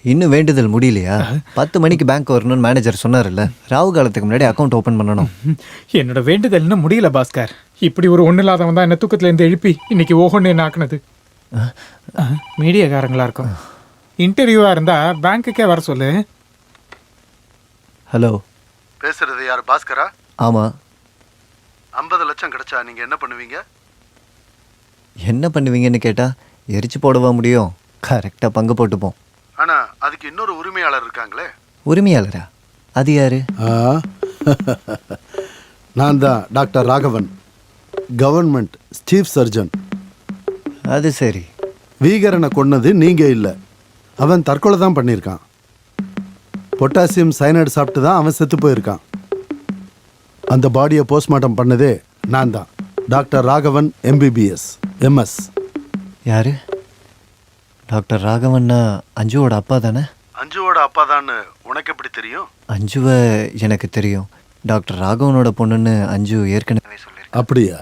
இன்னும் வேண்டுதல் முடியலையா? 10 மணிக்கு பேங்க் வரணும்னு மேனேஜர் சொன்னார்ல. ராவு காலத்துக்கு முன்னாடி அக்கௌண்ட் ஓபன் பண்ணணும். என்னோட வேண்டுதல் இன்னும் முடியல பாஸ்கர். இப்படி ஒரு ஒண்ணு இல்லாதவன் தான் என்ன தூக்கத்துல இருந்து எழுப்பி இன்னைக்கு ஓஹோன்னு என்ன ஆக்குனது. மீடியாக்காரங்களா இருக்கும். இன்டர்வியூவா இருந்தா பேங்க்குக்கே வர சொல்லு. ஹலோ, பேசுறது யார்? பாஸ்கரா? ஆமா. 50 லட்சம் கிடைச்சா நீங்க என்ன பண்ணுவீங்க? என்ன பண்ணுவீங்கன்னு கேட்டா எரிச்சு போடவா முடியும்? கரெக்டா பங்கு போட்டுப்போம். ஆனா அதுக்கு இன்னொரு உரிமையாளர் இருக்காங்களே. உரிமையாளரா? அது யாரு? நான் தான் doctor Raghavan, government chief surgeon. அது சரி. வீகரனை கொன்னது நீங்க இல்ல, அவன் தற்கொலை தான் பண்ணியிருக்கான். பொட்டாசியம் சயனைடு சாப்பிட்டு தான் அவன் செத்து போயிருக்கான். அந்த பாடியை போஸ்ட்மார்ட்டம் பண்ணதே நான் தான், டாக்டர் ராகவன் MBBS MS. யாரு? டாக்டர் ராகவன்னா அஞ்சுவோட அப்பா தானே? அஞ்சுவோட அப்பா தான்னு உனக்கு எப்படி தெரியும்? அஞ்சுவை எனக்கு தெரியும். டாக்டர் ராகவனோட பொண்ணுன்னு அஞ்சு ஏற்கனவே சொல்லியிருக்கேன். அப்படியா?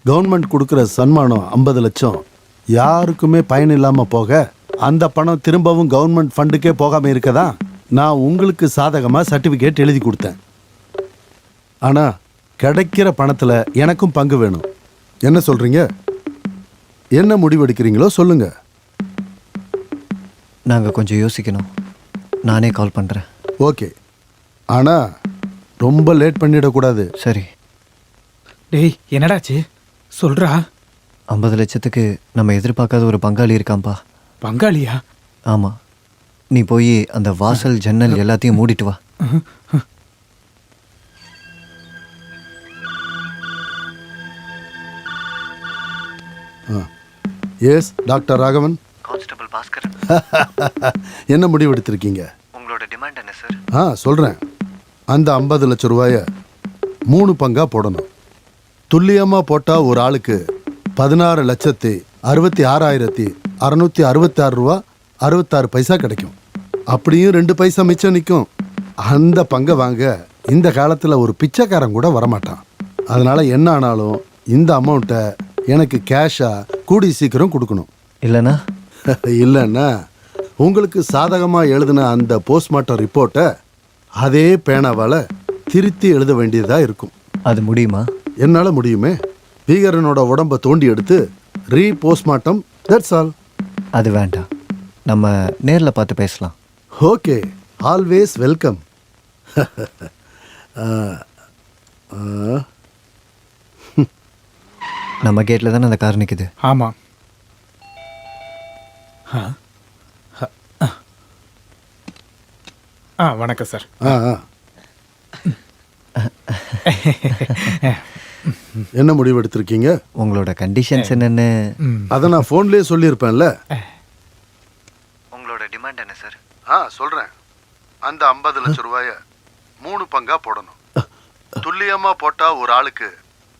கவர்மெண்ட் கொடுக்குற சன்மானம் 50 லட்சம் யாருக்குமே பயன் இல்லாமல் போக, அந்த பணம் திரும்பவும் கவர்மெண்ட் ஃபண்டுக்கே போகாமல் இருக்கதா நான் உங்களுக்கு சாதகமாக சர்டிஃபிகேட் எழுதி கொடுத்தேன். ஆனால் கிடைக்கிற பணத்தில் எனக்கும் பங்கு வேணும். என்ன சொல்கிறீங்க? என்ன முடிவெடுக்கிறீங்களோ சொல்லுங்க. நாங்கள் கொஞ்சம் யோசிக்கணும். நானே கால் பண்ணுறேன். ஓகே, ஆனால் ரொம்ப லேட் பண்ணிடக்கூடாது. சரி. டேய் என்னடாச்சு சொல்றா. 50 லட்சத்துக்கு நம்ம எதிர்பார்க்காத ஒரு பங்காளி இருக்காம்பா. பங்காளியா? ஆமாம். நீ போய் அந்த வாசல் ஜன்னல் எல்லாத்தையும் மூடிட்டு வா. Yes doctor Raghavan. Constable Bhaskar. என்ன முடிவு எடுத்திருக்கீங்க? உங்களோட டிமாண்ட் என்ன சார்? சொல்கிறேன். அந்த 50 லட்சம் ரூபாயை 3 பங்காக போடணும். துல்லியமாக போட்டால் ஒரு ஆளுக்கு 16,66,666 ரூபா 66 பைசா கிடைக்கும். அப்படியும் 2 பைசா மிச்சம் நிற்கும். அந்த பங்கை வாங்க இந்த காலத்தில் ஒரு பிச்சைக்காரன் கூட வரமாட்டான். அதனால் என்ன ஆனாலும் இந்த அமௌண்ட்டை எனக்கு கேஷாக கூடி சீக்கிரம் கொடுக்கணும். இல்லைண்ணா? இல்லைன்னா உங்களுக்கு சாதகமாக எழுதின அந்த போஸ்ட்மார்ட்டம் ரிப்போர்ட்டை அதே பேனாவால் திருத்தி எழுத வேண்டியதாக இருக்கும். அது முடியுமா? என்னால் முடியுமே. வீகரனோட உடம்பை தோண்டி எடுத்து போஸ்ட்மார்ட்டம், தட்ஸ் ஆல். அது வேண்டாம், நம்ம நேரில் பார்த்து பேசலாம். Okay, always welcome. நம்ம கேட்டில் தானே அந்த கார் நிற்குது. ஆமாம். வணக்கம் சார். என்ன முடிவு எடுத்திருக்கீங்க? உங்களோட கண்டிஷன்ஸ் என்னன்னு அதை நான் ஃபோன்லேயே சொல்லியிருப்பேன்ல. உங்களோட டிமாண்ட் என்ன சார்? சொல்கிறேன். அந்த 50 லட்சம் ரூபாயை 3 பங்காக போடணும். துல்லியமாக போட்டால் ஒரு ஆளுக்கு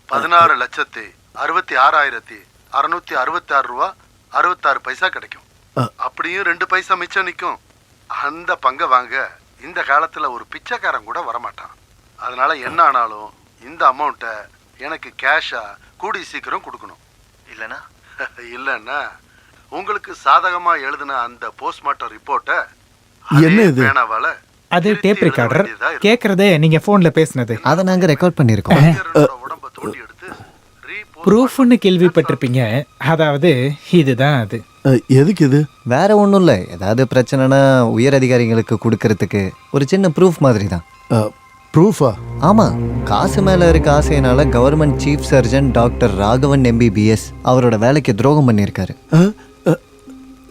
16,66,666 ரூபா 66 பைசா கிடைக்கும். அப்படியும் 2 பைசா மிச்சம் நிற்கும். அந்த பங்கை வாங்க இந்த காலத்தில் ஒரு பிச்சைக்காரன் கூட வரமாட்டான். அதனால என்ன ஆனாலும் இந்த அமௌண்ட்டை எனக்கு கேஷாக கூடி சீக்கிரம் கொடுக்கணும். இல்லைண்ணா? இல்லைன்னா உங்களுக்கு சாதகமாக எழுதின அந்த போஸ்ட்மார்ட்டம் ரிப்போர்ட்டை என்ன இது பேனாவால் அது டேப் ரெக்கார்டர் கேட்கறதே நீங்க போன்ல பேசுனது. அதை நாங்க ரெக்கார்ட் பண்ணிருக்கோம். உடம்ப தோண்டி எடுத்து ப்ரூஃப்னு கேள்விப்பட்டிருப்பீங்க. அதாவது இதுதான் அது. எதுக்கு இது? வேற ஒன்றும் இல்லை. ஏதாவது பிரச்சனைனா உயர் அதிகாரிகளுக்கு கொடுக்கறதுக்கு ஒரு சின்ன ப்ரூஃப் மாதிரி தான். ப்ரூஃபா? ஆமாம். காசு மேலே இருக்க ஆசையினால government chief surgeon doctor Raghavan MBBS அவரோட வேலைக்கு துரோகம் பண்ணியிருக்காரு.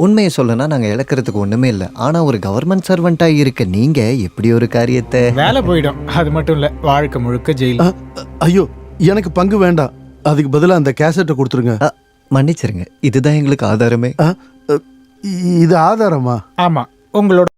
உண்மையை சொல்லனா நாங்கள் இழக்கிறதுக்கு ஒன்றுமே இல்லை. ஆனால் ஒரு கவர்மெண்ட் சர்வெண்ட்டாக இருக்க நீங்கள் எப்படி ஒரு காரியத்தை... வேலை போயிடும். அது மட்டும் இல்லை, வாழ்க்கை முழுக்க ஜெயில். ஐயோ, எனக்கு பங்கு வேண்டாம். அதுக்கு பதிலாக அந்த கேசட்டை கொடுத்துருங்க. மன்னிச்சிருங்க, இதுதான் எங்களுக்கு ஆதாரமே. இது ஆதாரமா? ஆமாம். உங்களோட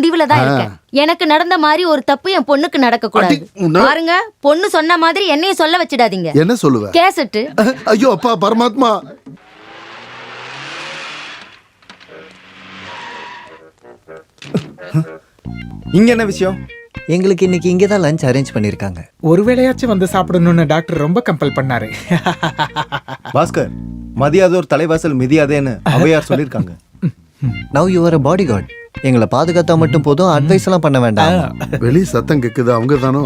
முடிவுல தான் இருக்கேன். எனக்கு நடந்த மாதிரி ஒரு தப்பு என் பொண்ணுக்கு நடக்க கூடாது. பாருங்க, பொண்ணு சொன்ன மாதிரி என்னையும் சொல்ல வச்சிடாதீங்க. என்ன சொல்லுவ? கேசட்டு. ஐயோ அப்பா பரமாத்மா. இங்க என்ன விஷயம்? எங்களுக்கு இன்னைக்கு இங்கே தான் லஞ்ச் அரேஞ்ச் பண்ணியிருக்காங்க. ஒரு வேளையாச்சும் வந்து சாப்பிடணும்னு டாக்டர் ரொம்ப கம்பல் பண்ணாரு. பாஸ்கர், மதியாதோர் தலைவாசல் மிதியாதேன்னு அவையார் சொல்லியிருக்காங்க. Now you are a bodyguard. எங்களை பாதுகாத்தா மட்டும் போதும், அட்வைஸ் எல்லாம் பண்ண வேண்டாம். வெளி சத்தம் கேக்குது, அவங்க தானோ?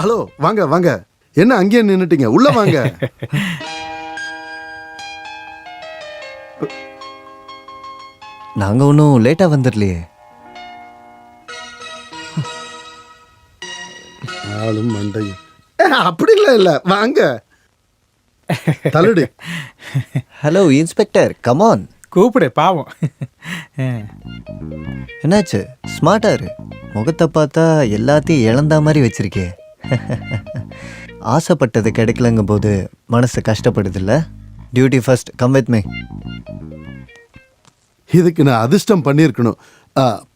ஹலோ, வாங்க வாங்க. என்ன அங்கேயே நின்னுட்டீங்க? உள்ள வாங்க. நாங்க ஒன்றும் லேட்டா வந்துடலையே. ஆளும் மண்டையும் அப்படிலாம் இல்ல, வாங்க. தள்ளுடு. Hello inspector, come on. கூப்பிடு, பாவம். என்னாச்சு? ஸ்மார்ட்டா இரு. முகத்தை பார்த்தா எல்லாத்தையும் இழந்தா மாதிரி வச்சிருக்கே. ஆசைப்பட்டது கிடைக்கலங்கும் போது மனசு கஷ்டப்படுது இல்ல? Duty first, come with me. இதுக்கு நான் அதிர்ஷ்டம் பண்ணியிருக்கணும்.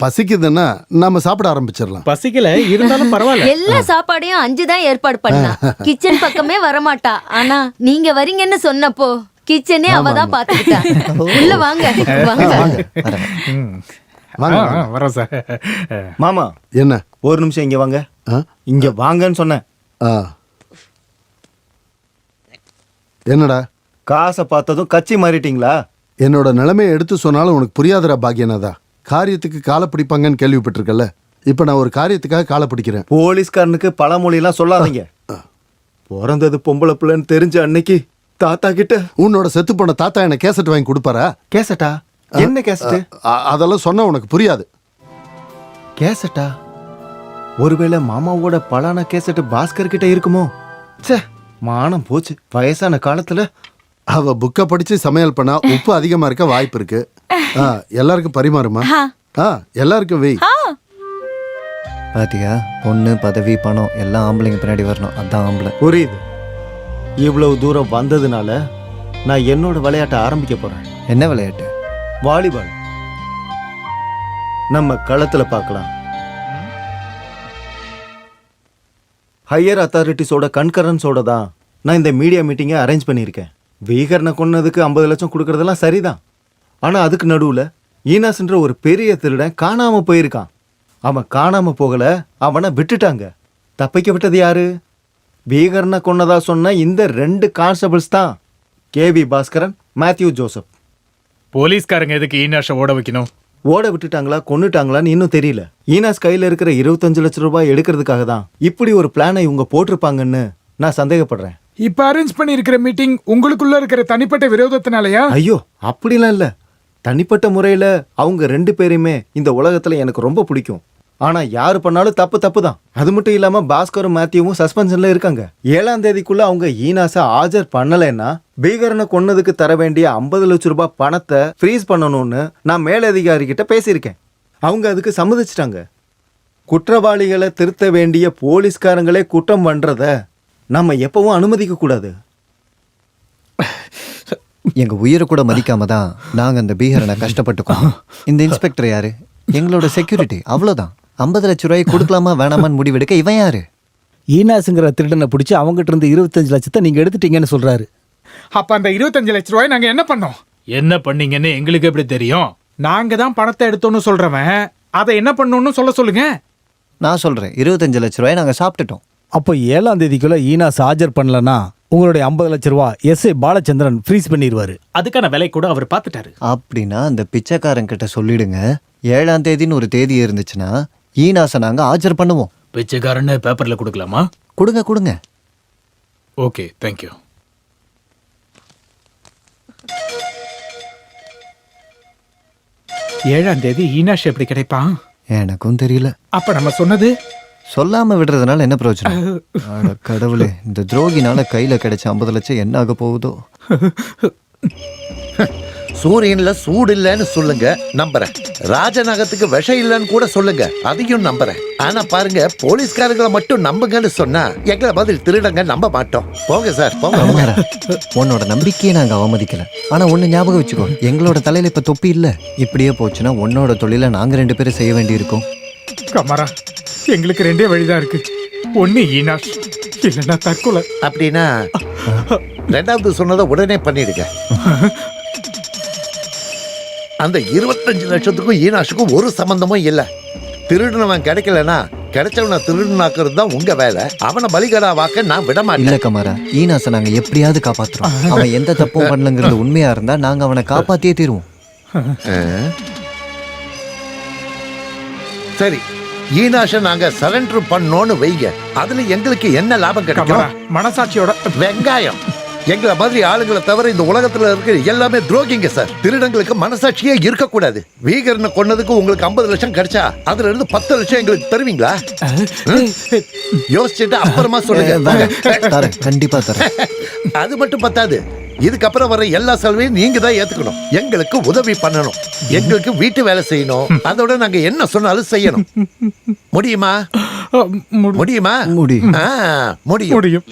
பசிக்குதுன்னா நாம சாப்பிட ஆரம்பிச்சிடலாம். பசிக்கல இருந்தாலும் பரவாயில்ல. எல்லா சாப்பாடையும் 5 தான் ஏற்பாடு பண்ணா. கிச்சன் பக்கமே வரமாட்டா. ஆனா நீங்க வரீங்கன்னு சொன்னப்போ கிச்சனே அவ தான் பாத்துக்கிட்டா. உள்ள வாங்க வாங்க. வரோம் சார். மாமா, என்ன? ஒரு நிமிஷம் இங்க வாங்க. இங்க வாங்கன்னு சொன்னேன். என்னடா? காசை பார்த்ததும் கட்சி மாறிட்டீங்களா? என்னோட நிலைமையை எடுத்து சொன்னாலும் உனக்கு புரியாதரா பாக்கியனாதா? காரியத்துக்கு காலை பிடிப்பாங்கன்னு கேள்விப்பட்டிருக்கல. இப்ப நான் ஒரு காரியத்துக்காக காலை பிடிக்கிறேன். போலீஸ்காரனுக்கு பழமொழியெல்லாம் சொல்லாதீங்க. பிறந்தது பொம்பளை பிள்ளைன்னு தெரிஞ்ச அன்னைக்கு தாத்தா கிட்ட உன்னோட செத்து போன தாத்தா என்ன கேசட் வாங்கி கொடுப்பாரா? கேசட்டா? என்ன கேசட்? அதெல்லாம் சொன்னா உனக்கு புரியாது. கேசட்டா? ஒருவேளை மாமாவோட பலான கேசட் பாஸ்கர் கிட்ட இருக்குமோ? ச்சே, மானம் போச்சு. வயசான காலத்துல அவ புக்கை படிச்சு சமையல் பண்ணா உப்பு அதிகமா இருக்க வாய்ப்பு இருக்கு. எல்லாருக்கும் பரிமாறுமா? எல்லாருக்கும் வெய். பாத்தியா, பொண்ணு பதவி பணம் எல்லாம் ஆம்பளைங்க பின்னாடி வரணும். அதான் ஆம்பளை. புரியுது. இவ்வளவு தூரம் வந்ததுனால நான் என்னோட விளையாட்டை ஆரம்பிக்க போறேன். என்ன விளையாட்டு? வாலிபால். நம்ம களத்துல பார்க்கலாம். ஹையர் அத்தாரிட்டிஸோட கன்கரன்ஸோட தான் நான் இந்த மீடியா மீட்டிங்கை அரேஞ்ச் பண்ணியிருக்கேன். வீகரனை கொன்னதுக்கு 50 லட்சம் கொடுக்கறதெல்லாம் சரிதான். ஆனா அதுக்கு நடுவுல ஈனாஸ்ன்ற ஒரு பெரிய திருடன் காணாம போயிருக்கான். அவன் காணாம போகல, அவனை விட்டுட்டாங்க. தப்பிக்க விட்டது யாரு? வீகரனை கொன்னதா சொன்ன இந்த 2 கான்ஸ்டபிள்ஸ் தான். KV Bhaskaran, Matthew Joseph. போலீஸ்காரங்க எதுக்கு ஈனாஷை ஓட வைக்கணும்? ஓட விட்டுட்டாங்களா கொன்னுட்டாங்களான்னு இன்னும் தெரியல. ஈனாஸ் கையில இருக்கிற 25 லட்சம் ரூபாய் எடுக்கிறதுக்காக தான் இப்படி ஒரு பிளானை இவங்க போட்டிருப்பாங்கன்னு நான் சந்தேகப்படுறேன். இப்ப அரேஞ்ச் பண்ணி இருக்கிற மீட்டிங் உங்களுக்குள்ள இருக்கிற தனிப்பட்ட விரோதத்தினாலயா? ஐயோ, அப்படிலாம் இல்ல. தனிப்பட்ட முறையில அவங்க 2 பேரையுமே இந்த உலகத்துல எனக்கு ரொம்ப பிடிக்கும். ஆனா யாரு பண்ணாலும் தப்பு தப்பு தான். அது மட்டும் இல்லாம பாஸ்கரும் மேத்யூவும் சஸ்பென்ஷன்ல இருக்காங்க. 7ஆம் தேதிக்குள்ள அவங்க ஈனாஸை ஆஜர் பண்ணலைன்னா பீகரனை கொன்னதுக்கு தர வேண்டிய 50 லட்சம் ரூபாய் பணத்தை ஃப்ரீஸ் பண்ணணும்னு நான் மேலதிகாரி கிட்ட பேசியிருக்கேன். அவங்க அதுக்கு சம்மதிச்சிட்டாங்க. குற்றவாளிகளை திருத்த வேண்டிய போலீஸ்காரங்களே குற்றம் பண்றத நம்ம எப்பவும் அனுமதிக்க கூடாது. எங்க உயிரை கூட மதிக்காம தான் நாங்க அந்த பீகரனை கஷ்டப்பட்டுக்கோம். இந்த இன்ஸ்பெக்டர் யாரு? எங்களோட செக்யூரிட்டி. அவ்வளவுதான். 50 லட்சம் ரூபாய் கொடுக்கலாமா வேணாமான்னு முடிவெடுக்க இவன் யாரு? ஈனாஸுங்கிற திருடனை பிடிச்சி அவங்ககிட்ட இருந்து 25 லட்சத்தை நீங்க எடுத்துட்டீங்கன்னு சொல்றாரு. அப்ப அந்த 25 லட்சம் ரூபாய் நாங்க என்ன பண்ணோம்? என்ன பண்ணீங்கன்னு எங்களுக்கு எப்படி தெரியும்? நாங்க தான் பணத்தை எடுத்தோம்னு சொல்றவன் அதை என்ன பண்ணணும்னு சொல்லுங்க. நான் சொல்றேன், 25 லட்சம் ரூபாய் நாங்க சாப்பிட்டுட்டோம். அப்போ 7ஆம் தேதிக்குள்ள ஈனாஸ் ஆஜர் பண்ணலன்னா உங்களுடைய 50 லட்சம் ரூபாய் எஸ்ஐ பாலச்சந்திரன் ஃப்ரீஸ் பண்ணிடுவாரு. அதுக்கான விலை கூட அவர் பார்த்துட்டாரு. அப்படின்னா அந்த பிச்சைக்காரன் கிட்ட சொல்லிடுங்க, 7ஆம் தேதின்னு ஒரு தேதி இருந்துச்சுன்னா ஈனாஸை நாங்க ஆஜர் பண்ணுவோம். பிச்சைக்காரன்னு பேப்பர்ல கொடுக்கலாமா? கொடுங்க கொடுங்க. Okay, thank you. ஏழாம் தேதி ஈனாஷ் எப்படி கிடைப்பான்? எனக்கும் தெரியல. அப்ப நம்ம சொன்னது சொல்லாம விடுறதுனால என்ன பிரயோஜனம்? அட கடவுளே, இந்த துரோகினால கையில கிடைச்ச 50 லட்சம் என்ன ஆக போகுதோ? சூரியன்ல சூடு இல்லைன்னு சொல்லுங்க, நம்புறேன். ராஜநகத்துக்கு விஷம் இல்லைன்னு கூட சொல்லுங்க, அதையும் நம்புறேன். ஆனா பாருங்க, போலீஸ்காரங்களை மட்டும் நம்புங்கன்னு சொன்னா எங்களை பதில் திருடங்க நம்ப மாட்டோம். போங்க சார், போங்க. கமாரா, உன்னோட நம்பிக்கையை நாங்க அவமதிக்கல. ஆனா ஒண்ணு ஞாபகம் வச்சுக்கோ, எங்களோட தலையில இப்ப தொப்பி இல்ல. இப்படியே போச்சுன்னா உன்னோட தொழில நாங்க 2 பேரும் செய்ய வேண்டி இருக்கும். கமாரா, எங்களுக்கு 2 வழிதான் இருக்கு. ஒண்ணு ஈனாஷ், இல்லைன்னா தற்கொலை. அப்படின்னா 2வது சொன்னதை உடனே பண்ணிடுங்க. அந்த 25 லட்சத்துக்கும் ஈனாஷுக்கும் ஒரு சம்பந்தமும் இல்லை. திருடுனவன் கிடைக்கலனா கிடைச்சவனை திருடுனாக்குறது தான் உங்க வேலை. அவனை பலிகடாவாக்க நான் விட மாட்டேன். இல்ல கமாரா, ஈனாசை நாங்க எப்படியாவது காப்பாத்துறோம். அவன் எந்த தப்பும் பண்ணலங்கிறது உண்மையா இருந்தா நாங்க அவனை காப்பாத்தியே தீருவோம். சரி, ஈனாஷை நாங்க சரண்டர் பண்ணோன்னு வைங்க. அதுல எங்களுக்கு என்ன லாபம் கிடைக்கும்? மனசாட்சியோட வெங்காயம். எங்களை மாதிரி ஆளுங்களை தவிர இந்த உலகத்துல இருக்கிற எல்லாமே துரோகிங்க சார். திருடங்களுக்கு மனசாட்சியே இருக்கக்கூடாது. வீகரனை கொன்னதுக்கு உங்களுக்கு 50 லட்சம் கிடைச்சா அதுல இருந்து 10 லட்சம் எங்களுக்கு தருவீங்களா? யோசிச்சுட்டு அப்புறமா சொல்லுங்க. கண்டிப்பா தரேன். அது மட்டும் பத்தாது, இதுக்கப்புறம் வர எல்லா செலவையும் நீங்க தான் ஏத்துக்கணும். எங்களுக்கு உதவி பண்ணணும், எங்களுக்கு வீட்டு வேலை செய்யணும். அதோட நாங்க என்ன சொன்னாலும் செய்யணும். முடியுமா? முடியுமா? முடியும். முடியும்.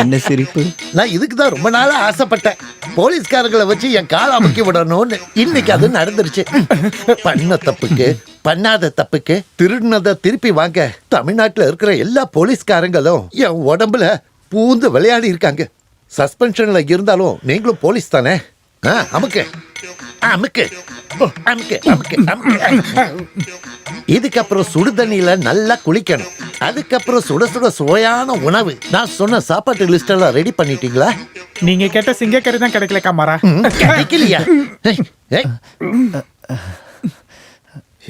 என்ன சிரிப்பு? நான் இதுக்கு தான் ரொம்ப நாளா ஆசைப்பட்டேன். போலீஸ்காரங்களை வச்சு என் காலை அமுக்கி விடணும்னு. இன்னைக்கு அது நடந்துருச்சு. பண்ண தப்புக்கு, பண்ணாத தப்புக்கு திருடினதை திருப்பி வாங்க தமிழ்நாட்டுல இருக்கிற எல்லா போலீஸ்காரங்களும் என் உடம்புல பூந்து விளையாடி இருக்காங்க. சஸ்பென்ஷன்ல இருந்தாலும் நீங்களும் போலீஸ் தானே? அமுக்கு அமுக்கு அமுக்கு அமுக்கு அமுக்கு. இதுக்கப்புறம் சுடு தண்ணியில நல்லா குளிக்கணும். அதுக்கப்புறம் சுட சுட சுவையான உணவு. நான் சொன்ன சாப்பாட்டு லிஸ்ட் எல்லாம் ரெடி பண்ணிட்டீங்களா? நீங்க கேட்ட சிங்கக்கறி தான் கிடைக்கல கமாரா. கிடைக்கலையா?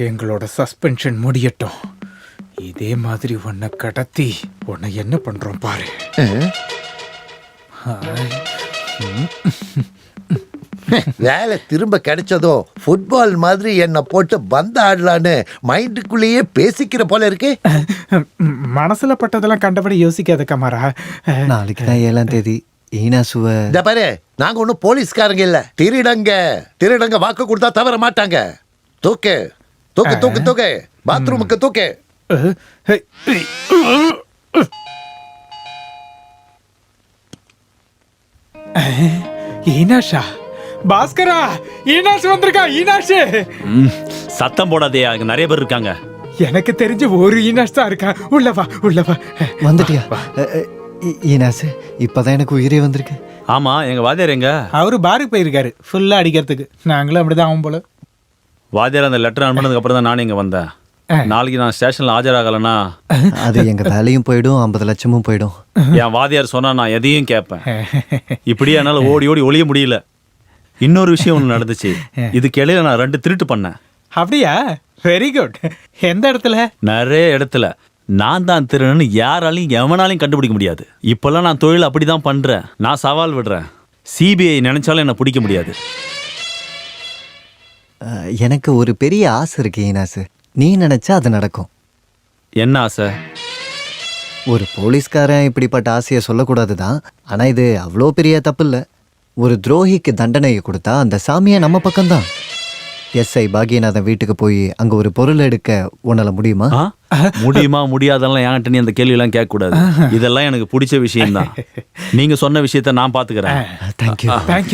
எங்களோட சஸ்பென்ஷன் முடியட்டும். இதே மாதிரி உன்னை கடத்தி உன்னை என்ன பண்றோம் பாரு. வேலை திரும்ப கிடைச்சதோ ஃபுட்பால் மாதிரி என்ன போட்டு பந்து ஆடலான்னு மைண்டுக்குள்ளேயே பேசிக்கிற போல இருக்கு. மனசுல பட்டதெல்லாம் கண்டபடி யோசிக்காத கமாரா. நாளைக்கு தான் 7ஆம் தேதி. ஈனாசுவ இந்த பாரு, நாங்க ஒன்னும் போலீஸ்காரங்க இல்ல, திருடங்க. திருடங்க வாக்கு கொடுத்தா தவற மாட்டாங்க. தூக்கு தூக்கு தூக்கு தூக்கு, பாத்ரூமுக்கு தூக்கு. ஈனாஷா, பாஸ்கரா, ஈனாஷ் வந்திருக்கா. ஈனாஷ் சத்தம் போடாதே, அங்க நிறைய பேர் இருக்காங்க. எனக்கு தெரிஞ்ச ஒரு ஈனாஷ் தான் இருக்கா. உள்ளவா உள்ளவா. வந்துட்டியா? ஈனாசு, இப்பதான் எனக்கு உயிரே வந்திருக்கு. ஆமா, எங்க வாத்தியார் எங்க? அவரு பாருக்கு போயிருக்காரு ஃபுல்லா அடிக்கிறதுக்கு. நாங்களும் அப்படிதான் ஆகும் போல. வாத்தியார் அந்த லெட்டர் அனுப்பினதுக்கு அப்புறம் தான் நானும் இங்க வந்தேன். நாளைக்கு நான் ஸ்டேஷன்ல ஆஜராகலன்னா அது எங்க வேலையும் போயிடும், 50 லட்சமும் போயிடும். என் வாத்தியார் சொன்னா நான் எதையும் கேட்பேன். இப்படியே என்னால ஓடி ஓடி ஒளிய முடியல. இன்னொரு விஷயம் ஒன்று நடந்துச்சு. இதுக்கு இடையில நான் 2 திருட்டு பண்ணேன். அப்படியா? Very good. எந்த இடத்துல? நிறைய இடத்துல. நான் தான் திருடன்னு யாராலையும் எவனாலையும் கண்டுபிடிக்க முடியாது. இப்பெல்லாம் நான் தொழில் அப்படிதான் பண்றேன். நான் சவால் விடுறேன். சிபிஐ நினைச்சாலும் என்ன பிடிக்க முடியாது. எனக்கு ஒரு பெரிய ஆசை இருக்கு ஈனாசு. நீ நினைச்சா அது நடக்கும். என்ன ஆசை? ஒரு போலீஸ்காரன் இப்படிப்பட்ட ஆசையை சொல்லக்கூடாது தான். ஆனா இது அவ்வளோ பெரிய தப்பு இல்லை. ஒரு துரோகிக்கு தண்டனையை கொடுத்தா அந்த சாமியை நம்ம பக்கம்தான். எஸ்ஐ பாக்யநாதன் வீட்டுக்கு போய் அங்க ஒரு பொருள் எடுக்க உன்னால முடியுமா? முடியுமா முடியாதெல்லாம் என்கிட்ட நீ அந்த கேள்வி எல்லாம் கேட்க கூடாது. இதெல்லாம் எனக்கு பிடிச்ச விஷயம் தான். நீங்க சொன்ன விஷயத்த நான் பாத்துக்கிறேன்.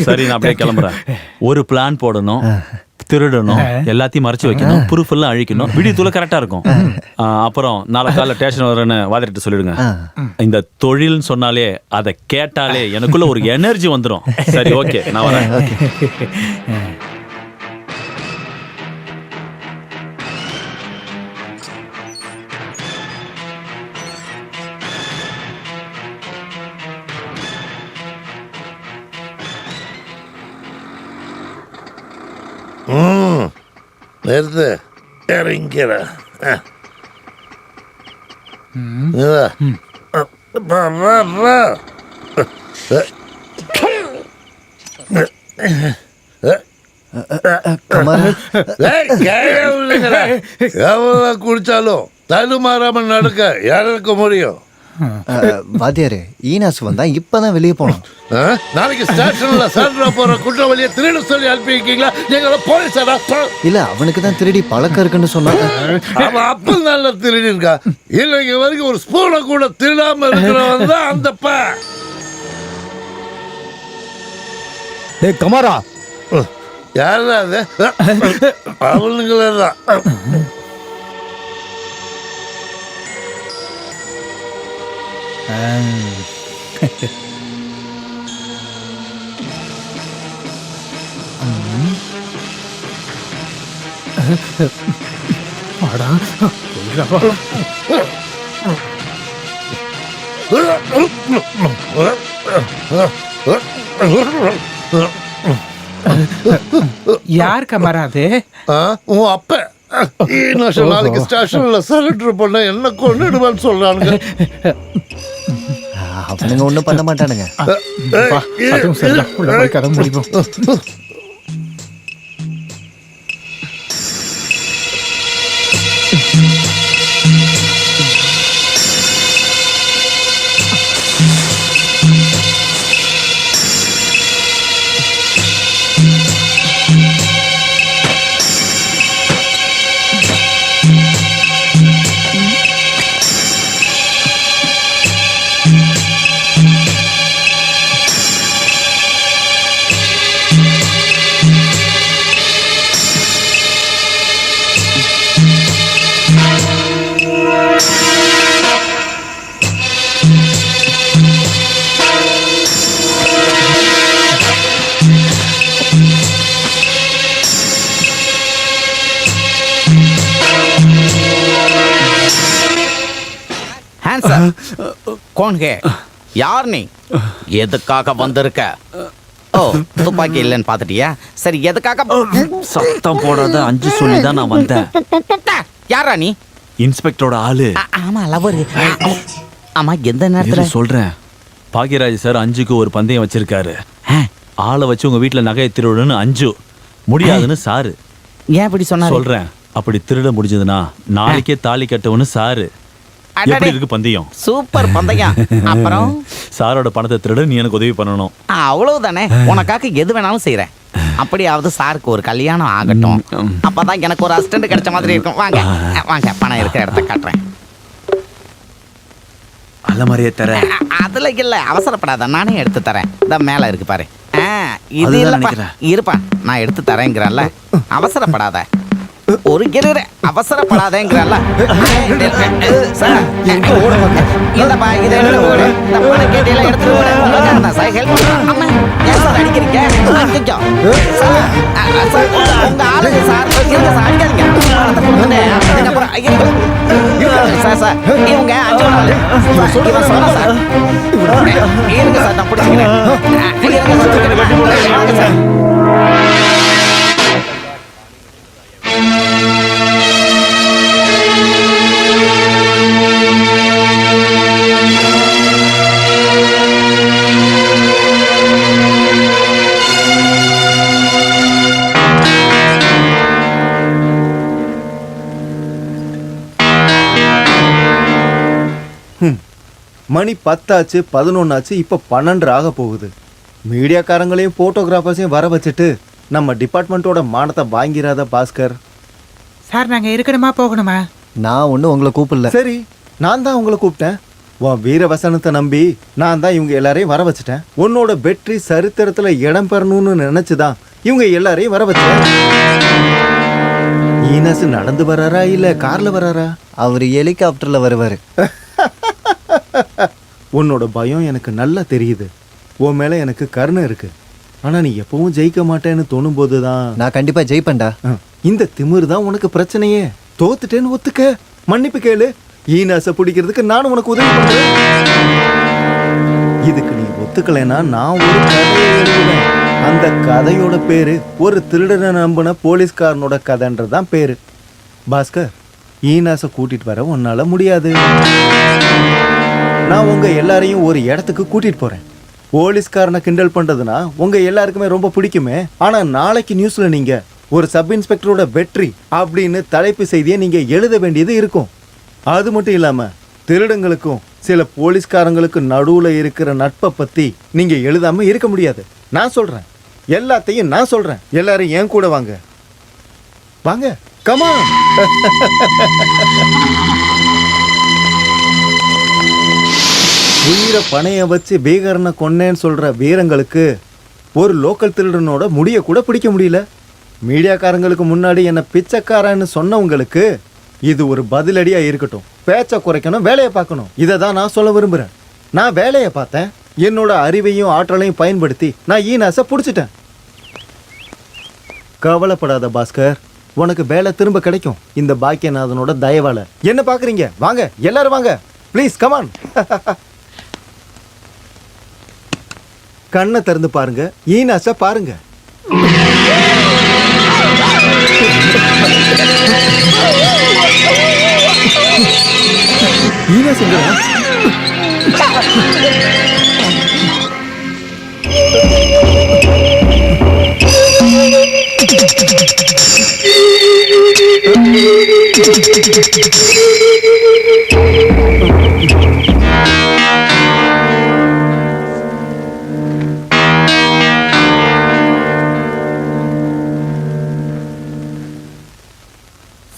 சரி, நான் அப்படியே கிளம்புறேன். ஒரு பிளான் போடணும், திருடணும், எல்லாத்தையும் மறைச்சு வைக்கணும், ப்ரூஃப் எல்லாம் அழிக்கணும். விடியத்துல கரெக்டா இருக்கும். அப்புறம் நாளை காலைல ஸ்டேஷன் வரேன்னு வாதிட்டு சொல்லிடுங்க. இந்த தொழில்னு சொன்னாலே அதை கேட்டாலே எனக்குள்ள ஒரு எனர்ஜி வந்துடும். சரி, ஓகே, நான் வரேன். நிறுத்து, இறங்கிற. எவ்வளவு குடிச்சாலும் தடுமாறாம நடக்க யாருக்கு முடியும்? வாத்தியாரு ஈனாஸ் வந்தா இப்பதான் வெளியே போனோம். நாளைக்கு ஸ்டேஷன்ல சர்ற போற குற்றவாளியை திருட சொல்லி அனுப்பியிருக்கீங்களா? நீங்க போலீஸாடா? இல்ல அவனுக்கு தான் திருடி பழக்கம் இருக்குன்னு சொன்னாங்க. அவன் அப்ப நல்ல திருடி இருக்கா? இல்லைங்க வரைக்கும் ஒரு ஸ்பூனை கூட திருடாம இருக்கிறவன் தான் அந்த கமாரா. யாரா அது? அவனுங்களே தான். யார் கமரா அது? உன் அப்ப நாளைக்கு ஸ்டேஷன்ல சரண்டர் பண்ண என்ன கொண்டுடுவான்னு சொல்றானுங்க. அவனுங்க ஒண்ணும் பண்ண மாட்டானுங்க. கதை முடிப்போம். कौन है? யார் நீ? எதுக்காக வந்திருக்க? ஓ துப்பாக்கி இல்லைன்னு பார்த்துட்டியா? சரி எதுக்காக? சத்தம் போடாத, அஞ்சு சொல்லி தான் நான் வந்தேன். யாரா நீ? இன்ஸ்பெக்டரோட ஆளு. ஆமா லவரு. ஆமா எந்த நேரத்துல சொல்றேன். பாக்யராஜ் சார் அஞ்சுக்கு ஒரு பந்தயம் வச்சிருக்காரு. ஆளை வச்சு உங்க வீட்டுல நகையை திருடுன்னு அஞ்சு முடியாதுன்னு சாரு. ஏன் இப்படி சொன்னாரு? சொல்றேன். அப்படி திருட முடிஞ்சதுன்னா நாளைக்கே தாலி கட்டவுன்னு சாரு. எப்படி இருக்கு பந்தயம்? சூப்பர் பந்தயம். அப்புறம் சாரோட பணத்தை திருட நீ எனக்கு உதவி பண்ணணும். அவ்வளவுதானே. உனக்காக எது வேணாலும் செய்யறேன். அப்படியாவது சாருக்கு ஒரு கல்யாணம் ஆகட்டும். அப்பதான் எனக்கு ஒரு அசிஸ்டன்ட் கிடைச்ச மாதிரி இருக்கும். வாங்க வாங்க, பணம் இருக்கிற இடத்த காட்டுறேன். அலமாரியே தர. அதுல இல்ல, அவசரப்படாத, நானே எடுத்து தரேன். இந்த மேல இருக்கு பாரு. இது இல்ல இருப்பா, நான் எடுத்து தரேங்கிறல்ல, அவசரப்படாத. ஒரு கிரு அவசரப்படாதேங்கிறல்ல. இல்லப்பா இதை ஓடு, இந்த பணம் கேட்டியெல்லாம் எடுத்துட்டு ஓடு. உங்களுக்காக தான் சார் ஹெல்ப் பண்ணுறேன். அம்மா ஏன் சார் அடிக்கிறீங்க? உங்க ஆளுங்க சார் இருங்க சார், அடிக்காதீங்க. பணத்தை கொடுத்துட்டு அதுக்கப்புறம் சார் சார் இவங்க 5 நாள் இவன் சொன்ன சார். இருங்க சார், நான் பிடிச்சிக்கிறேன். இருங்க சார். மணி 10 ஆச்சு, 11 ஆச்சு, இப்போ 12 ஆக போகுது. மீடியாக்காரங்களையும் போட்டோகிராஃபர்ஸையும் வர வச்சுட்டு நம்ம டிபார்ட்மெண்ட்டோட மானத்தை வாங்கிறாத பாஸ்கர். சார் நாங்க இருக்கணுமா போகணுமா? நான் ஒன்றும் உங்களை கூப்பிடல. சரி, நான் தான் உங்களை கூப்பிட்டேன். உன் வீர வசனத்தை நம்பி நான் தான் இவங்க எல்லாரையும் வர வச்சுட்டேன். உன்னோட வெற்றி சரித்திரத்துல இடம் பெறணும்னு நினைச்சுதான் இவங்க எல்லாரையும் வர வச்சேன். ஈனஸ் நடந்து வராரா இல்ல கார்ல வராரா? அவர் ஹெலிகாப்டர்ல வருவாரு. உன்னோட பயம் எனக்கு நல்லா தெரியுது. உன் மேல எனக்கு கருணை இருக்கு. ஆனா நீ எப்பவும் ஜெயிக்க மாட்டேன்னு தோணும் போதுதான். நான் கண்டிப்பா ஜெயிப்பேன்டா. இந்த திமிரு தான் உனக்கு பிரச்சனையே. தோத்துட்டேன்னு ஒத்துக்க, மன்னிப்பு கேளு. ஈனாசை பிடிக்கிறதுக்கு நானும் உனக்கு உதவி பண்றேன். இதுக்கு நீ ஒத்துக்கலைன்னா நான் ஒரு கதையை எழுதுவேன். அந்த கதையோட பேரு ஒரு திருடனை நம்பின போலீஸ்காரனோட கதைன்றதான் பேரு. பாஸ்கர், ஈனாசை கூட்டிட்டு வர உன்னால முடியாது. நான் உங்க எல்லாரையும் ஒரு இடத்துக்கு கூட்டிட்டு போறேன். போலீஸ்காரனை கிண்டல் பண்றதுனா உங்க எல்லாருக்குமே ரொம்ப பிடிக்குமே. ஆனா நாளைக்கு நியூஸ்ல நீங்க ஒரு சப் இன்ஸ்பெக்டரோட வெற்றி அப்படின்னு தலைப்பு செய்தியை நீங்க எழுத வேண்டியது இருக்கும். அது மட்டும் இல்லாம திருடங்களுக்கும் சில போலீஸ்காரங்களுக்கு நடுவுல இருக்கிற நட்பை பத்தி நீங்க எழுதாம இருக்க முடியாது. நான் சொல்றேன், எல்லாத்தையும் நான் சொல்றேன். எல்லாரும் என் கூட வாங்க வாங்க, கமான். உயிரை பணைய வச்சு பீகரனை கொன்னேன்னு சொல்ற வீரங்களுக்கு ஒரு லோக்கல் திருடனோட முடிய கூட பிடிக்க முடியல. மீடியாக்காரங்களுக்கு முன்னாடி என்ன பிச்சைக்காரன்னு சொன்னவங்களுக்கு இது ஒரு பதிலடியா இருக்கட்டும். பேச்சை குறைக்கணும், வேலையை பார்க்கணும். இதை தான் நான் சொல்ல விரும்புறேன். நான் வேலையை பார்த்தேன். என்னோட அறிவையும் ஆற்றலையும் பயன்படுத்தி நான் ஈனாஸை பிடிச்சிட்டேன். கவலைப்படாத பாஸ்கர், உனக்கு வேலை திரும்ப கிடைக்கும் இந்த பாக்கியநாதனோட தயவால. என்ன பாக்குறீங்க? வாங்க எல்லாரும் வாங்க, ப்ளீஸ் கமான். கண்ணை திறந்து பாருங்க, ஈனாஸை பாருங்க. ஈனாஸ் எங்க?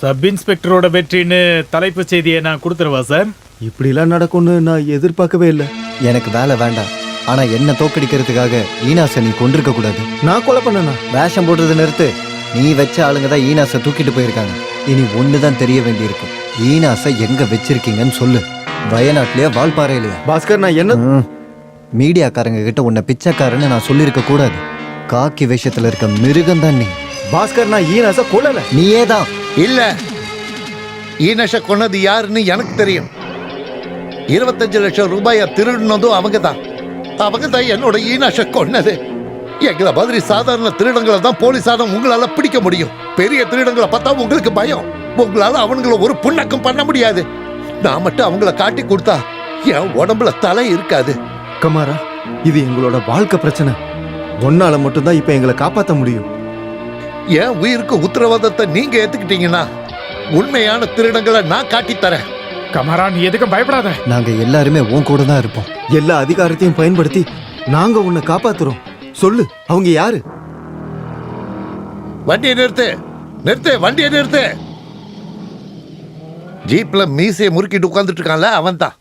சப் இன்ஸ்பெக்டரோட வெற்றின்னு தலைப்பு செய்தியை நான் கொடுத்துருவா சார்? இப்படிலாம் நடக்கும்னு நான் எதிர்பார்க்கவே இல்லை. எனக்கு வேலை வேண்டாம். ஆனா என்ன தோக்கடிக்கிறதுக்காக ஈனாசை நீ கொண்டிருக்க கூடாது. நான் கொலை பண்ணனா? வேஷம் போடுறது நிறுத்து. நீ வச்ச ஆளுங்க தான் ஈனாசை தூக்கிட்டு போயிருக்காங்க. இனி ஒண்ணுதான் தெரிய வேண்டியிருக்கு. ஈனாசை எங்க வச்சிருக்கீங்கன்னு சொல்லு. வயநாட்டிலேயே வால்பாறையிலையா? பாஸ்கர், நான் என்ன மீடியாக்காரங்க கிட்ட உன்னை பிச்சைக்காரன்னு நான் சொல்லியிருக்க கூடாது. காக்கி வேஷத்துல இருக்க மிருகம் தான் நீ. பாஸ்கர், நான் ஈனாசை கொல்லல. நீயே தான். இல்ல, ஈனஷ கொன்னது யாருன்னு எனக்கு தெரியும். 25 லட்சம் ரூபாயை திருடினதும் அவங்க தான். என்னோட ஈனஷ கொன்னது. எங்களை மாதிரி சாதாரண திருடங்களை தான் போலீஸான உங்களால பிடிக்க முடியும். பெரிய திருடங்களை பார்த்தா உங்களுக்கு பயம். உங்களால அவனுங்களை ஒரு புண்ணக்கம் பண்ண முடியாது. நான் மட்டும் அவங்கள காட்டி கொடுத்தா என் உடம்புல தலை இருக்காது. கமாரா, இது எங்களோட வாழ்க்கை பிரச்சனை. ஒன்னால மட்டும்தான் இப்ப எங்களை காப்பாற்ற முடியும். என் உயிருக்கு உத்தரவாதத்தை நீங்க ஏத்துக்கிட்டீங்கன்னா உண்மையான திருடங்களை நான் காட்டி தரேன். கமரா, நீ எதுக்கும் பயப்படாத. நாங்க எல்லாருமே உன் கூட தான் இருப்போம். எல்லா அதிகாரத்தையும் பயன்படுத்தி நாங்க உன்னை காப்பாத்துறோம். சொல்லு, அவங்க யாரு? வண்டியை நிறுத்து, வண்டியை நிறுத்து. ஜீப்ல மீசையை முறுக்கிட்டு உட்கார்ந்துட்டு இருக்கான்ல, அவன் தான்.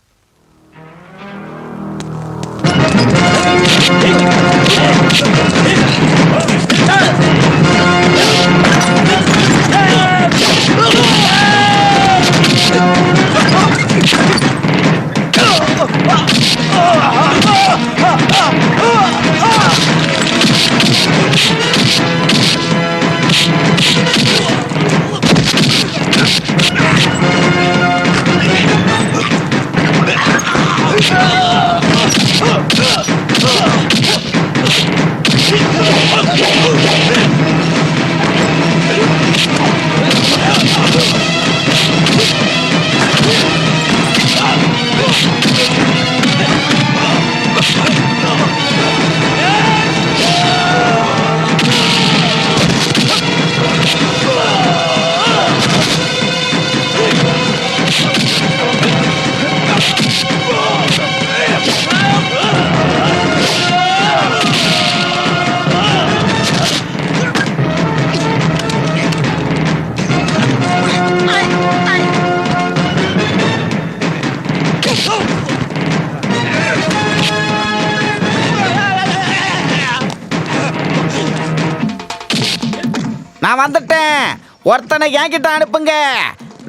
நான் வந்துட்டேன். ஒருத்தனை என்கிட்ட அனுப்புங்க,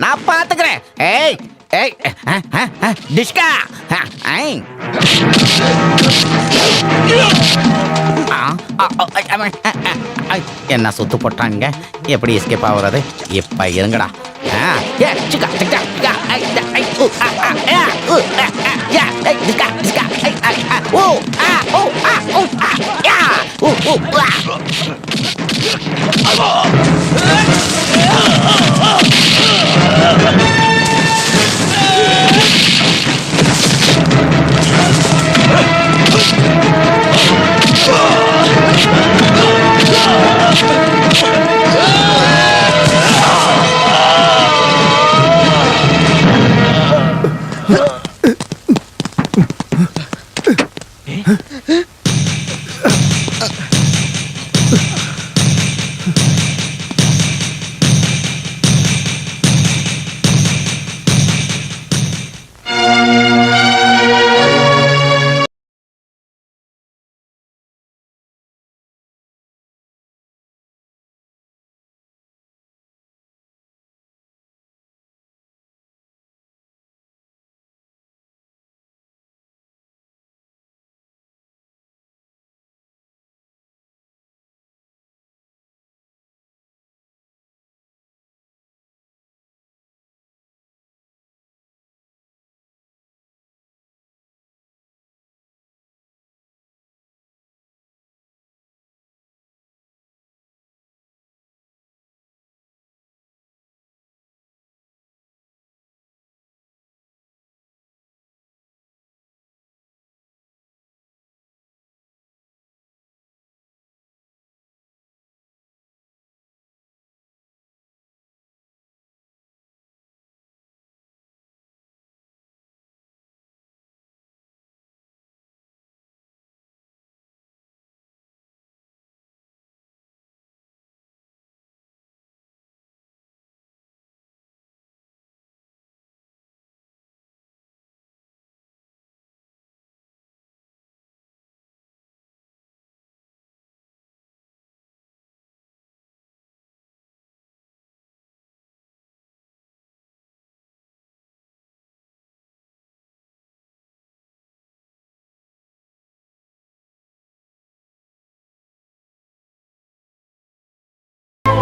நான் பாத்துக்கிறேன். ஏய் ஏய் டிஷ்கா. என்ன சுத்து போட்டாங்க? எப்படி எஸ்கேப் ஆகுறது? இப்ப இருங்கடா. Oh!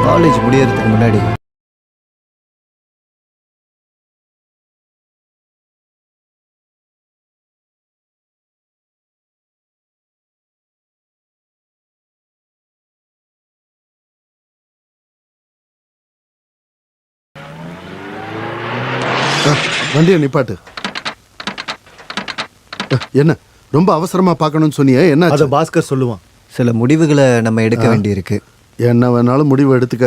காலேஜ் முடியறதுக்கு முன்னாடி வண்டியை நிப்பாட்டு. என்ன ரொம்ப அவசரமா பார்க்கணும்னு சொன்னியே, என்ன அதை பாஸ்கர் சொல்லுவான். சில முடிவுகளை நம்ம எடுக்க வேண்டியிருக்கு. என்ன வேணாலும் முடிவு எடுத்துக்க.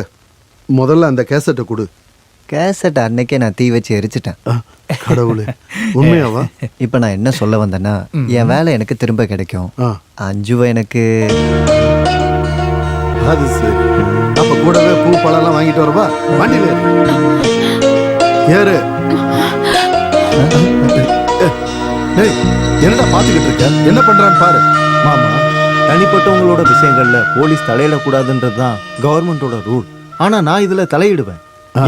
முதல்ல அந்த கேசட்டை கொடு. கேசட் அன்னைக்கே நான் தீ வச்சு எரிச்சிட்டேன். கடவுளே, உண்மையாவா? இப்போ நான் என்ன சொல்ல வந்தேன்னா, என் வேலை எனக்கு திரும்ப கிடைக்கும். அஞ்சுவை எனக்கு. அது சரி. அப்ப கூடவே பூ பழம்லாம் வாங்கிட்டு வரவா? வண்டியில ஏறு. என்னடா பாத்துக்கிட்டு இருக்க? என்ன பண்றான்னு பாரு. மாமா, தனிப்பட்டவங்களோட விஷயங்கள்ல போலீஸ் தலையிடக்கூடாதுன்றது தான் கவர்மெண்டோட ரூல். ஆனா நான் இதுல தலையிடுவேன்.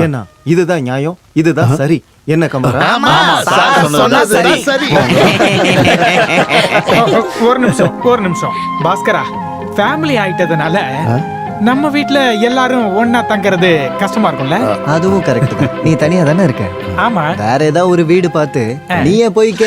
ஏன்னா இதுதான் நியாயம், இதுதான் சரி. என்ன கமரா? ஒரு நிமிஷம் பாஸ்கரா, ஃபேமிலி ஆயிட்டதுனால நம்ம வீட்ல எல்லாரும் ஒன்னா தங்கறது கஷ்டமா இருக்கும்ல? அதுவும் கரெக்ட் தான். நீ தனியா தானே இருக்க. ஆமா. வேற ஏதாவது ஒரு வீடு பார்த்து நீயே போய்க்க.